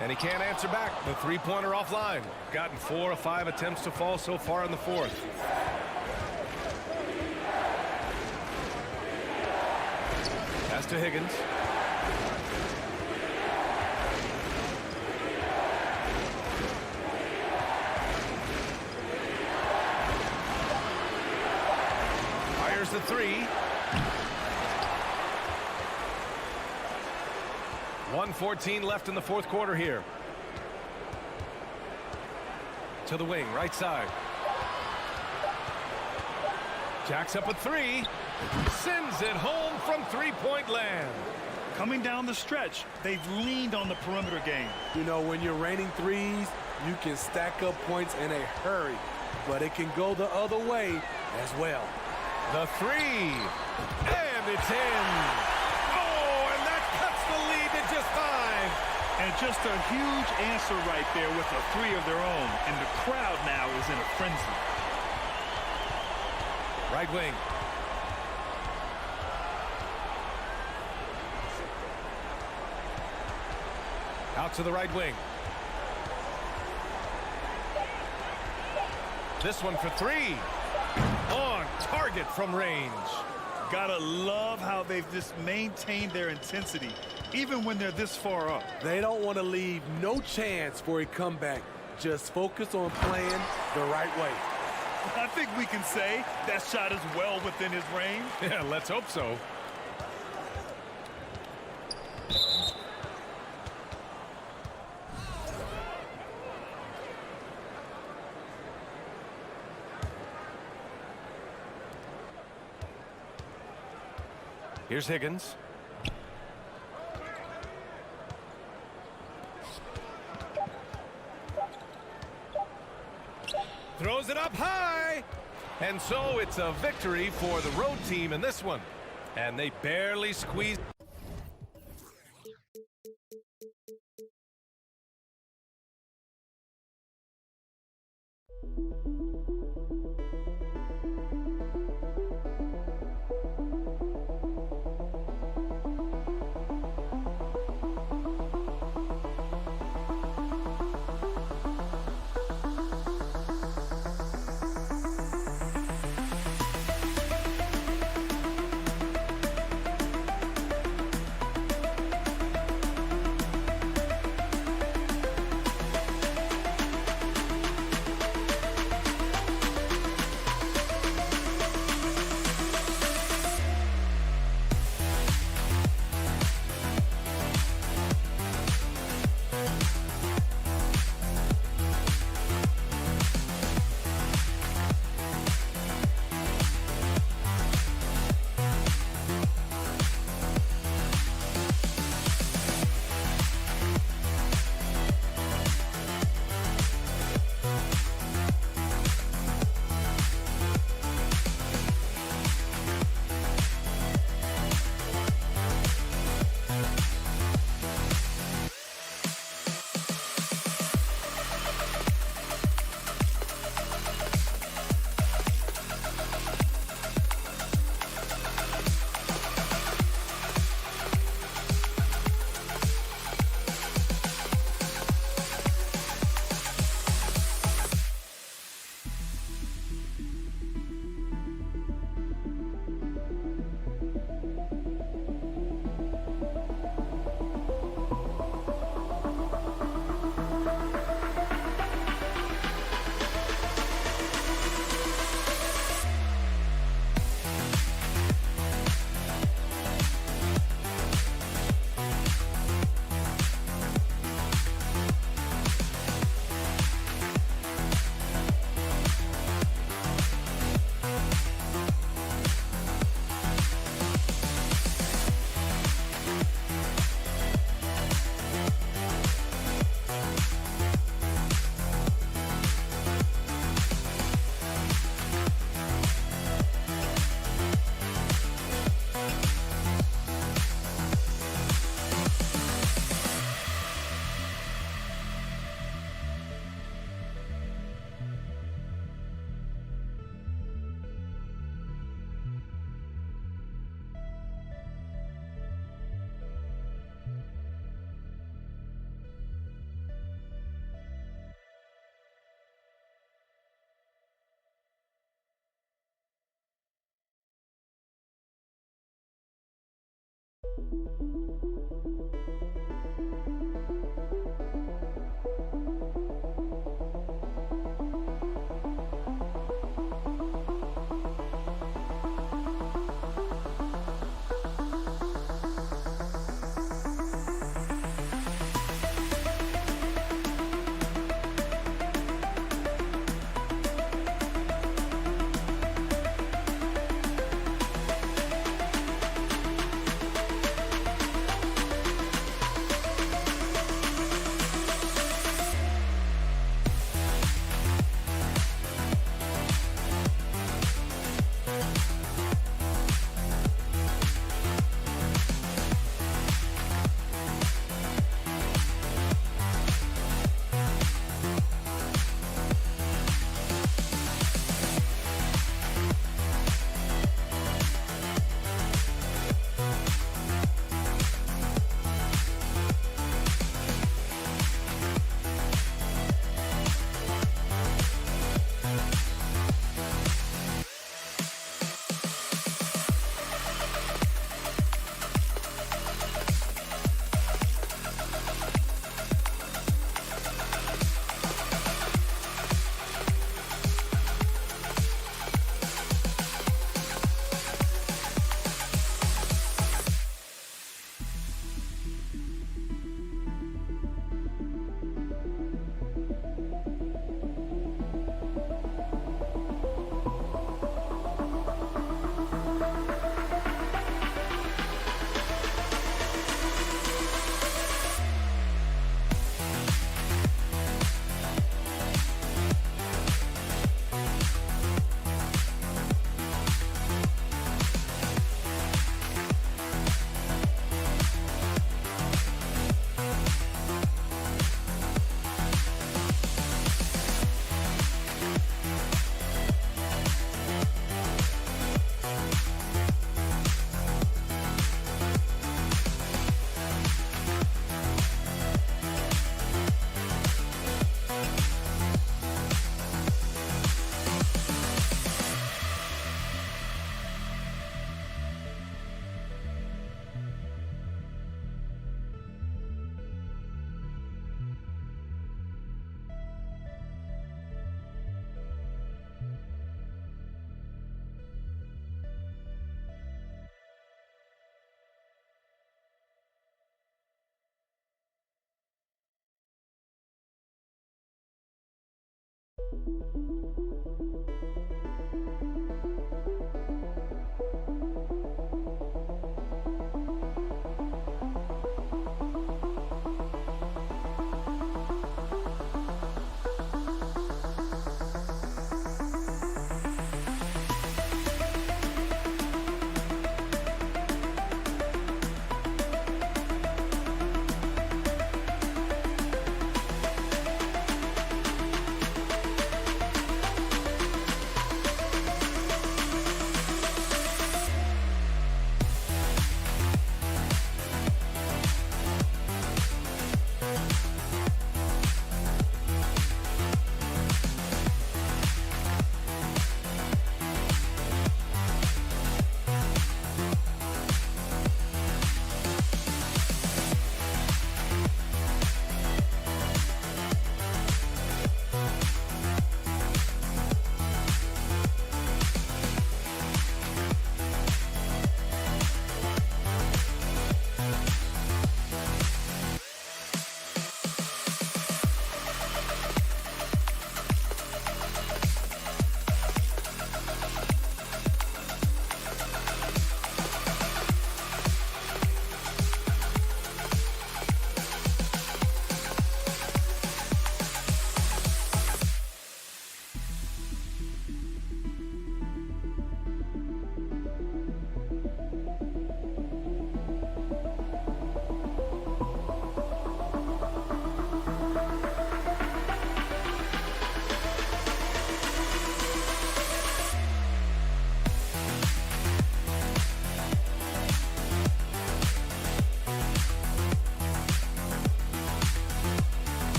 And he can't answer back. The three-pointer offline. Gotten 4 of 5 attempts to fall so far in the 4th. Pass to Higgins. Fires the 3. 1:14 left in the 4th quarter here. To the wing, right side. Jacks up a 3. Sends it home from three-point land. Coming down the stretch, they've leaned on the perimeter game. You know, when you're raining threes, you can stack up points in a hurry, but it can go the other way as well. The 3. And it's in. Oh, and that cuts the lead to just 5. And just a huge answer right there with a 3 of their own. And the crowd now is in a frenzy. Right wing. Out to the right wing. This one for 3. On target from range. Gotta love how they've just maintained their intensity, even when they're this far up. They don't want to leave no chance for a comeback. Just focus on playing the right way. I think we can say that shot is well within his range. Yeah, let's hope so. Here's Higgins. Throws it up high. And so it's a victory for the road team in this one. And they barely squeezed.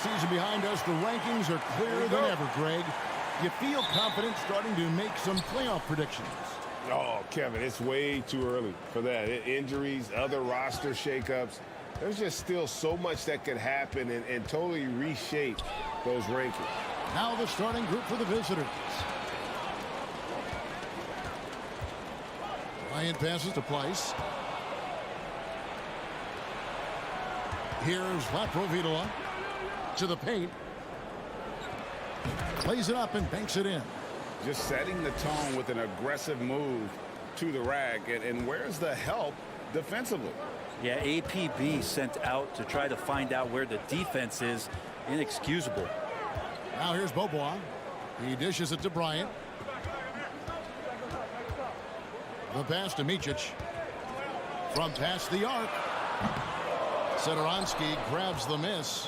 season behind us, the rankings are clearer than ever, Greg. You feel confident starting to make some playoff predictions? Oh, Kevin, it's way too early for that. Injuries, other roster shakeups. There's just still so much that could happen and totally reshape those rankings. Now the starting group for the visitors. Ryan passes to Place. Here's Latrovitola to the paint. Plays it up and banks it in. Just setting the tone with an aggressive move to the rack. And where's the help defensively? Yeah, APB sent out to try to find out where the defense is. Inexcusable. Now here's Bobois. He dishes it to Bryant. The pass to Micic. From past the arc. Sedoronsky grabs the miss.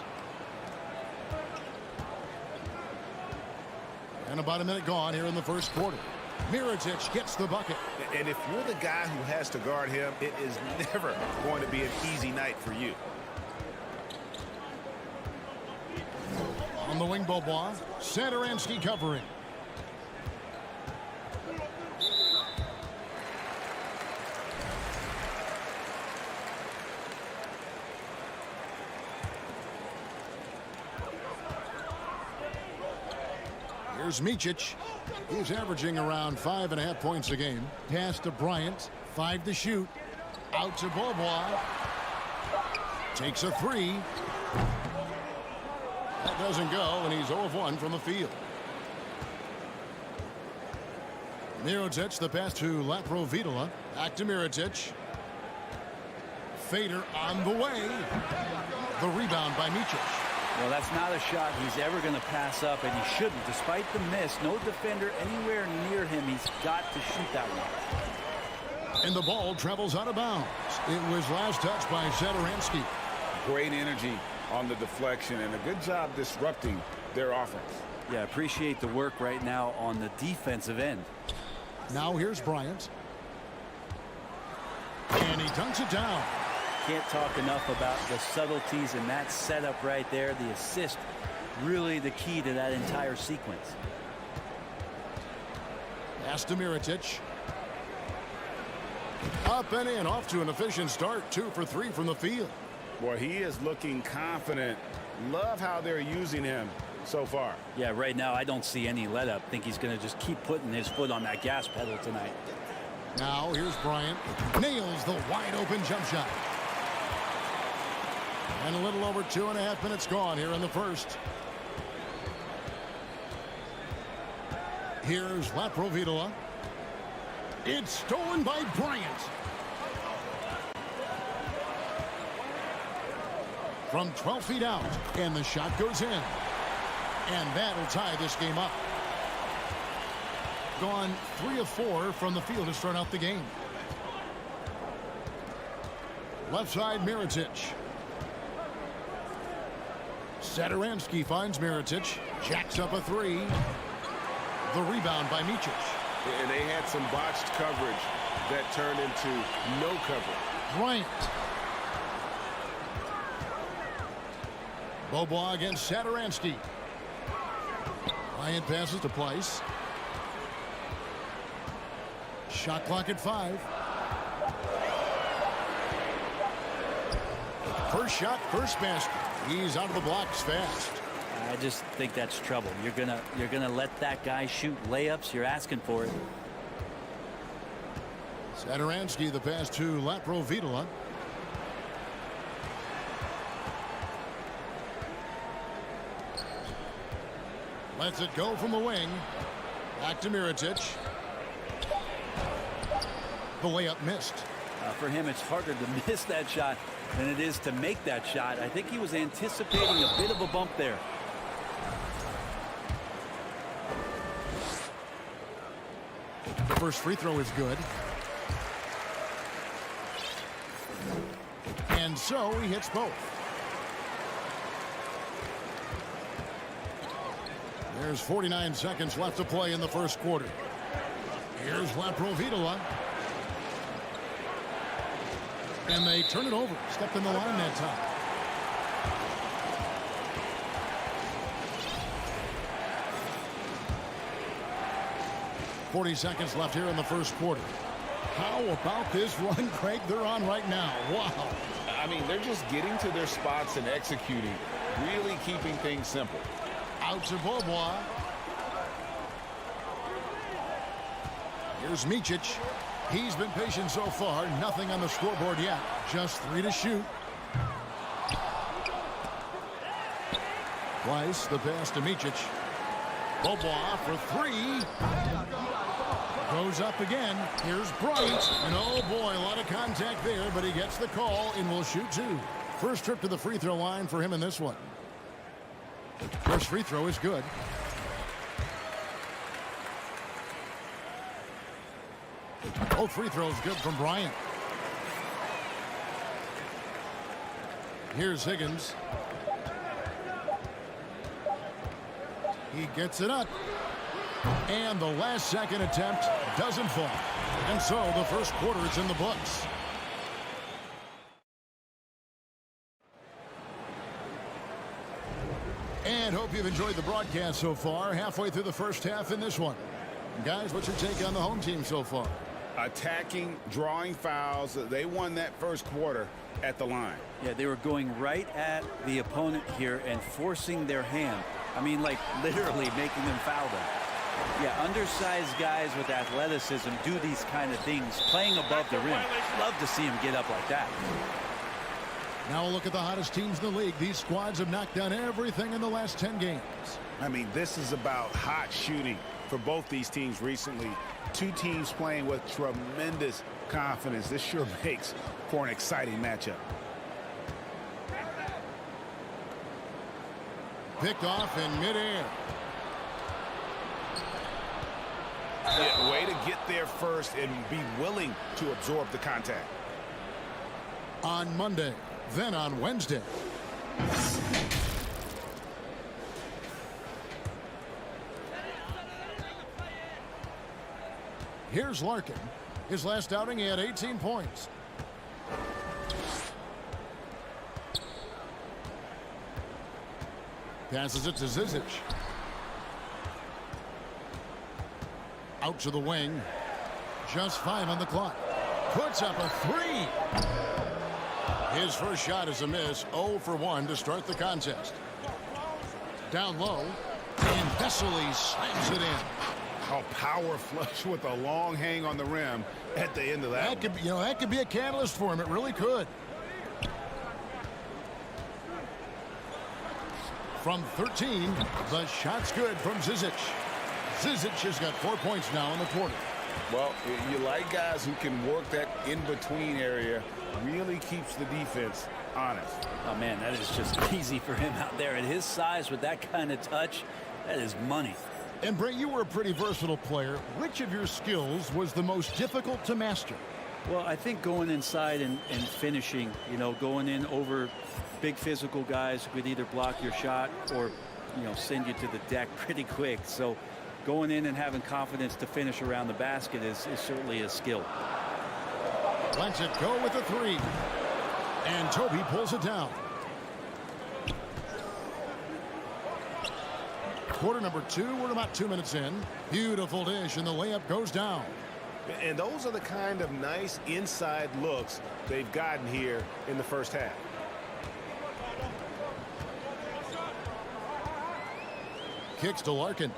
And about a minute gone here in the first quarter. Micic gets the bucket. And if you're the guy who has to guard him, it is never going to be an easy night for you. On the wing, Bobois. Sedoronsky covering. Here's Micic. He's averaging around 5.5 points a game. Pass to Bryant. 5 to shoot. Out to Bobois. Takes a 3. That doesn't go, and he's 0 of 1 from the field. Micic, the pass to Laprovitola. Back to Micic. Fader on the way. The rebound by Micic. Well, that's not a shot he's ever going to pass up, and he shouldn't. Despite the miss, no defender anywhere near him. He's got to shoot that one. And the ball travels out of bounds. It was last touched by Sedoronsky. Great energy on the deflection and a good job disrupting their offense. Yeah, appreciate the work right now on the defensive end. Now here's Bryant. And he dunks it down. Can't talk enough about the subtleties in that setup right there. The assist, really the key to that entire sequence. Pass to Micic. Up and in, off to an efficient start. 2 for 3 from the field. Boy, he is looking confident. Love how they're using him so far. Yeah, right now I don't see any let up. Think he's going to just keep putting his foot on that gas pedal tonight. Now here's Bryant. Nails the wide open jump shot. And a little over 2.5 minutes gone here in the first. Here's Laprovitola. It's stolen by Bryant. From 12 feet out, and the shot goes in. And that'll tie this game up. Gone 3 of 4 from the field to start out the game. Left side, Micic. Sedoronsky finds Micic. Jacks up a 3. The rebound by Micic. And they had some botched coverage that turned into no coverage. Bryant. Bobois against Sedoronsky. Bryant passes to Pleiss. Shot clock at 5. First shot, first basket. He's out of the blocks fast. I just think that's trouble. You're gonna let that guy shoot layups. You're asking for it. Sedoronsky, the pass to Laprovitola. Lets it go from the wing. Back to Micic. The layup missed. For him, it's harder to miss that shot than it is to make that shot. I think he was anticipating a bit of a bump there. The first free throw is good. And so he hits both. There's 49 seconds left to play in the first quarter. Here's Laprovitola. And they turn it over. Stepped in the line that time. .40 seconds left here in the first quarter. How about this run, Craig, they're on right now? Wow. I mean, they're just getting to their spots and executing, really keeping things simple. Out to Bobois. Here's Micic. He's been patient so far. Nothing on the scoreboard yet. Just 3 to shoot. Twice the pass to Micic. Bobois for three. Goes up again. Here's Bryant. And oh boy, a lot of contact there, but he gets the call and will shoot two. First trip to the free throw line for him in this one. First free throw is good. Both free throws good from Bryant. Here's Higgins. He gets it up. And the last second attempt doesn't fall. And so the first quarter is in the books. And hope you've enjoyed the broadcast so far. Halfway through the first half in this one. Guys, what's your take on the home team so far? Attacking, drawing fouls. They won that first quarter at the line. Yeah, they were going right at the opponent here and forcing their hand. I mean, like literally making them foul them. Yeah, undersized guys with athleticism do these kind of things, playing above the rim. Love to see them get up like that. Now a look at the hottest teams in the league. These squads have knocked down everything in the last 10 games. I mean, this is about hot shooting for both these teams recently. Two teams playing with tremendous confidence. This sure makes for an exciting matchup. Picked off in midair. Yeah, way to get there first and be willing to absorb the contact. On Monday, then on Wednesday. Here's Larkin. His last outing, he had 18 points. Passes it to Skijesss. Out to the wing. Just 5 on the clock. Puts up a three. His first shot is a miss. 0 for 1 to start the contest. Down low. And Vesely slams it in. A power flush with a long hang on the rim at the end of that. That could be a catalyst for him. It really could. From 13, the shot's good from Skijesss. Skijesss has got 4 points now in the quarter. Well, you like guys who can work that in-between area. Really keeps the defense honest. Oh, man, that is just easy for him out there. At his size with that kind of touch, that is money. And, Brett, you were a pretty versatile player. Which of your skills was the most difficult to master? Well, I think going inside and finishing, going in over big physical guys who could either block your shot or, send you to the deck pretty quick. So going in and having confidence to finish around the basket is certainly a skill. Lets it go with the three. And Toby pulls it down. Quarter number 2. We're about 2 minutes in. Beautiful dish, and the layup goes down. And those are the kind of nice inside looks they've gotten here in the first half. Kicks to Larkin.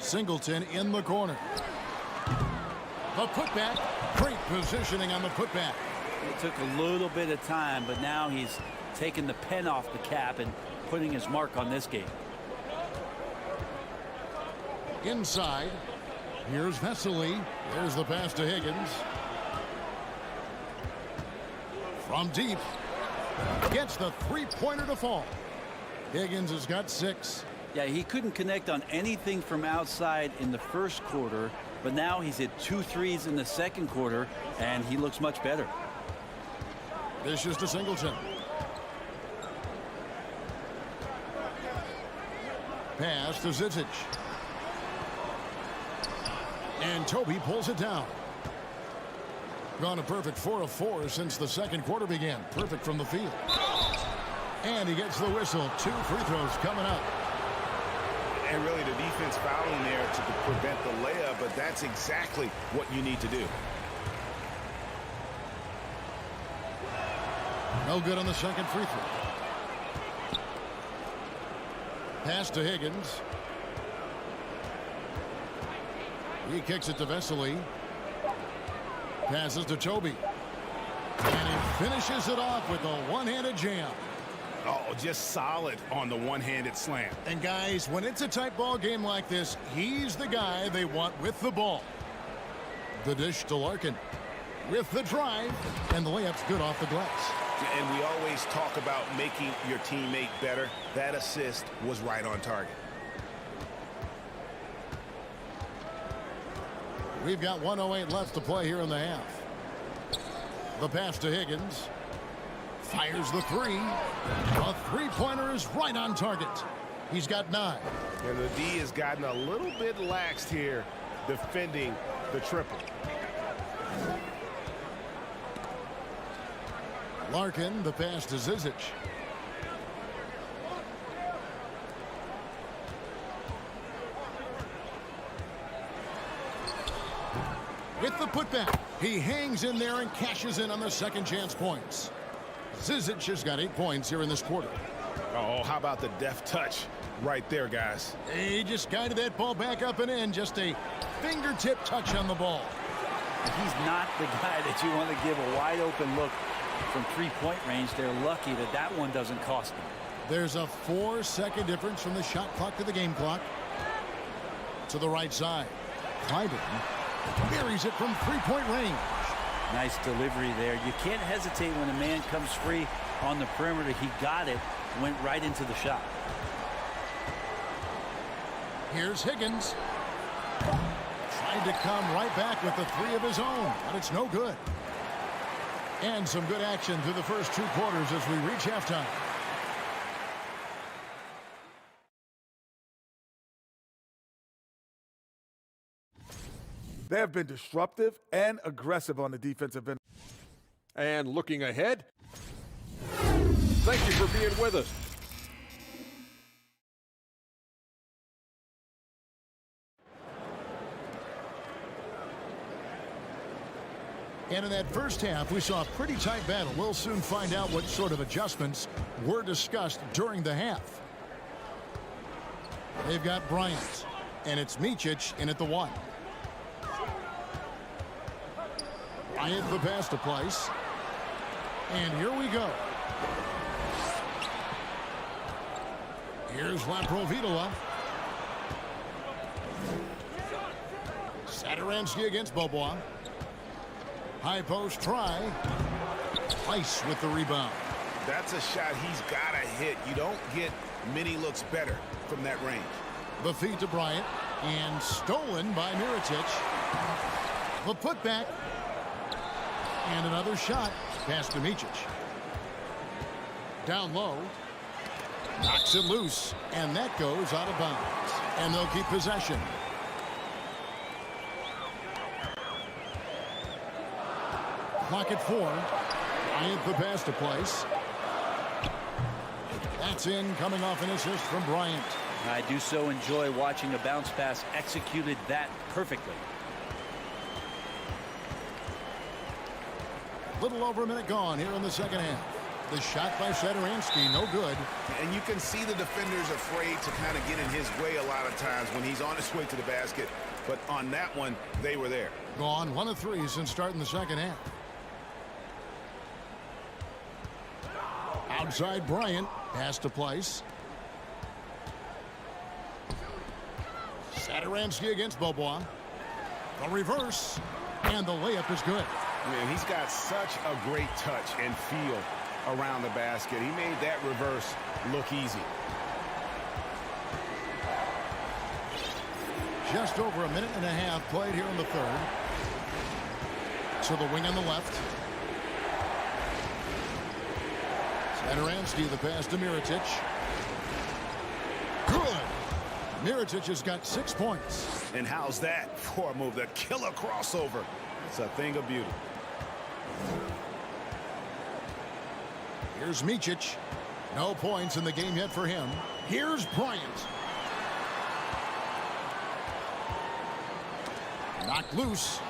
Singleton in the corner. The putback. Great positioning on the putback. It took a little bit of time, but now he's taking the pen off the cap and putting his mark on this game. Inside. Here's Vesely. There's the pass to Higgins. From deep. Gets the three-pointer to fall. Higgins has got 6. Yeah, he couldn't connect on anything from outside in the first quarter, but now he's hit 2 threes in the second quarter, and he looks much better. Dishes to Singleton. Pass to Skijesss. And Toby pulls it down. Gone a perfect 4 of 4 since the second quarter began. Perfect from the field. And he gets the whistle. 2 free throws coming up. And really the defense fouling there to prevent the layup, but that's exactly what you need to do. No good on the second free throw. Pass to Higgins. He kicks it to Vesely. Passes to Toby. And he finishes it off with a one-handed jam. Oh, just solid on the one-handed slam. And guys, when it's a tight ball game like this, he's the guy they want with the ball. The dish to Larkin with the drive, and the layup's good off the glass. And we always talk about making your teammate better. That assist was right on target. We've got 1:08 left to play here in the half. The pass to Higgins. Fires the three. A three-pointer is right on target. He's got 9. And the D has gotten a little bit laxed here defending the triple. Larkin, the pass to Skijesss. With the putback, he hangs in there and cashes in on the second chance points. Skijesss has got 8 points here in this quarter. Oh, how about the deft touch right there, guys? He just guided that ball back up and in. Just a fingertip touch on the ball. He's not the guy that you want to give a wide open look from three-point range. They're lucky that that one doesn't cost them. There's a 4-second difference from the shot clock to the game clock. To the right side. Clyden buries it from three-point range. Nice delivery there. You can't hesitate when a man comes free on the perimeter. He got it, went right into the shot. Here's Higgins. Tried to come right back with the 3 of his own, but it's no good. And some good action through the first 2 quarters as we reach halftime. They have been disruptive and aggressive on the defensive end. And looking ahead, thank you for being with us. And in that first half, we saw a pretty tight battle. We'll soon find out what sort of adjustments were discussed during the half. They've got Bryant, and it's Micic in at the 1. Bryant the pass to Place. And here we go. Here's Laprovitola. Satoransky against Bobois. High post try. Place with the rebound. That's a shot he's got to hit. You don't get many looks better from that range. The feed to Bryant. And stolen by Mirotic. The putback. And another shot. Pass to Micic. Down low. Knocks it loose. And that goes out of bounds. And they'll keep possession. Clock at 4. Bryant the pass to Place. That's in, coming off an assist from Bryant. I do so enjoy watching a bounce pass executed that perfectly. Little over a minute gone here in the second half. The shot by Satoransky, no good. And you can see the defenders afraid to kind of get in his way a lot of times when he's on his way to the basket. But on that one, they were there. Gone 1 of 3 since starting the second half. Outside Bryant, pass to Place. Satoransky against Bobois. The reverse, and the layup is good. Man, he's got such a great touch and feel around the basket. He made that reverse look easy. Just over a minute and a half played here in the third. To the wing on the left. Satoransky the pass to Mirotic. Good. Mirotic has got 6 points. And how's that for a move? The killer crossover. It's a thing of beauty. Here's Micic. No points in the game yet for him. Here's Bryant. Knocked loose.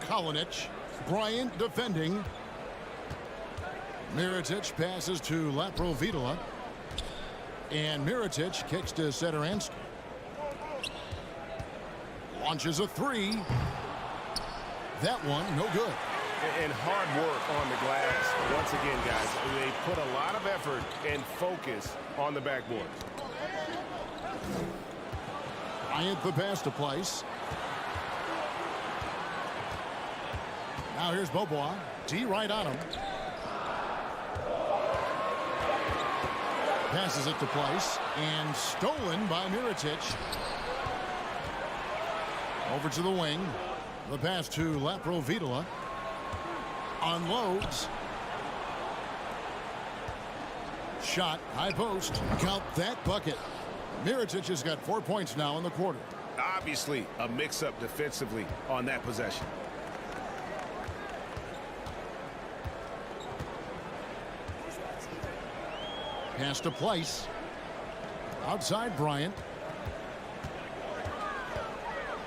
Kalinic. Bryant defending. Mirotic passes to Laprovitola. And Mirotic kicks to Satoransky. Launches a 3. That one, no good. And hard work on the glass. Once again, guys, they put a lot of effort and focus on the backboard. Bryant the pass to Place. Now here's Bobois. D right on him. Passes it to Place. And stolen by Mirotic. Over to the wing. The pass to Laprovitola. Unloads. Shot. High post. Count that bucket. Mirotic has got 4 points now in the quarter. Obviously, a mix-up defensively on that possession. Pass to Place. Outside Bryant.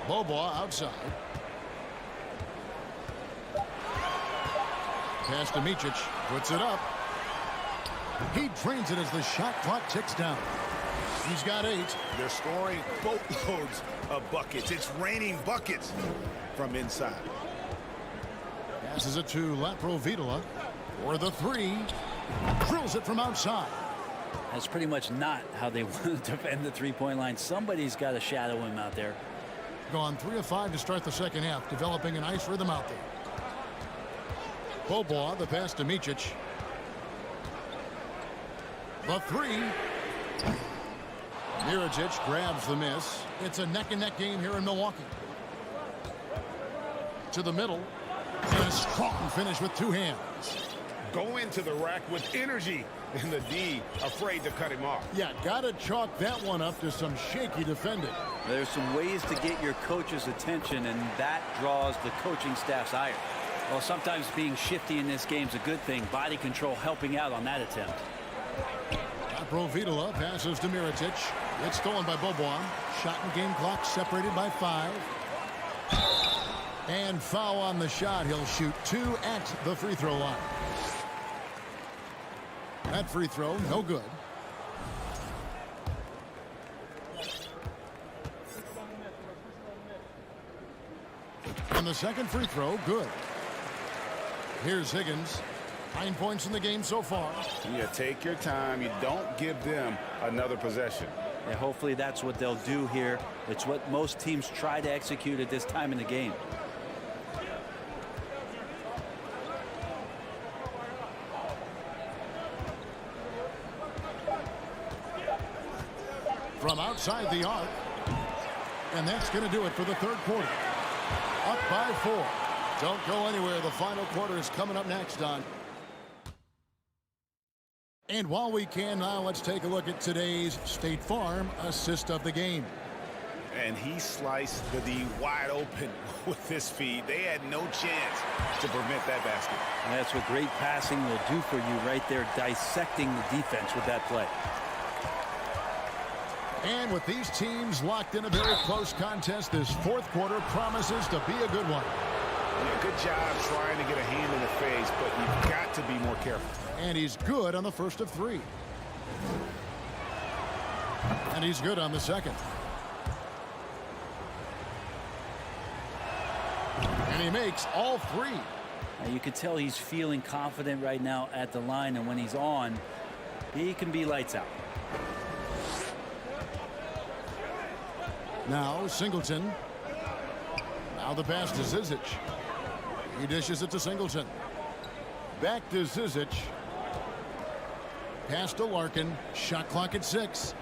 Bobois outside. Pass to Micic. Puts it up. He drains it as the shot clock ticks down. He's got 8. They're scoring boatloads of buckets. It's raining buckets from inside. Passes it to Laprovitola for the 3. Drills it from outside. That's pretty much not how they want to defend the three-point line. Somebody's got to shadow him out there. Gone 3 of 5 to start the second half, developing a nice rhythm out there. Bobois, the pass to Micic. The 3. Mirotic grabs the miss. It's a neck-and-neck game here in Milwaukee. To the middle. And a strong finish with 2 hands. Go into the rack with energy. And the D afraid to cut him off. Yeah, got to chalk that one up to some shaky defending. There's some ways to get your coach's attention, and that draws the coaching staff's ire. Well, sometimes being shifty in this game is a good thing. Body control helping out on that attempt. Laprovitola passes to Mirotic. It's stolen by Bobois. Shot and game clock separated by 5. And foul on the shot. He'll shoot 2 at the free throw line. That free throw, no good. And the second free throw, good. Here's Higgins. 9 points in the game so far. Yeah, take your time. You don't give them another possession. Yeah, hopefully that's what they'll do here. It's what most teams try to execute at this time in the game. From outside the arc. And that's going to do it for the third quarter. Up by 4. Don't go anywhere. The final quarter is coming up next on. And while we can now, let's take a look at today's State Farm assist of the game. And he sliced the D wide open with his feet. They had no chance to prevent that basket. And that's what great passing will do for you right there, dissecting the defense with that play. And with these teams locked in a very close contest, this fourth quarter promises to be a good one. Yeah, good job trying to get a hand in the face, but you've got to be more careful. And he's good on the first of 3. And he's good on the second. And he makes all 3. Now you can tell he's feeling confident right now at the line, and when he's on, he can be lights out. Now Singleton. Now the pass to Zizic. He dishes it to Singleton. Back to Zizic. Pass to Larkin. Shot clock at 6.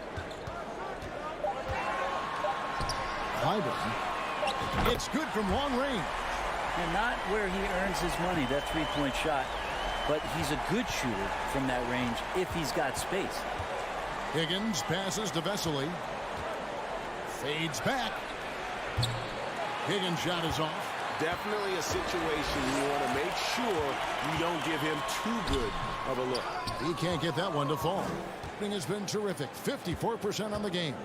Clyburn. It's good from long range. And not where he earns his money, that three-point shot. But he's a good shooter from that range if he's got space. Higgins passes to Vesely. Fades back. Higgins' shot is off. Definitely a situation you want to make sure you don't give him too good of a look. He can't get that one to fall. Shooting has been terrific. 54% on the game.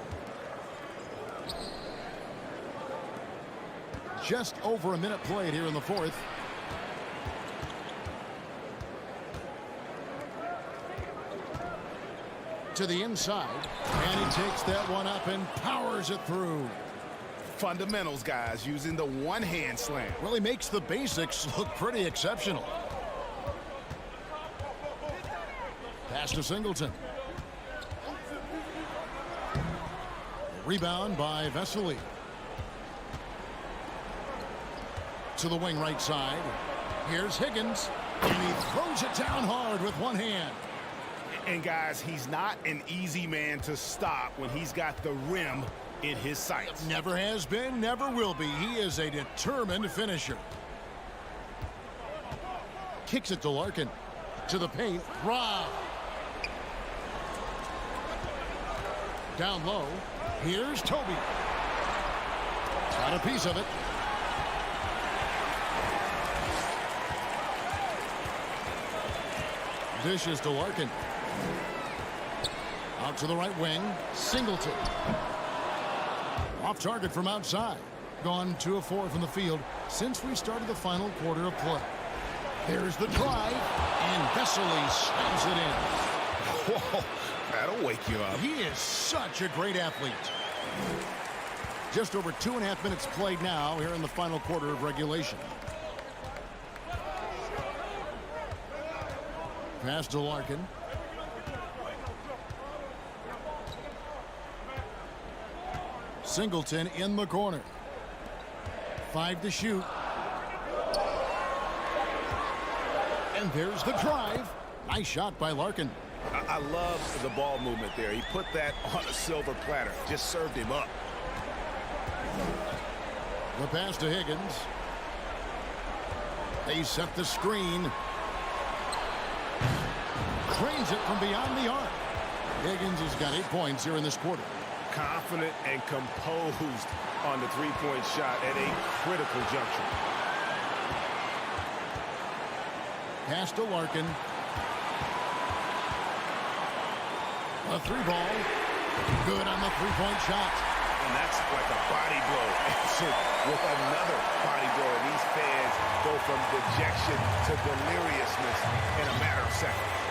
Just over a minute played here in the fourth. To the inside, and he takes that one up and powers it through. Fundamentals, guys, using the one-hand slam. Well, he makes the basics look pretty exceptional. Pass to Singleton. Rebound by Vesely. To the wing right side. Here's Higgins. And he throws it down hard with one hand. And, guys, he's not an easy man to stop when he's got the rim in his sights. Never has been, never will be. He is a determined finisher. Kicks it to Larkin. To the paint. Rob. Down low. Here's Toby. Got a piece of it. Dishes to Larkin. Out to the right wing. Singleton. Off target from outside. Gone 2 of 4 from the field since we started the final quarter of play. Here's the drive. And Vesely slams it in. Whoa, that'll wake you up. He is such a great athlete. Just over 2.5 minutes played now here in the final quarter of regulation. Pass to Larkin. Singleton in the corner. 5 to shoot. And there's the drive. Nice shot by Larkin. I love the ball movement there. He put that on a silver platter. Just served him up. The pass to Higgins. They set the screen. Cranes it from beyond the arc. Higgins has got 8 points here in this quarter. Confident and composed on the three-point shot at a critical juncture. Pass to Larkin. A 3-ball. Good on the 3-point shot. And that's like a body blow answered with another body blow. And these fans go from dejection to deliriousness in a matter of seconds.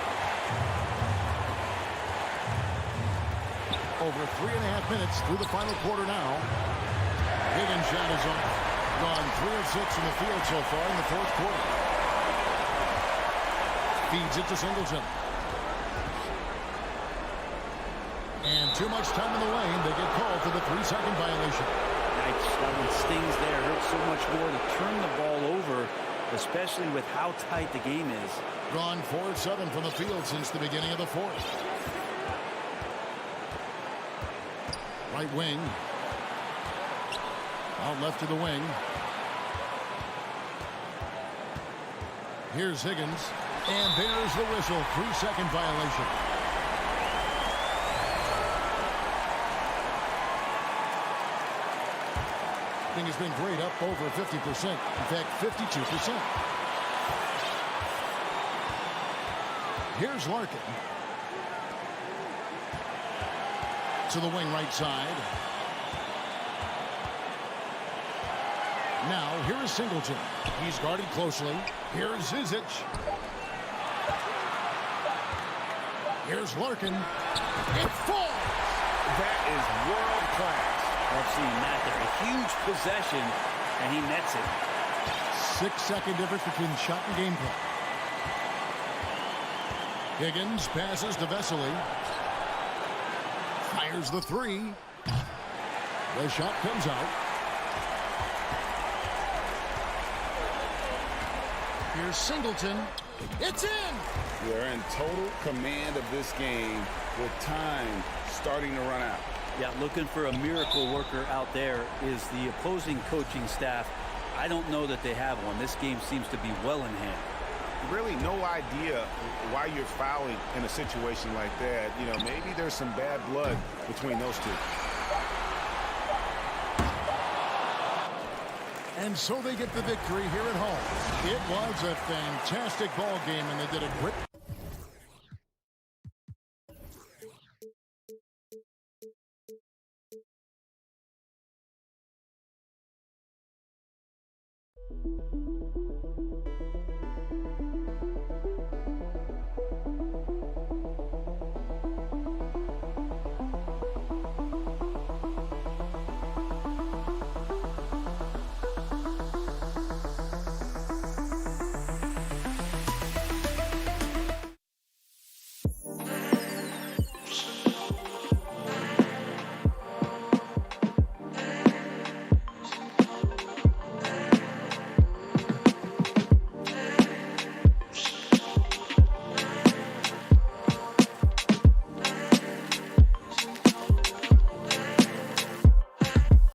Over 3.5 minutes through the final quarter now. Higgins' shot is off. Gone 3 of 6 in the field so far in the fourth quarter. Feeds it to Singleton. And too much time in the lane. They get called for the 3-second violation. Nice. That one stings there. Hurts so much more to turn the ball over, especially with how tight the game is. Gone 4 of 7 from the field since the beginning of the fourth. Right wing. Out left to the wing. Here's Higgins. And there's the whistle. 3-second violation. Thing has been great, up over 50%. In fact, 52%. Here's Larkin. To the wing right side. Now, here is Singleton. He's guarded closely. Here's Zizic. Here's Larkin. It falls! That is world class. I've seen that. A huge possession, and he nets it. 6-second difference between shot and gameplay. Higgins passes to Vesely. Fires the 3. The shot comes out. Here's Singleton. It's in! They're in total command of this game with time starting to run out. Yeah, looking for a miracle worker out there is the opposing coaching staff. I don't know that they have one. This game seems to be well in hand. Really no idea why you're fouling in a situation like that. You know, maybe there's some bad blood between those two. And so they get the victory here at home. It was a fantastic ball game, and they did a great